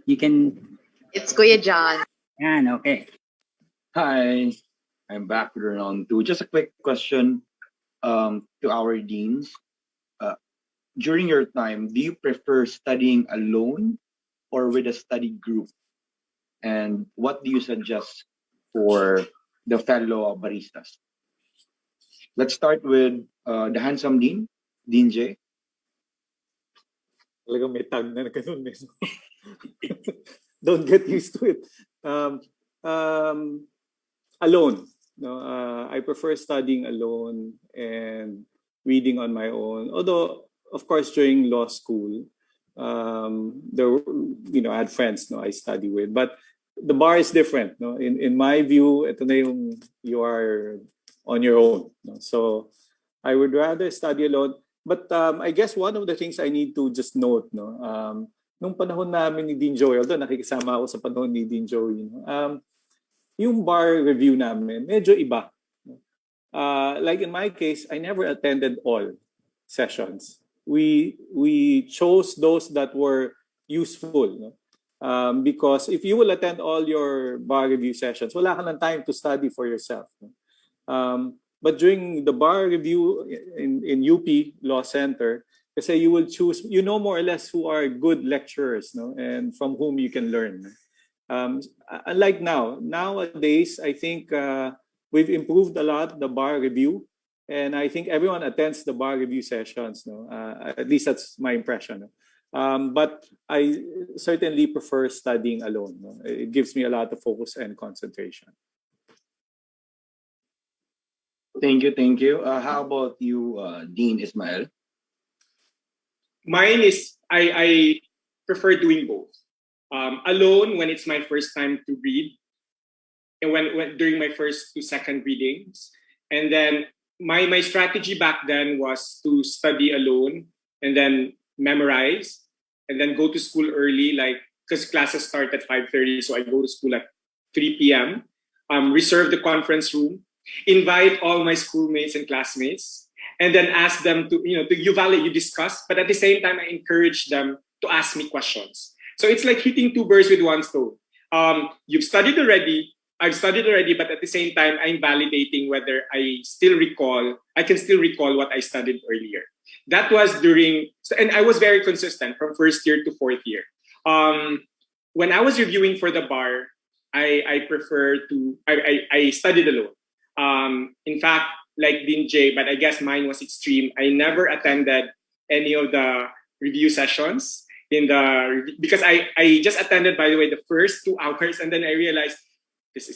You can. It's Kuya John. Okay. Hi, I'm back with round 2. Just a quick question to our deans. During your time, do you prefer studying alone or with a study group? And what do you suggest for the fellow baristas? Let's start with the handsome Dean, Dean J. Talagang may tag na ganun eh. Don't get used to it. Alone. No, I prefer studying alone and reading on my own. Although, of course, during law school, there were, I had friends I study with. But the bar is different. No? In my view, ito na yung you are on your own. No? So I would rather study alone. But I guess one of the things I need to just note, nung panahon namin ni Dean Joey, although nakikisama ako sa panahon ni Dean Joey, yung bar review namin, medyo iba Like in my case, I never attended all sessions. We chose those that were useful. No? Because if you will attend all your bar review sessions, wala ka ng time to study for yourself. No? But during the bar review in UP Law Center, kasi you will choose, you know more or less who are good lecturers, no, and from whom you can learn. Unlike nowadays, I think we've improved a lot the bar review, and I think everyone attends the bar review sessions. No, at least that's my impression. No? But I certainly prefer studying alone. No? It gives me a lot of focus and concentration. Thank you. How about you, Dean Ismael? Mine is I prefer doing both. Alone when it's my first time to read, and when during my first to second readings, and then my strategy back then was to study alone and then memorize, and then go to school early, like because classes start at 5:30, so I go to school at 3 p.m. Reserve the conference room, invite all my schoolmates and classmates, and then ask them to, you discuss, but at the same time, I encourage them to ask me questions. So it's like hitting two birds with one stone. You've studied already, I've studied already, but at the same time, I'm validating whether I can still recall what I studied earlier. That was and I was very consistent from first year to fourth year. When I was reviewing for the bar, I studied alone. In fact, like Dean Jay, but I guess mine was extreme. I never attended any of the review sessions because I just attended, by the way, the first 2 hours, and then I realized this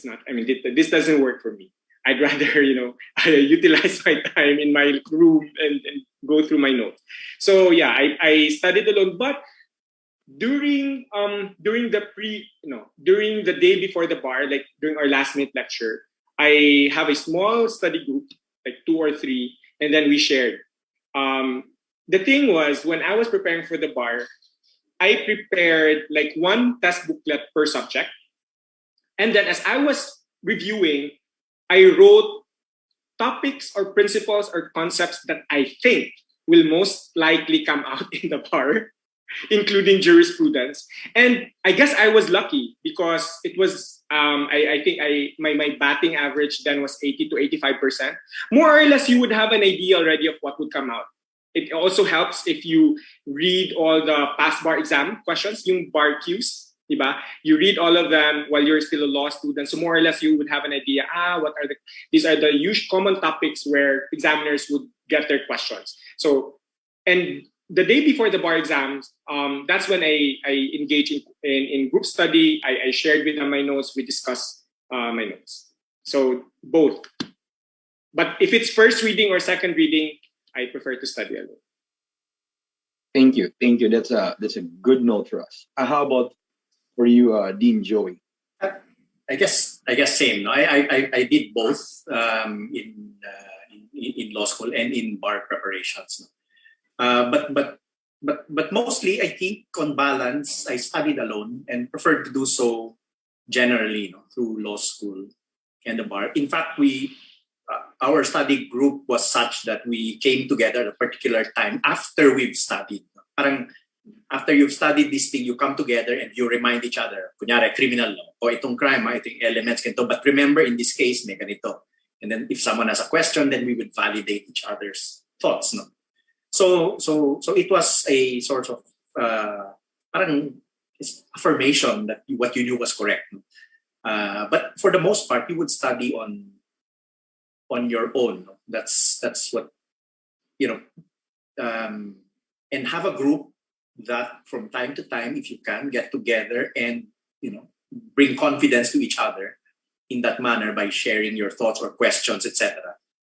doesn't work for me. I'd rather, utilize my time in my room and go through my notes. So yeah, I studied alone, but during the day before the bar, like during our last minute lecture, I have a small study group, like 2 or 3, and then we shared. The thing was, when I was preparing for the bar, I prepared like one test booklet per subject. And then as I was reviewing, I wrote topics or principles or concepts that I think will most likely come out in the bar, including jurisprudence. And I guess I was lucky because it was, I think my batting average then was 80 to 85%. More or less, you would have an idea already of what would come out. It also helps if you read all the past bar exam questions, yung bar Qs, diba? You read all of them while you're still a law student. So more or less, you would have an idea, these are the usual common topics where examiners would get their questions. So, and the day before the bar exams, that's when I engage in group study. I shared with them my notes. We discussed my notes. So both. But if it's first reading or second reading, I prefer to study alone. Thank you. That's a good note for us. How about for you, Dean Joey? I guess same. No, I did both in law school and in bar preparations. But mostly, I think on balance, I studied alone and preferred to do so generally, through law school and the bar. In fact, our study group was such that we came together at a particular time after we've studied. Parang after you've studied this thing, you come together and you remind each other. Kunyari, criminal law. O itong crime, itong elements ganito. But remember, in this case, may ganito. And then if someone has a question, then we would validate each other's thoughts. No? So it was a sort of parang affirmation that what you knew was correct. No? But for the most part, you would study on your own. No? That's what, and have a group that from time to time, if you can, get together and, bring confidence to each other in that manner by sharing your thoughts or questions, etc.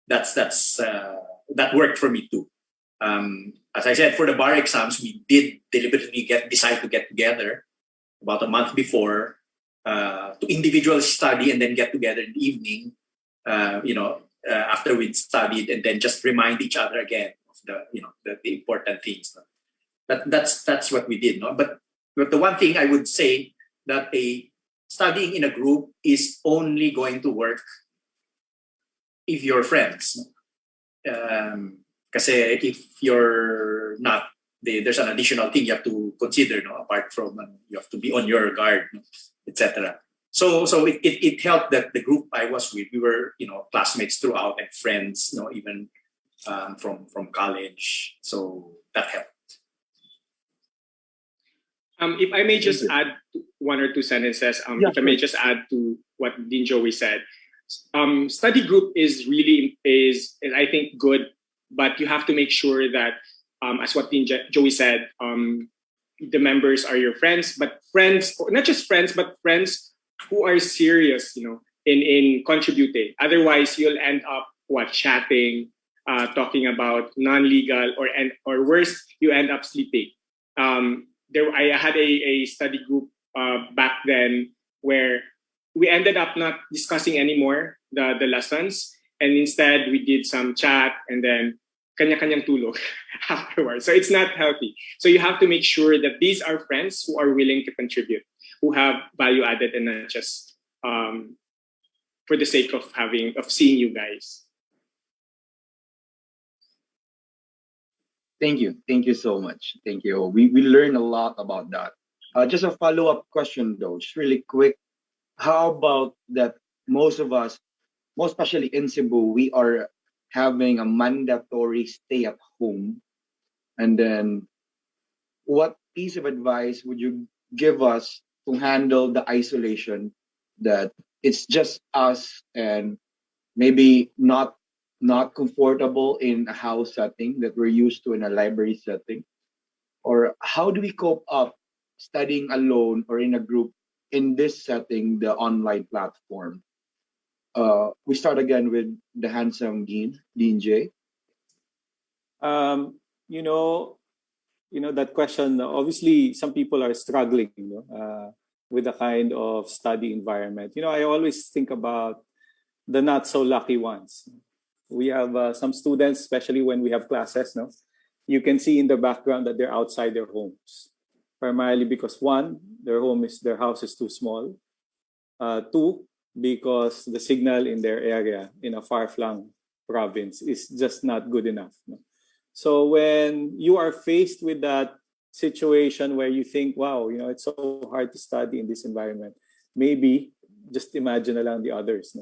That worked for me too. As I said, for the bar exams, we did deliberately decide to get together about a month before to individually study and then get together in the evening, after we'd studied, and then just remind each other again of the important things. That's what we did. No? But the one thing I would say that studying in a group is only going to work if you're friends. Kasi if you're not, there's an additional thing you have to consider, no? Apart from you have to be on your guard, no? Etc. So it helped that the group I was with, we were, classmates throughout and friends, even from college. So that helped. If I may just add one or two sentences, if I may just add to what Dean Joey said, study group is I think good, but you have to make sure that, as what Dean Joey said, the members are your friends, but friends, not just friends, but friends who are serious, in contributing. Otherwise, you'll end up chatting, talking about non-legal, or worse, you end up sleeping. I had a study group back then where we ended up not discussing anymore the lessons, and instead we did some chat and then kanya-kanyang tulog afterwards. So it's not healthy. So you have to make sure that these are friends who are willing to contribute, who have value added, and not just for the sake of seeing you guys. Thank you. Thank you so much. Thank you. We learned a lot about that. Just a follow-up question though, just really quick. How about that most of us, most especially in Cebu, we are having a mandatory stay at home. And then what piece of advice would you give us to handle the isolation that it's just us and maybe not comfortable in a house setting that we're used to in a library setting? Or how do we cope up studying alone or in a group in this setting, the online platform? We start again with the handsome Dean J. That question. Obviously, some people are struggling, with the kind of study environment. I always think about the not so lucky ones. We have some students, especially when we have classes, you can see in the background that they're outside their homes, primarily because one, their house is too small. Two, because the signal in their area in a far-flung province is just not good enough. So when you are faced with that situation where you think, wow, it's so hard to study in this environment, maybe just imagine na lang the others,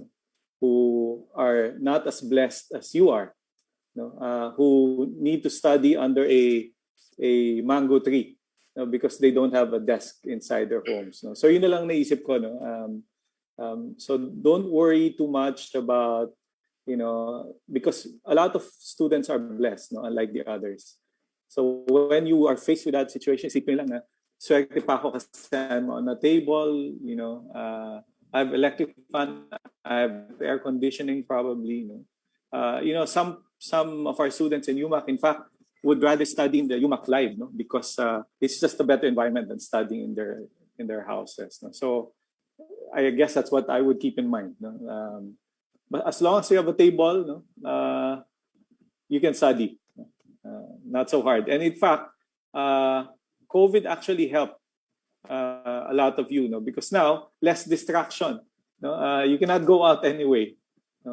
who are not as blessed as you are, who need to study under a mango tree, because they don't have a desk inside their homes. So yun na lang naisip ko. So don't worry too much about, because a lot of students are blessed, unlike the others. So when you are faced with that situation, isipin lang na, swerte pa ako kasi I'm on a table, I have electric fan, I have air conditioning probably. Some of our students in UMAC, in fact, would rather study in the UMAC Live, because it's just a better environment than studying in their houses. So I guess that's what I would keep in mind. But as long as you have a table, you can study. Not so hard. And in fact, COVID actually helped a lot of you, because now less distraction. You cannot go out anyway.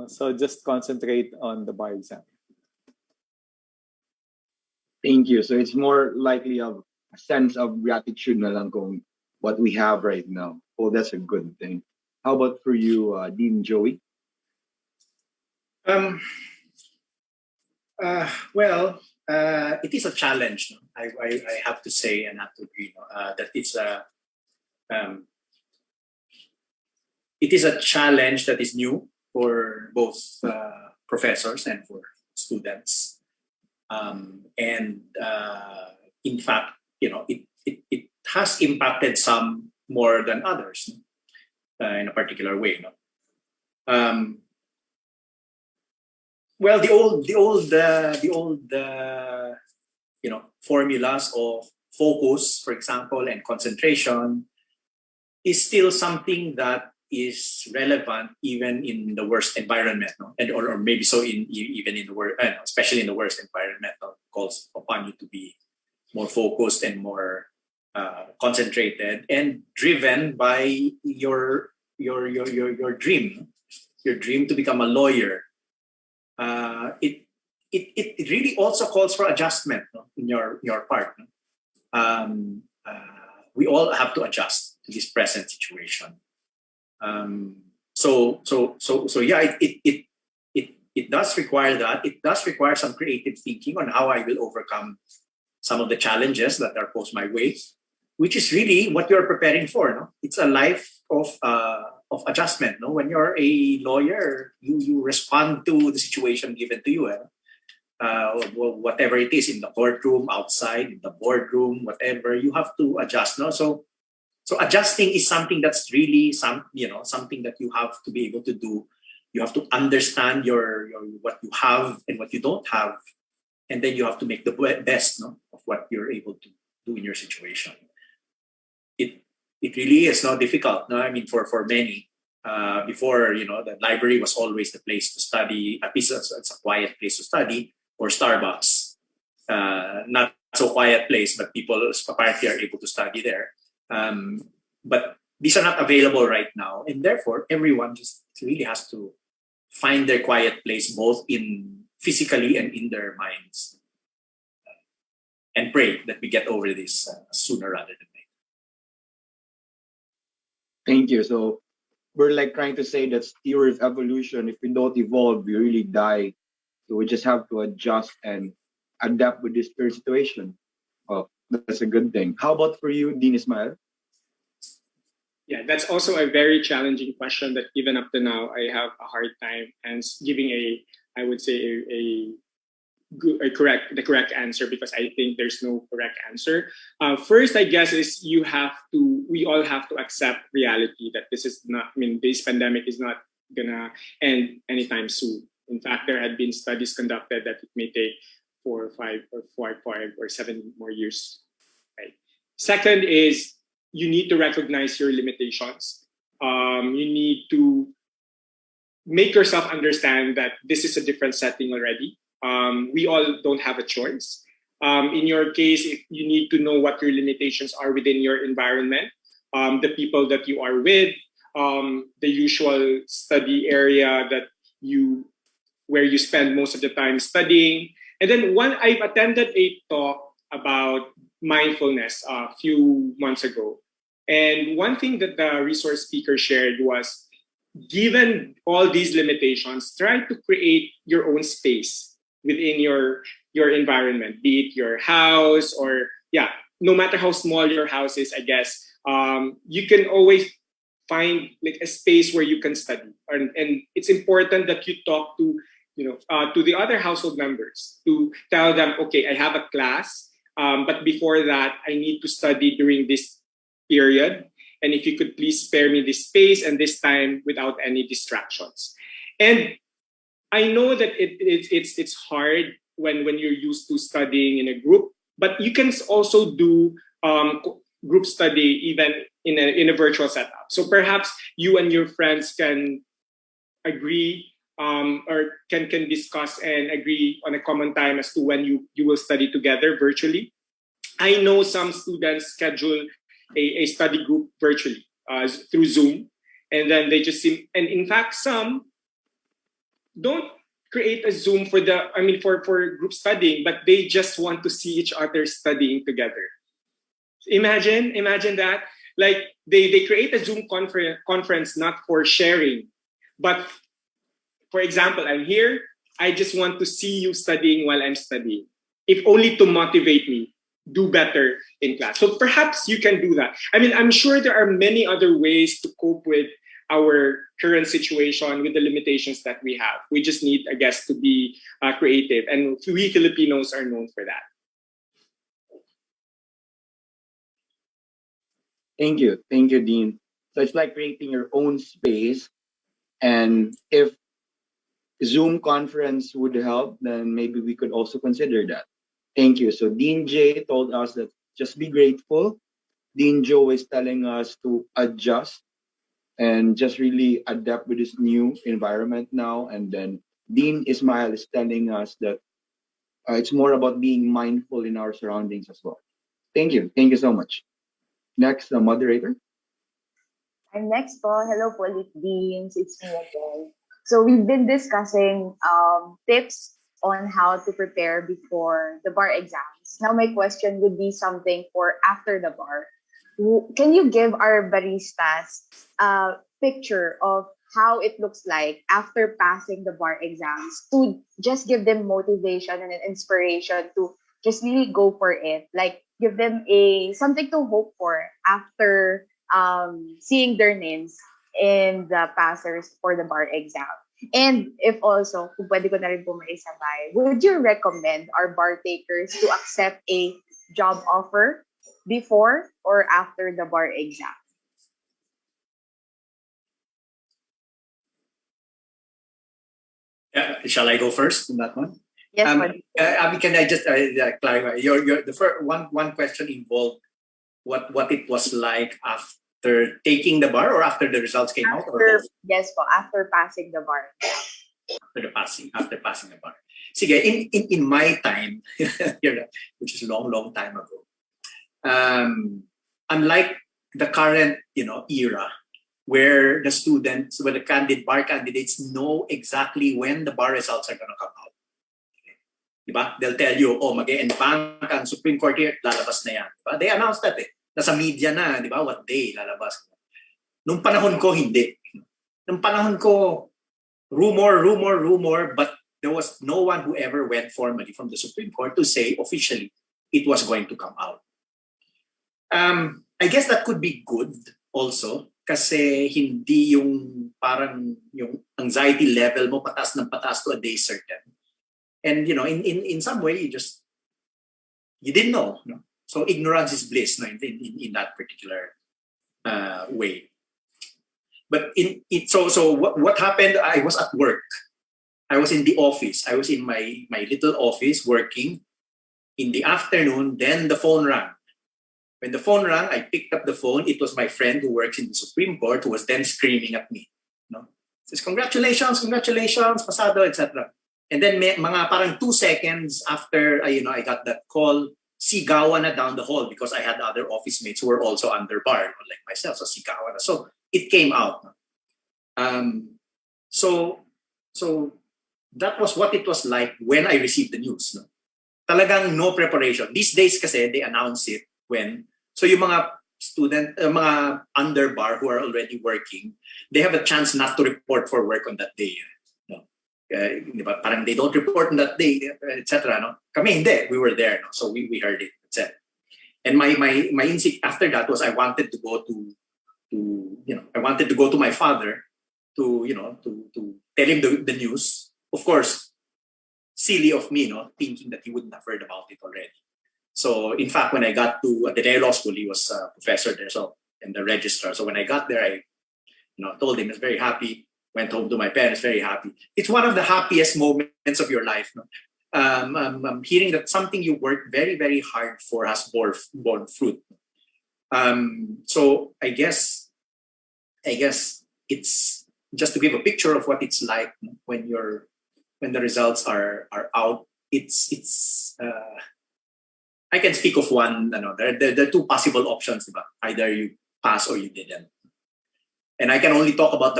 So just concentrate on the bar exam. Thank you. So it's more likely of a sense of gratitude na lang kung what we have right now. Oh, that's a good thing. How about for you, Dean Joey? It is a challenge. I have to say and have to agree that it is a challenge that is new for both professors and for students. In fact, it has impacted some more than others in a particular way. Well, the old formulas of focus, for example, and concentration is still something that is relevant even in the worst environment, or maybe so even in the worst, especially in the worst environment, calls upon you to be more focused and more concentrated and driven by your dream to become a lawyer, it really also calls for adjustment, no, in your part. No? We all have to adjust to this present situation. So yeah, it does require that. It does require some creative thinking on how I will overcome some of the challenges that are posed my way, which is really what you're preparing for. No, it's a life of adjustment. No, when you're a lawyer, you respond to the situation given to you. Whatever it is, in the courtroom, outside, in the boardroom, whatever, you have to adjust. No, so adjusting is something that's really something that you have to be able to do. You have to understand your what you have and what you don't have, and then you have to make the best, no, of what you're able to do in your situation. It really is not difficult. No, I mean for many. Before, the library was always the place to study. At least it's a quiet place to study, or Starbucks. Not so quiet place, but people apparently are able to study there. But these are not available right now, and therefore everyone just really has to find their quiet place, both in physically and in their minds, and pray that we get over this sooner rather than later. Thank you. So we're like trying to say that theory of evolution, if we don't evolve, we really die. So we just have to adjust and adapt with this current situation. Well, that's a good thing. How about for you, Dean Ismael? Yeah, that's also a very challenging question that even up to now, I have a hard time and giving I would say the correct answer, because I think there's no correct answer. First, I guess, is we all have to accept reality that this pandemic is not gonna end anytime soon. In fact, there had been studies conducted that it may take 4 or 5 or 7 more years. Right. Second is, you need to recognize your limitations. You need to make yourself understand that this is a different setting already. We all don't have a choice. In your case, if you need to know what your limitations are within your environment, the people that you are with, the usual study area where you spend most of the time studying. And then I've attended a talk about mindfulness a few months ago. And one thing that the resource speaker shared was, given all these limitations, try to create your own space within your environment, be it your house or, no matter how small your house is, I guess, you can always find like a space where you can study. And it's important that you talk to the other household members, to tell them, okay, I have a class, but before that, I need to study during this period. And if you could please spare me this space and this time without any distractions. And I know that it's hard when you're used to studying in a group, but you can also do group study even in a virtual setup. So perhaps you and your friends can agree or can discuss and agree on a common time as to when you will study together virtually. I know some students schedule a study group virtually through Zoom, and then they just and in fact some don't create a Zoom for group studying, but they just want to see each other studying together. Imagine that, like they create a Zoom conference not for sharing, but for example, I'm here, I just want to see you studying while I'm studying, if only to motivate me do better in class. So perhaps you can do that. I'm sure there are many other ways to cope with our current situation, with the limitations that we have. We just need, I guess, to be creative, and we Filipinos are known for that. Thank you, Dean. So it's like creating your own space, and if Zoom conference would help, then maybe we could also consider that. Thank you. So Dean J told us that just be grateful. Dean Joe is telling us to adjust and just really adapt with this new environment now. And then Dean Ismael is telling us that it's more about being mindful in our surroundings as well. Thank you. Thank you so much. Next, the moderator. I'm next po. Hello po, Lit Deans. It's me again. So we've been discussing tips on how to prepare before the bar exams. Now my question would be something for after the bar. Can you give our baristas a picture of how it looks like after passing the bar exams to just give them motivation and an inspiration to just really go for it? Like give them a something to hope for after seeing their names in the passers for the bar exam. And if also, kung pwede ko na rin po maisabay, would you recommend our bar takers to accept a job offer before or after the bar exam? Shall I go first on that one? Yes, can I just clarify? The first one question involved what it was like after taking the bar or after the results came out? Or both? Yes po, after passing the bar. After passing the bar. Sige, in my time, which is a long time ago, unlike the current era, where the students, where the bar candidates know exactly when the bar results are going to come out. Diba? They'll tell you, mag-e-end bank ang Supreme Court here, lalabas na yan. Diba? They announced that Nasa media na, di ba? What day lalabas. Nung panahon ko, hindi. Nung panahon ko, rumor, but there was no one who ever went formally from the Supreme Court to say officially it was going to come out. I guess that could be good also kasi hindi yung parang yung anxiety level mo patas ng patas to a day certain. And in some way you didn't know. No? So ignorance is bliss, no, in that particular way. But so what happened? I was at work. I was in the office. I was in my little office working. In the afternoon, then the phone rang. When the phone rang, I picked up the phone. It was my friend who works in the Supreme Court who was then screaming at me. Says, congratulations, pasado, etc. And then mga parang 2 seconds after I got that call, sigawan na down the hall because I had other office mates who were also under bar, like myself. So sigawan na. So it came out. So that was what it was like when I received the news. No? Talagang no preparation. These days kasi they announce it when. So yung mga student, mga under bar who are already working, they have a chance not to report for work on that day. No? Parang they don't report on that day, etc. No? Kami hindi. We were there. No? So we heard it. Etc. And my instinct after that was I wanted to go to my father to tell him the news. Of course, silly of me, thinking that he wouldn't have heard about it already. So in fact, when I got to Ateneo Law School, he was a professor there, and the registrar. So when I got there, I told him I was very happy. Went home to my parents, very happy. It's one of the happiest moments of your life. No? I'm hearing that something you worked very, very hard for has borne fruit. So I guess it's just to give a picture of what it's like when the results are out. It's I can speak of one. There are two possible options. Either you pass or you didn't. And I can only talk about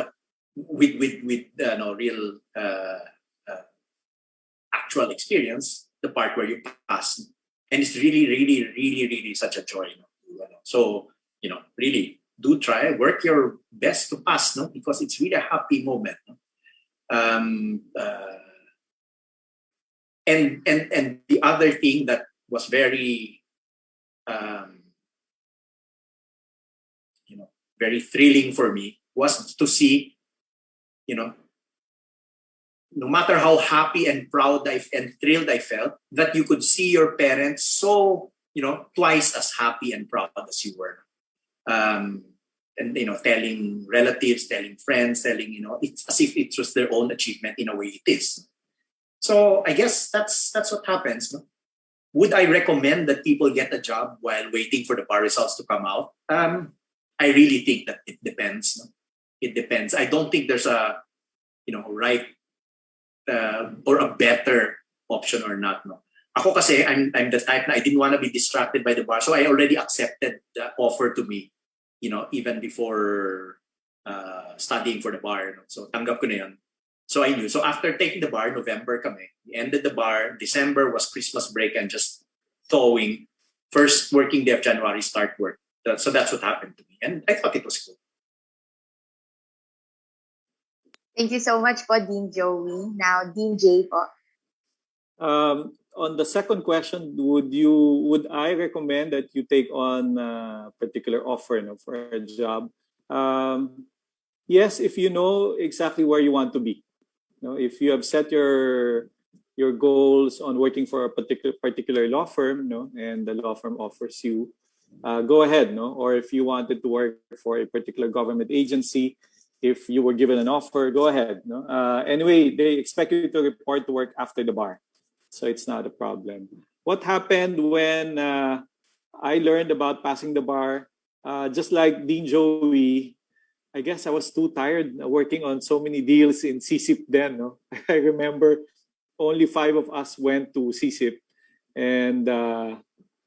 with real actual experience, the part where you pass. And it's really, really, really, really such a joy. So, really do try, work your best to pass, because it's really a happy moment. And the other thing that was very, very thrilling for me was to see, no matter how happy and proud and thrilled I felt, that you could see your parents so, twice as happy and proud as you were. And, telling relatives, telling friends, it's as if it was their own achievement in a way it is. So I guess that's what happens. No? Would I recommend that people get a job while waiting for the bar results to come out? I really think that it depends. No? It depends. I don't think there's a, right or a better option or not. No. Ako kasi, I'm the type na I didn't want to be distracted by the bar. So I already accepted the offer to me, even before studying for the bar. No? So tanggap ko na yun. So I knew. So after taking the bar, November kami, we ended the bar. December was Christmas break and just thawing. First working day of January, start work. So that's what happened to me. And I thought it was cool. Thank you so much po, Dean Joey. Now, Dean Jay po. On the second question, would I recommend that you take on a particular offer, for a job? Yes, if you know exactly where you want to be. If you have set your goals on working for a particular law firm, and the law firm offers you, go ahead, Or if you wanted to work for a particular government agency, if you were given an offer, go ahead, Anyway, they expect you to report to work after the bar, so it's not a problem. What happened when I learned about passing the bar? Just like Dean Joey, I guess I was too tired working on so many deals in CSIP then. I remember only 5 of us went to CSIP, and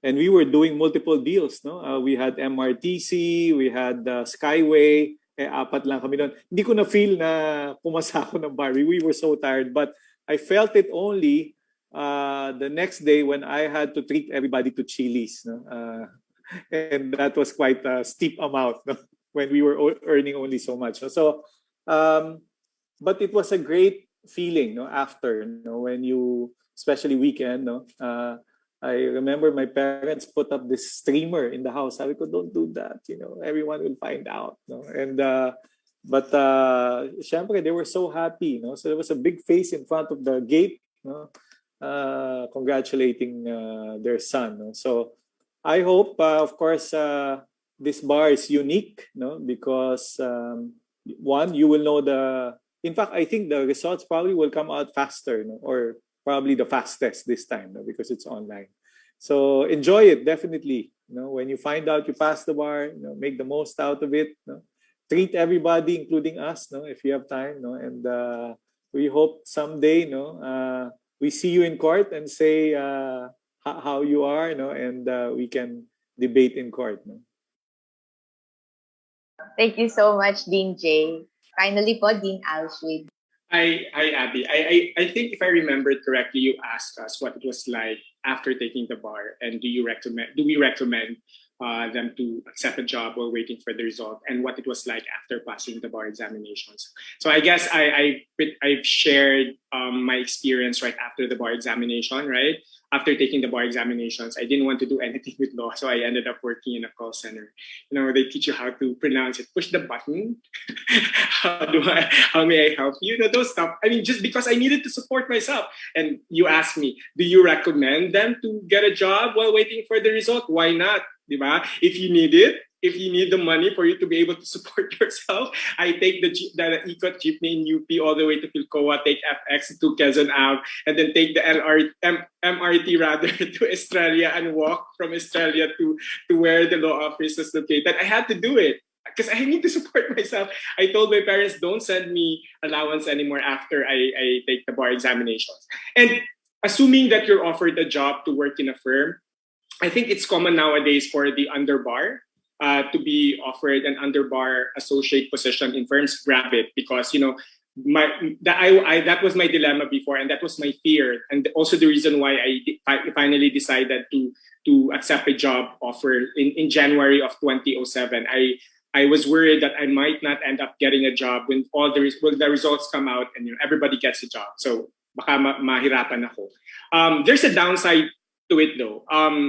we were doing multiple deals. We had MRTC, we had Skyway, 4 lang kami doon. Hindi ko na feel na pumasa ako ng bar. We were so tired, but I felt it only the next day when I had to treat everybody to Chili's. And that was quite a steep amount. When we were earning only so much. So, but it was a great feeling, after, when you, especially weekend, I remember my parents put up this streamer in the house. Sabi ko, don't do that, everyone will find out. And, but syempre, they were so happy, So there was a big face in front of the gate, congratulating their son. So I hope, of course, this bar is unique, because one, you will know in fact, I think the results probably will come out faster, or probably the fastest this time, because it's online. So enjoy it, definitely. When you find out you passed the bar, make the most out of it. Treat everybody, including us, if you have time, and we hope someday, we see you in court and say how you are, and we can debate in court. Thank you so much, Dean Jay. Finally po, Dean Al-Shwaid. Hi, Abby. I think if I remembered correctly, you asked us what it was like after taking the bar, and do we recommend them to accept a job while waiting for the result, and what it was like after passing the bar examinations. So I guess I've shared my experience right after the bar examination, right? After taking the bar examinations, I didn't want to do anything with law, so I ended up working in a call center. They teach you how to pronounce it. Push the button. How may I help you? Those stuff. I mean, just because I needed to support myself. And you asked me, do you recommend them to get a job while waiting for the result? Why not? Diba? If you need it, if you need the money for you to be able to support yourself, I take the Ikot jeepney in UP all the way to Philcoa, take FX to Quezon Ave, and then take the MRT rather to Australia and walk from Australia to where the law office is located. I had to do it because I need to support myself. I told my parents, don't send me allowance anymore after I take the bar examinations. And assuming that you're offered a job to work in a firm, I think it's common nowadays for the underbar to be offered an underbar associate position in firms. Grab it, because that was my dilemma before, and that was my fear, and also the reason why I finally decided to accept a job offer in January of 2007. I was worried that I might not end up getting a job when the results come out and everybody gets a job. So baka mahirapan ako. There's a downside to it though,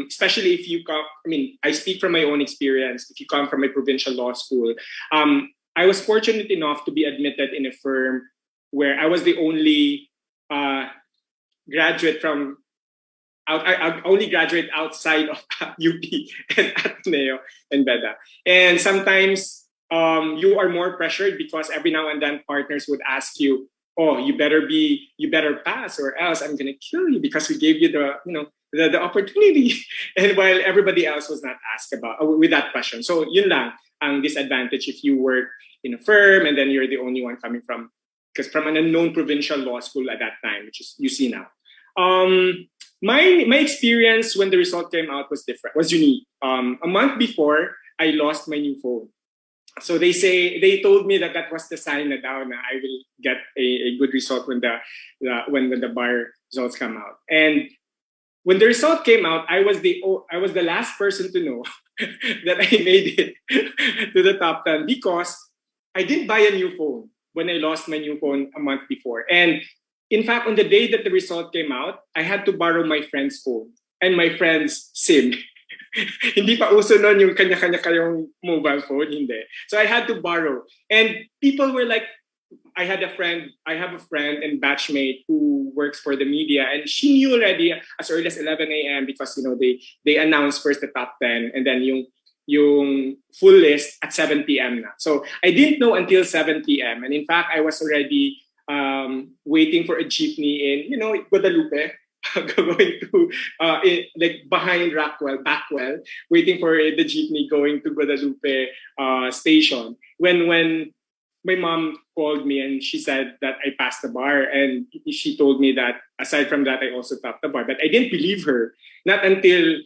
especially if you come. I mean, I speak from my own experience. If you come from a provincial law school, I was fortunate enough to be admitted in a firm where I was the only graduate from. I only graduate outside of UP and Ateneo and Beda. And sometimes you are more pressured because every now and then partners would ask you, "Oh, you better pass, or else I'm gonna kill you because we gave you the opportunity." And while everybody else was not asked about with that question. So yun lang ang disadvantage if you work in a firm and then you're the only one coming from an unknown provincial law school at that time, which is UC now. My experience when the result came out was different, was unique. A month before, I lost my new phone. So they told me that that was the sign that now na I will get a good result when the bar results come out. And when the result came out, I was the last person to know that I made it to the top 10 because I didn't buy a new phone when I lost my new phone a month before. And in fact, on the day that the result came out, I had to borrow my friend's phone and my friend's SIM. Hindi pa uso nun yung kanya-kanya kayong mobile phone, hindi. So I had to borrow. And people were like, I have a friend and batchmate who works for the media, and she knew already as early as 11 a.m. because they announced first the top 10 and then yung full list at 7 p.m. na. So I didn't know until 7 p.m. And in fact, I was already waiting for a jeepney in Guadalupe, going to like behind Backwell, waiting for the jeepney going to Guadalupe station. When my mom called me and she said that I passed the bar, and she told me that aside from that, I also topped the bar. But I didn't believe her. Not until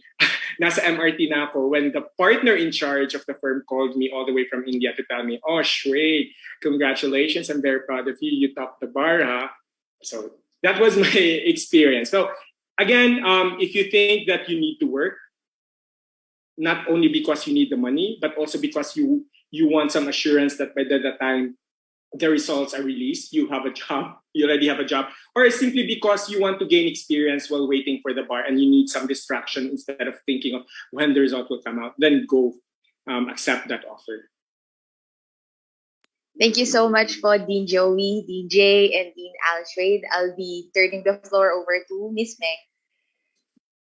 nasa MRT na ako when the partner in charge of the firm called me all the way from India to tell me, "Oh, Shwaid, congratulations. I'm very proud of you. You topped the bar, huh?" So that was my experience. So again, if you think that you need to work, not only because you need the money, but also because you want some assurance that by the time the results are released, you have a job, you already have a job, or simply because you want to gain experience while waiting for the bar and you need some distraction instead of thinking of when the result will come out, then go accept that offer. Thank you so much po, Dean Joey, DJ, and Dean Al-Shwaid. I'll be turning the floor over to Miss Meg.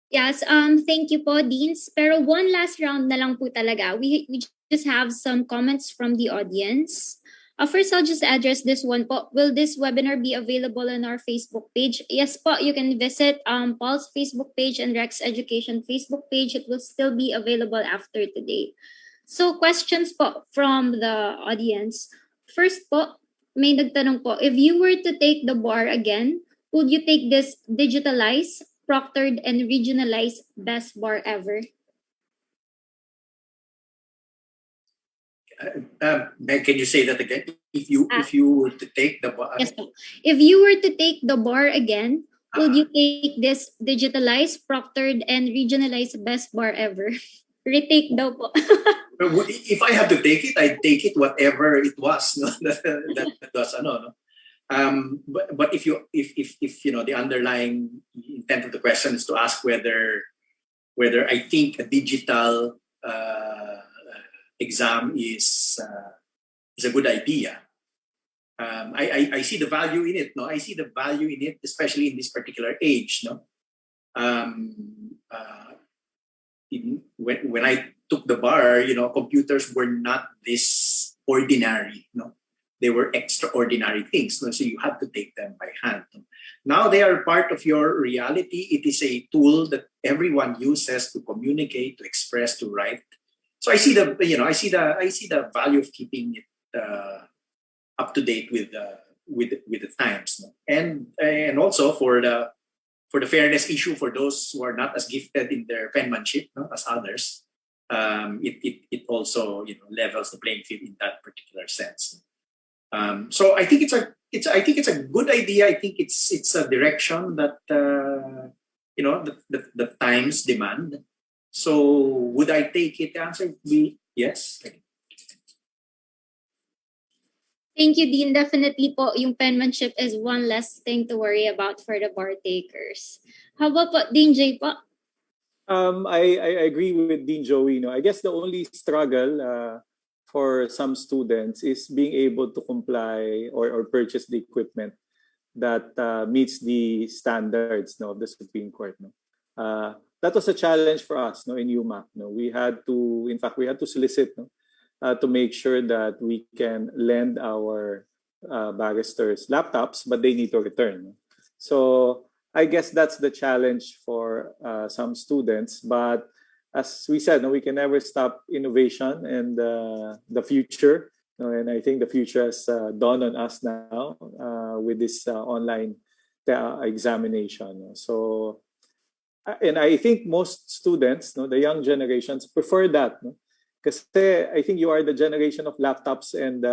Yes, thank you po, Deans. Pero one last round na lang po talaga. We just have some comments from the audience. First, I'll just address this one po. Will this webinar be available on our Facebook page? Yes po, you can visit Paul's Facebook page and Rex Education Facebook page. It will still be available after today. So, questions po from the audience. First po, may nagtanong po, if you were to take the bar again, would you take this digitalized, proctored, and regionalized best bar ever? Can you say that again? If you were to take the bar, yes, po. If you were to take the bar again, would you take this digitalized, proctored, and regionalized best bar ever? Retake daw po. If I have to take it, I'd take it whatever it was. No? that was no. But if the underlying intent of the question is to ask whether I think a digital exam is a good idea, I see the value in it. No, I see the value in it, especially in this particular age. No, when I took the bar, computers were not this ordinary. No, they were extraordinary things. No? So you had to take them by hand. No? Now they are part of your reality. It is a tool that everyone uses to communicate, to express, to write. So I see the value of keeping it up to date with the times, no? and also for the fairness issue for those who are not as gifted in their penmanship, no, as others. It also levels the playing field in that particular sense. So I think it's a good idea. I think it's a direction that the times demand. So would I take it? The answer would be yes. Thank you, Dean. Definitely po, yung penmanship is one less thing to worry about for the bar takers. How about po, Dean J po? I agree with Dean Joey. I guess the only struggle for some students is being able to comply or purchase the equipment that meets the standards of the Supreme Court. That was a challenge for us in UMAC. We had to solicit to make sure that we can lend our barristers laptops, but they need to return. So I guess that's the challenge for some students. But as we said, we can never stop innovation and the future. And I think the future has dawned on us now with this online examination. So, and I think most students, the young generations, prefer that. Kasi I think you are the generation of laptops and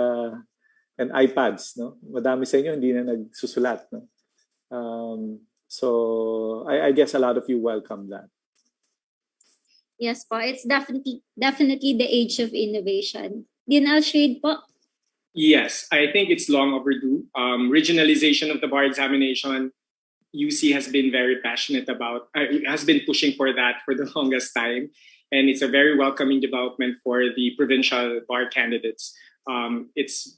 iPads, no? Madami sa inyo hindi na nagsusulat, no? So I guess a lot of you welcome that. Yes po, it's definitely the age of innovation. Din Al-Shwaid po. Yes, I think it's long overdue. Regionalization of the bar examination, UC has been very passionate about, has been pushing for that for the longest time. And it's a very welcoming development for the provincial bar candidates. It's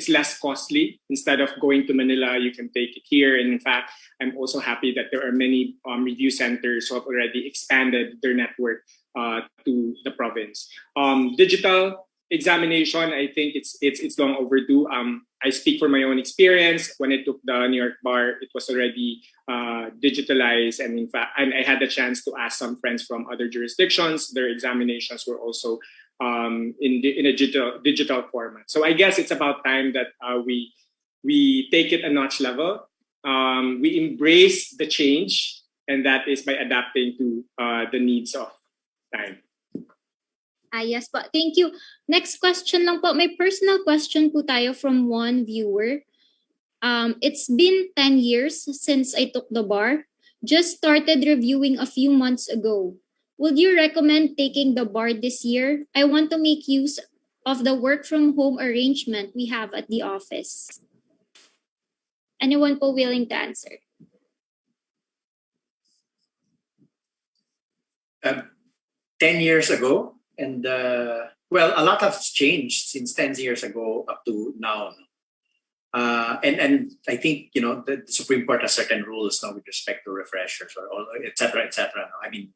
less costly. Instead of going to Manila, you can take it here. And in fact, I'm also happy that there are many review centers who have already expanded their network to the province. Digital examination, I think it's long overdue. I speak from my own experience. When I took the New York bar, it was already digitalized, and in fact, I had the chance to ask some friends from other jurisdictions. Their examinations were also in a digital format. So I guess it's about time that we take it a notch level. We embrace the change, and that is by adapting to the needs of time. Yes po. Thank you. Next question lang po. May personal question po tayo from one viewer. It's been 10 years since I took the bar. Just started reviewing a few months ago. Would you recommend taking the bar this year? I want to make use of the work from home arrangement we have at the office. Anyone po willing to answer? 10 years ago, and well, a lot has changed since 10 years ago up to now. And I think, you know, the Supreme Court has certain rules now with respect to refreshers or et cetera, et cetera. I mean,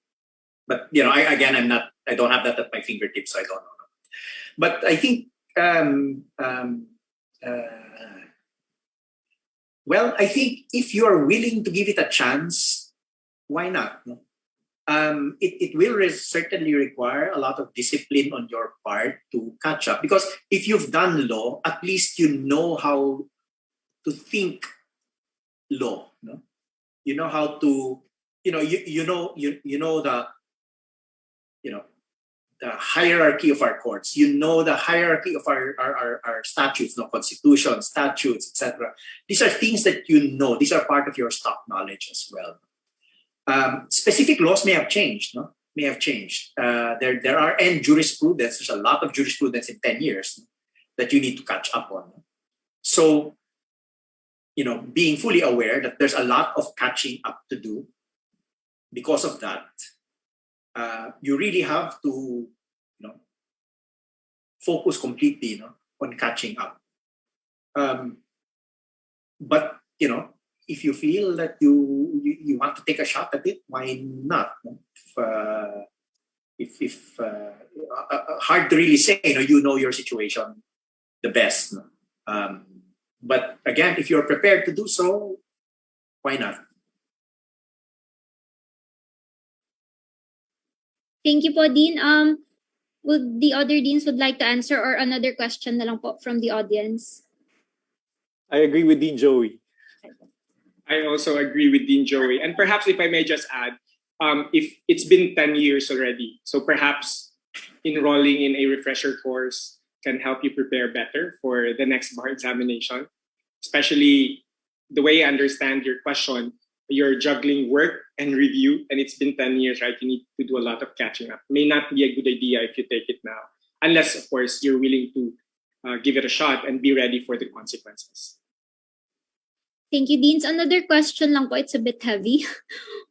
but, you know, I don't have that at my fingertips, so I don't know. But I think, well, I think if you are willing to give it a chance, why not? No? It will certainly require a lot of discipline on your part to catch up, because if you've done law, at least you know how to think law. No? You know how to, you know the hierarchy of our courts. You know the hierarchy of our statutes, no, constitution, statutes, etc. These are things that you know. These are part of your stock knowledge as well. Specific laws may have changed, no? May have changed. There are jurisprudence. There's a lot of jurisprudence in 10 years that you need to catch up on. So, you know, being fully aware that there's a lot of catching up to do. Because of that, you really have to, you know, focus completely, you know, on catching up. But, you know, if you feel that you want to take a shot at it, why not? If hard to really say, you know your situation the best. But again, if you're prepared to do so, why not? Thank you po, Dean. Would the other deans would like to answer, or another question na lang po from the audience? I agree with Dean Joey. I also agree with Dean Joey. And perhaps if I may just add, if it's been 10 years already, so perhaps enrolling in a refresher course can help you prepare better for the next bar examination. Especially the way I understand your question, you're juggling work and review, and it's been 10 years, right? You need to do a lot of catching up. May not be a good idea if you take it now, unless, of course, you're willing to give it a shot and be ready for the consequences. Thank you, Deans. Another question lang po, it's a bit heavy.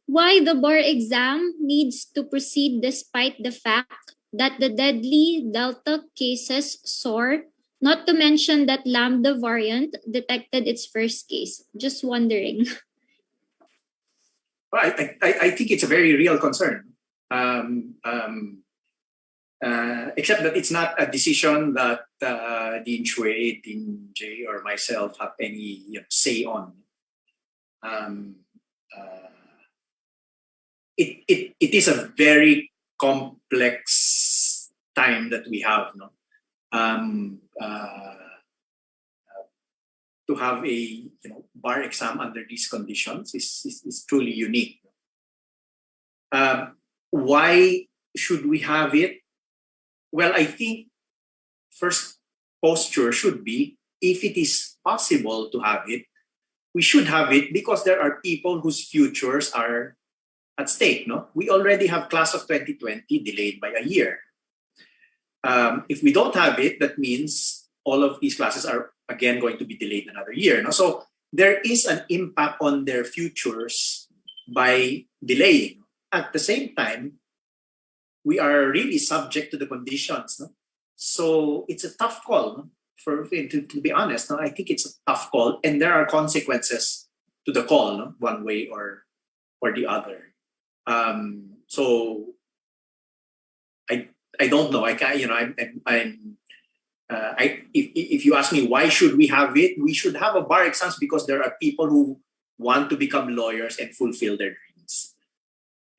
Why the bar exam needs to proceed despite the fact that the deadly Delta cases soar, not to mention that Lambda variant detected its first case? Just wondering. Well, I think it's a very real concern. Except that it's not a decision that Dean Shway, Dean Jay, or myself have any say on. It is a very complex time that we have, no? To have a bar exam under these conditions is truly unique. Why should we have it? Well, I think first posture should be, if it is possible to have it, we should have it because there are people whose futures are at stake. No, we already have class of 2020 delayed by a year. If we don't have it, that means all of these classes are again going to be delayed another year. No? So there is an impact on their futures by delaying. At the same time, we are really subject to the conditions. No? So it's a tough call. No? To be honest, no? I think it's a tough call, and there are consequences to the call, no? One way or the other. So I don't know. If you ask me why should we have it, we should have a bar exams because there are people who want to become lawyers and fulfill their dreams.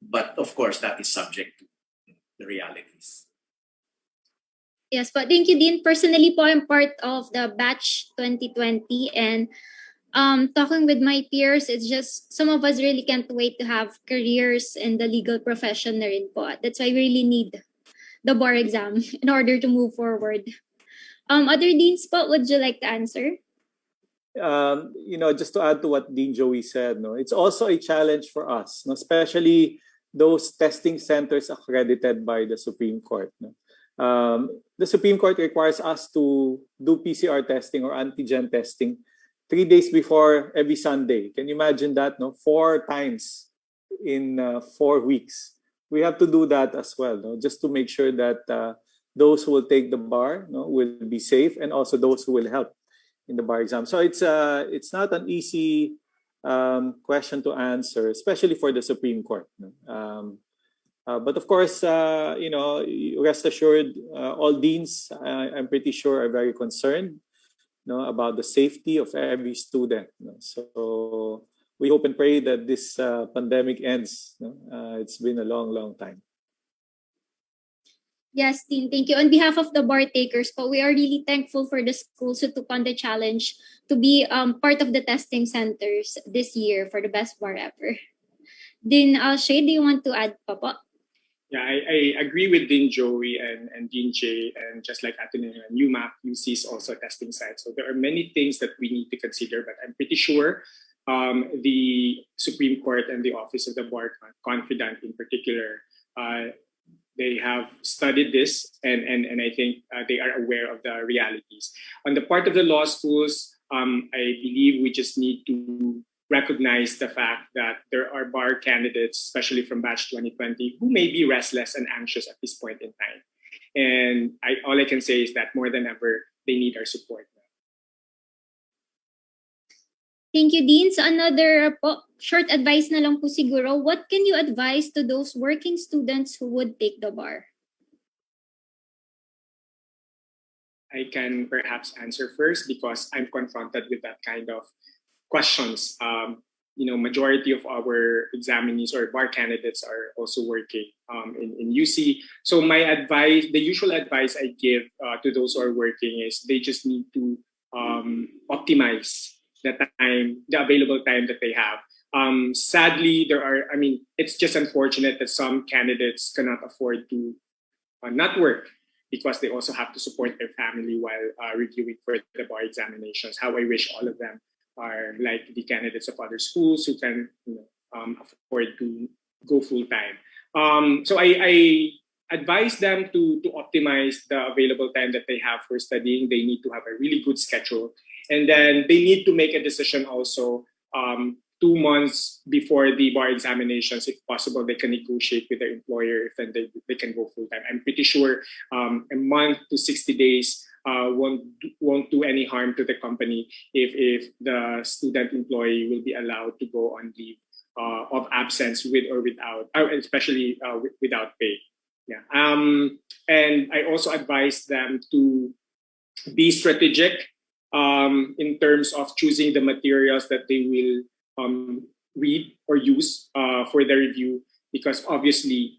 But of course, that is subject to the realities. Yes, but thank you, Dean. Personally po, I'm part of the batch 2020, and talking with my peers, it's just some of us really can't wait to have careers in the legal profession na rin po. That's why we really need the bar exam in order to move forward. Other deans po, would you like to answer? Just to add to what Dean Joey said, no, it's also a challenge for us, no, especially those testing centers accredited by the Supreme Court. No. The Supreme Court requires us to do PCR testing or antigen testing 3 days before every Sunday. Can you imagine that? No, 4 times in 4 weeks. We have to do that as well, no, just to make sure that those who will take the bar, no, will be safe, and also those who will help in the bar exam. So it's not an easy question to answer, especially for the Supreme Court. No? But of course, rest assured, all deans, I'm pretty sure, are very concerned, no, about the safety of every student. No? So we hope and pray that this pandemic ends. No? It's been a long, long time. Yes, Dean, thank you. On behalf of the bar takers, but we are really thankful for the schools who took on the challenge to be part of the testing centers this year for the best bar ever. Dean Al-Shwaid, do you want to add pa po? Yeah, I agree with Dean Joey and Dean Jay, and just like Ateneo and UMAP, UC is also a testing site. So there are many things that we need to consider, but I'm pretty sure the Supreme Court and the Office of the Bar Confidant in particular, they have studied this, and I think they are aware of the realities. On the part of the law schools, I believe we just need to recognize the fact that there are bar candidates, especially from batch 2020, who may be restless and anxious at this point in time. And all I can say is that more than ever, they need our support. Thank you, Dean. So another short advice na lang po siguro, what can you advise to those working students who would take the bar? I can perhaps answer first because I'm confronted with that kind of questions. Majority of our examinees or bar candidates are also working in UC. So my advice, the usual advice I give to those who are working is they just need to optimize the available time that they have. Sadly, it's just unfortunate that some candidates cannot afford to not work because they also have to support their family while reviewing for the bar examinations. How I wish all of them are like the candidates of other schools who can afford to go full time. So I advise them to optimize the available time that they have for studying. They need to have a really good schedule. And then they need to make a decision also 2 months before the bar examinations. If possible, they can negotiate with their employer if then they can go full time. I'm pretty sure a month to 60 days won't do any harm to the company if the student employee will be allowed to go on leave of absence with or without, especially without pay. Yeah. And I also advise them to be strategic in terms of choosing the materials that they will read or use for the review, because obviously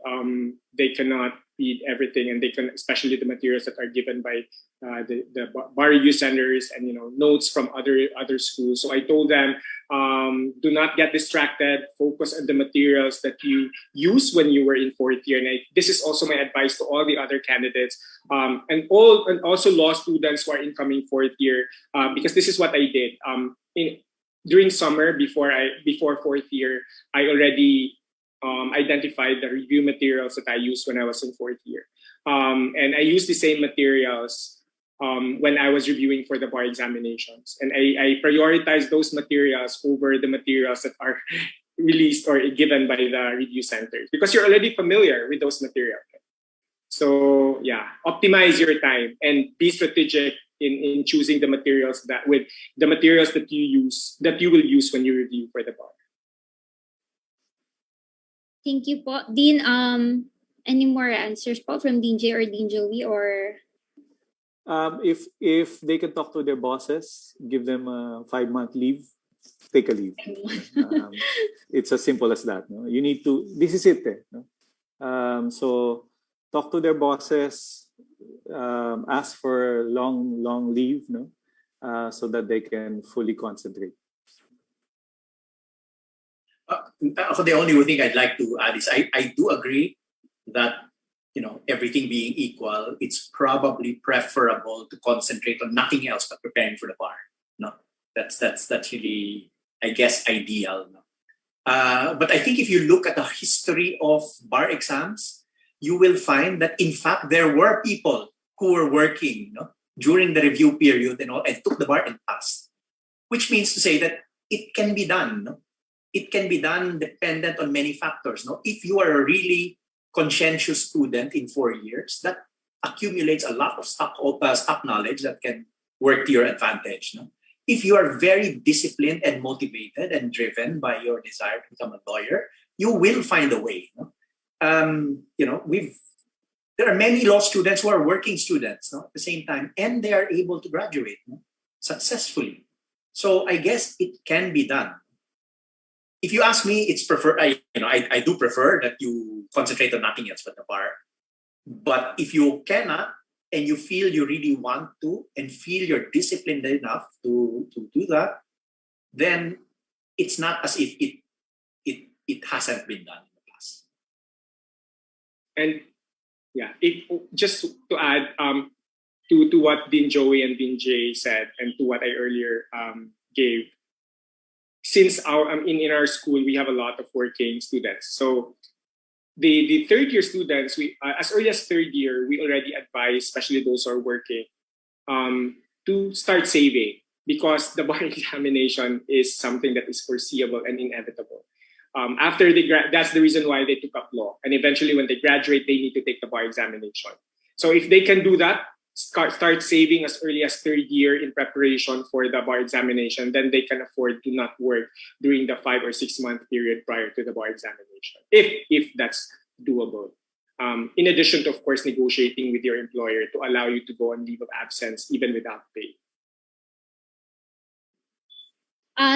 they cannot read everything, and they can, especially the materials that are given by the bar review centers and notes from other schools. So I told them Do not get distracted. Focus on the materials that you use when you were in fourth year. And this is also my advice to all the other candidates and also law students who are incoming fourth year, because this is what I did. During summer, before fourth year, I already identified the review materials that I used when I was in fourth year. And I used the same materials when I was reviewing for the bar examinations. And I prioritized those materials over the materials that are released or given by the review centers, because you're already familiar with those materials. So yeah, optimize your time and be strategic in choosing the materials that you will use when you review for the bar. Thank you po. Dean, any more answers po from Dean Jay or Dean Joey? Or if they can talk to their bosses, give them a 5-month leave, take a leave. It's as simple as that. No? You need to. This is it. No? So talk to their bosses. Ask for long leave, no, so that they can fully concentrate. The only thing I'd like to add is I do agree that, everything being equal, it's probably preferable to concentrate on nothing else but preparing for the bar. No, that's really, I guess, ideal. No? But I think if you look at the history of bar exams, you will find that in fact there were people who were working during the review period and took the bar and passed, which means to say that it can be done. No? It can be done dependent on many factors. No? If you are a really conscientious student in 4 years, that accumulates a lot of stock knowledge that can work to your advantage. No? If you are very disciplined and motivated and driven by your desire to become a lawyer, you will find a way. No? There are many law students who are working students at the same time, and they are able to graduate successfully. So I guess it can be done. If you ask me, it's I do prefer that you concentrate on nothing else but the bar. But if you cannot, and you feel you really want to, and feel you're disciplined enough to do that, then it's not as if it hasn't been done in the past. And yeah, just to add to what Dean Joey and Dean Jay said, and to what I earlier gave. Since in our school we have a lot of working students, so the third year students, we as early as third year we already advise, especially those who are working, to start saving, because the bar examination is something that is foreseeable and inevitable. After they that's the reason why they took up law, and eventually when they graduate they need to take the bar examination. So if they can do that, start saving as early as third year in preparation for the bar examination, then they can afford to not work during the 5 or 6 month period prior to the bar examination, if that's doable. In addition to, of course, negotiating with your employer to allow you to go on leave of absence even without pay.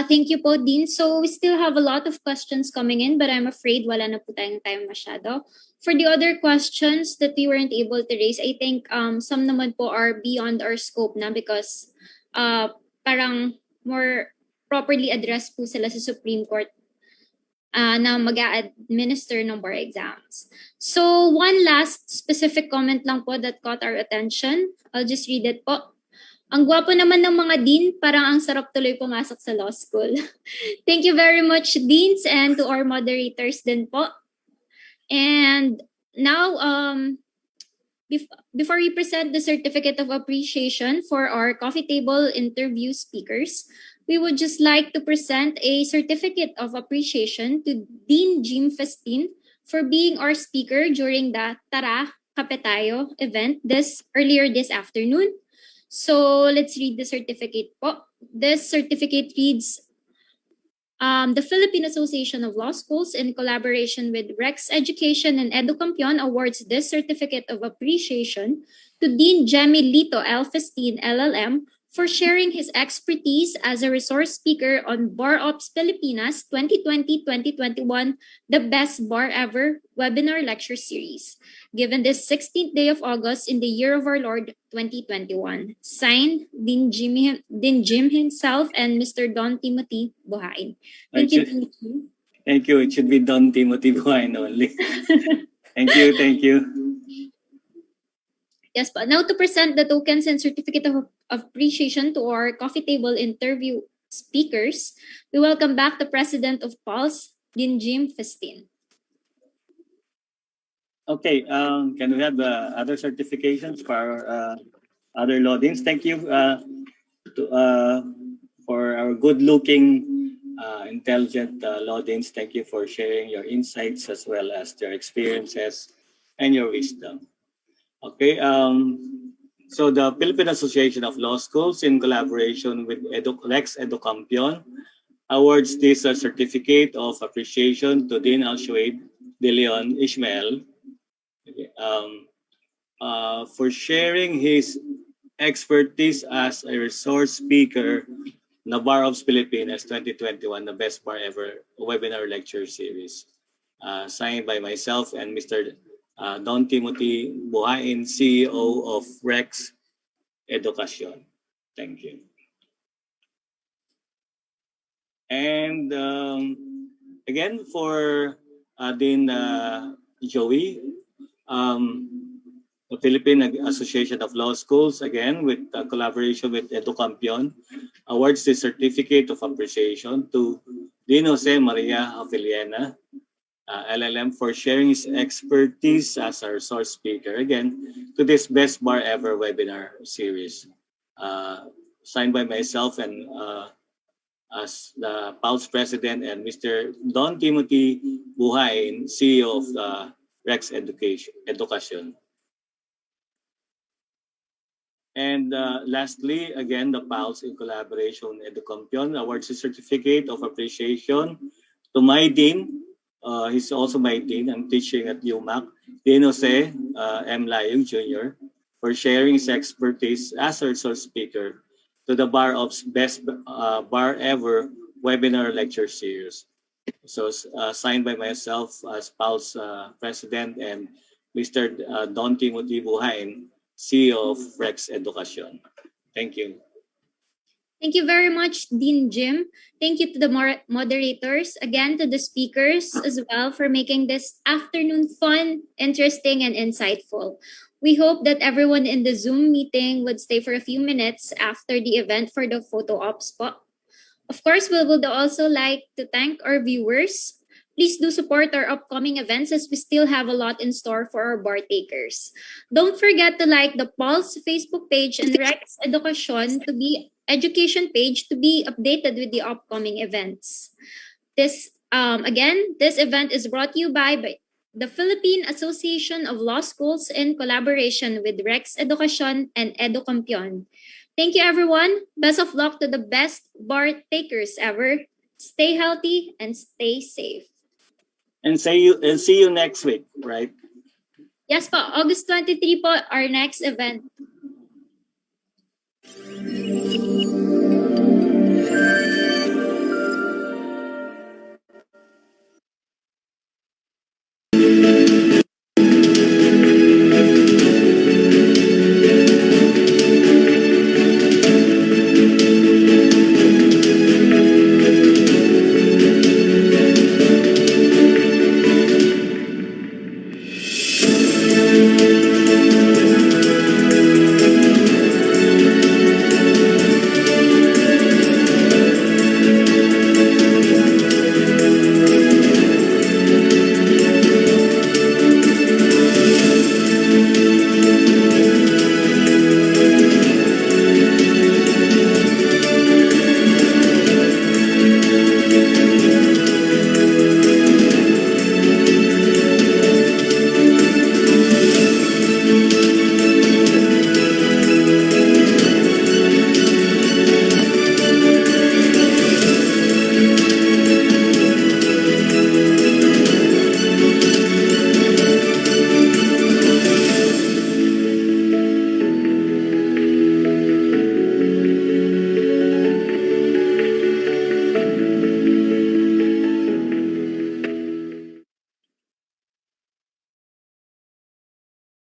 Thank you po, Dean. So we still have a lot of questions coming in, but I'm afraid wala na po tayong time masyado. For the other questions that we weren't able to raise, I think some naman po are beyond our scope na, because parang more properly addressed po sila sa Supreme Court na mag-a-administer ng bar exams. So one last specific comment lang po that caught our attention. I'll just read it po. Ang gwapo naman ng mga dean, parang ang sarap tuloy pumasok sa law school. Thank you very much, deans, and to our moderators din po. And now, before we present the certificate of appreciation for our coffee table interview speakers, we would just like to present a certificate of appreciation to Dean Jim Festin for being our speaker during the Tara Kape Tayo event earlier this afternoon. So let's read the certificate po. This certificate reads, the Philippine Association of Law Schools, in collaboration with Rex Education and Educampion, awards this certificate of appreciation to Dean Jemmy Lito L. Festin, LLM, for sharing his expertise as a resource speaker on Bar Ops Pilipinas 2020-2021, the Best Bar Ever webinar lecture series, given this 16th day of August in the year of our Lord 2021. Signed, Dean Jim himself and Mr. Don Timothy Buhain. Thank you, Dean Jim. Thank you. It should be Don Timothy Buhain only. Thank you. Thank you. Yes, but now to present the tokens and certificate of appreciation to our coffee table interview speakers, we welcome back the president of Pulse, Dean Jim Festin. Okay, can we have other certifications for our other loadings? Thank you for our good-looking, intelligent loadings. Thank you for sharing your insights as well as your experiences and your wisdom. Okay, so the Philippine Association of Law Schools, in collaboration with Rex Educampion, awards this certificate of appreciation to Dean Al-Shwaid de Leon Ismael for sharing his expertise as a resource speaker in the Bar Ops Pilipinas 2021, the Best Bar Ever webinar lecture series, signed by myself and Mr. Don Timothy Buhain, CEO of Rex Education. Thank you. And again, for Dean Joey, the Philippine Association of Law Schools, again, with collaboration with Educampion, awards the certificate of appreciation to Dean Jose Maria Hofileña, LLM, for sharing his expertise as a resource speaker, again, to this Best Bar Ever webinar series, signed by myself and as the Pulse President, and Mr. Don Timothy Buhain, CEO of Rex Education. And lastly, again, the Pulse, in collaboration with Educampion, awards a certificate of appreciation to my dean. He's also my dean. I'm teaching at UMAC, Dean Jose M. Layug Jr., for sharing his expertise as a resource speaker to the Bar Ops Best Bar Ever webinar lecture series. So signed by myself as Pulse President and Mr. Don Timothy Buhain, CEO of Rex Education. Thank you. Thank you very much, Dean Jim. Thank you to the moderators, again to the speakers as well, for making this afternoon fun, interesting, and insightful. We hope that everyone in the Zoom meeting would stay for a few minutes after the event for the photo ops spot. Of course, we would also like to thank our viewers. Please do support our upcoming events, as we still have a lot in store for our bar takers. Don't forget to like the Pulse Facebook page and Rex Education page to be updated with the upcoming events. This event is brought to you by the Philippine Association of Law Schools in collaboration with Rex Education and Educampion. Thank you, everyone. Best of luck to the best bar takers ever. Stay healthy and stay safe. And see you next week, right? Yes po, August 23 po, our next event.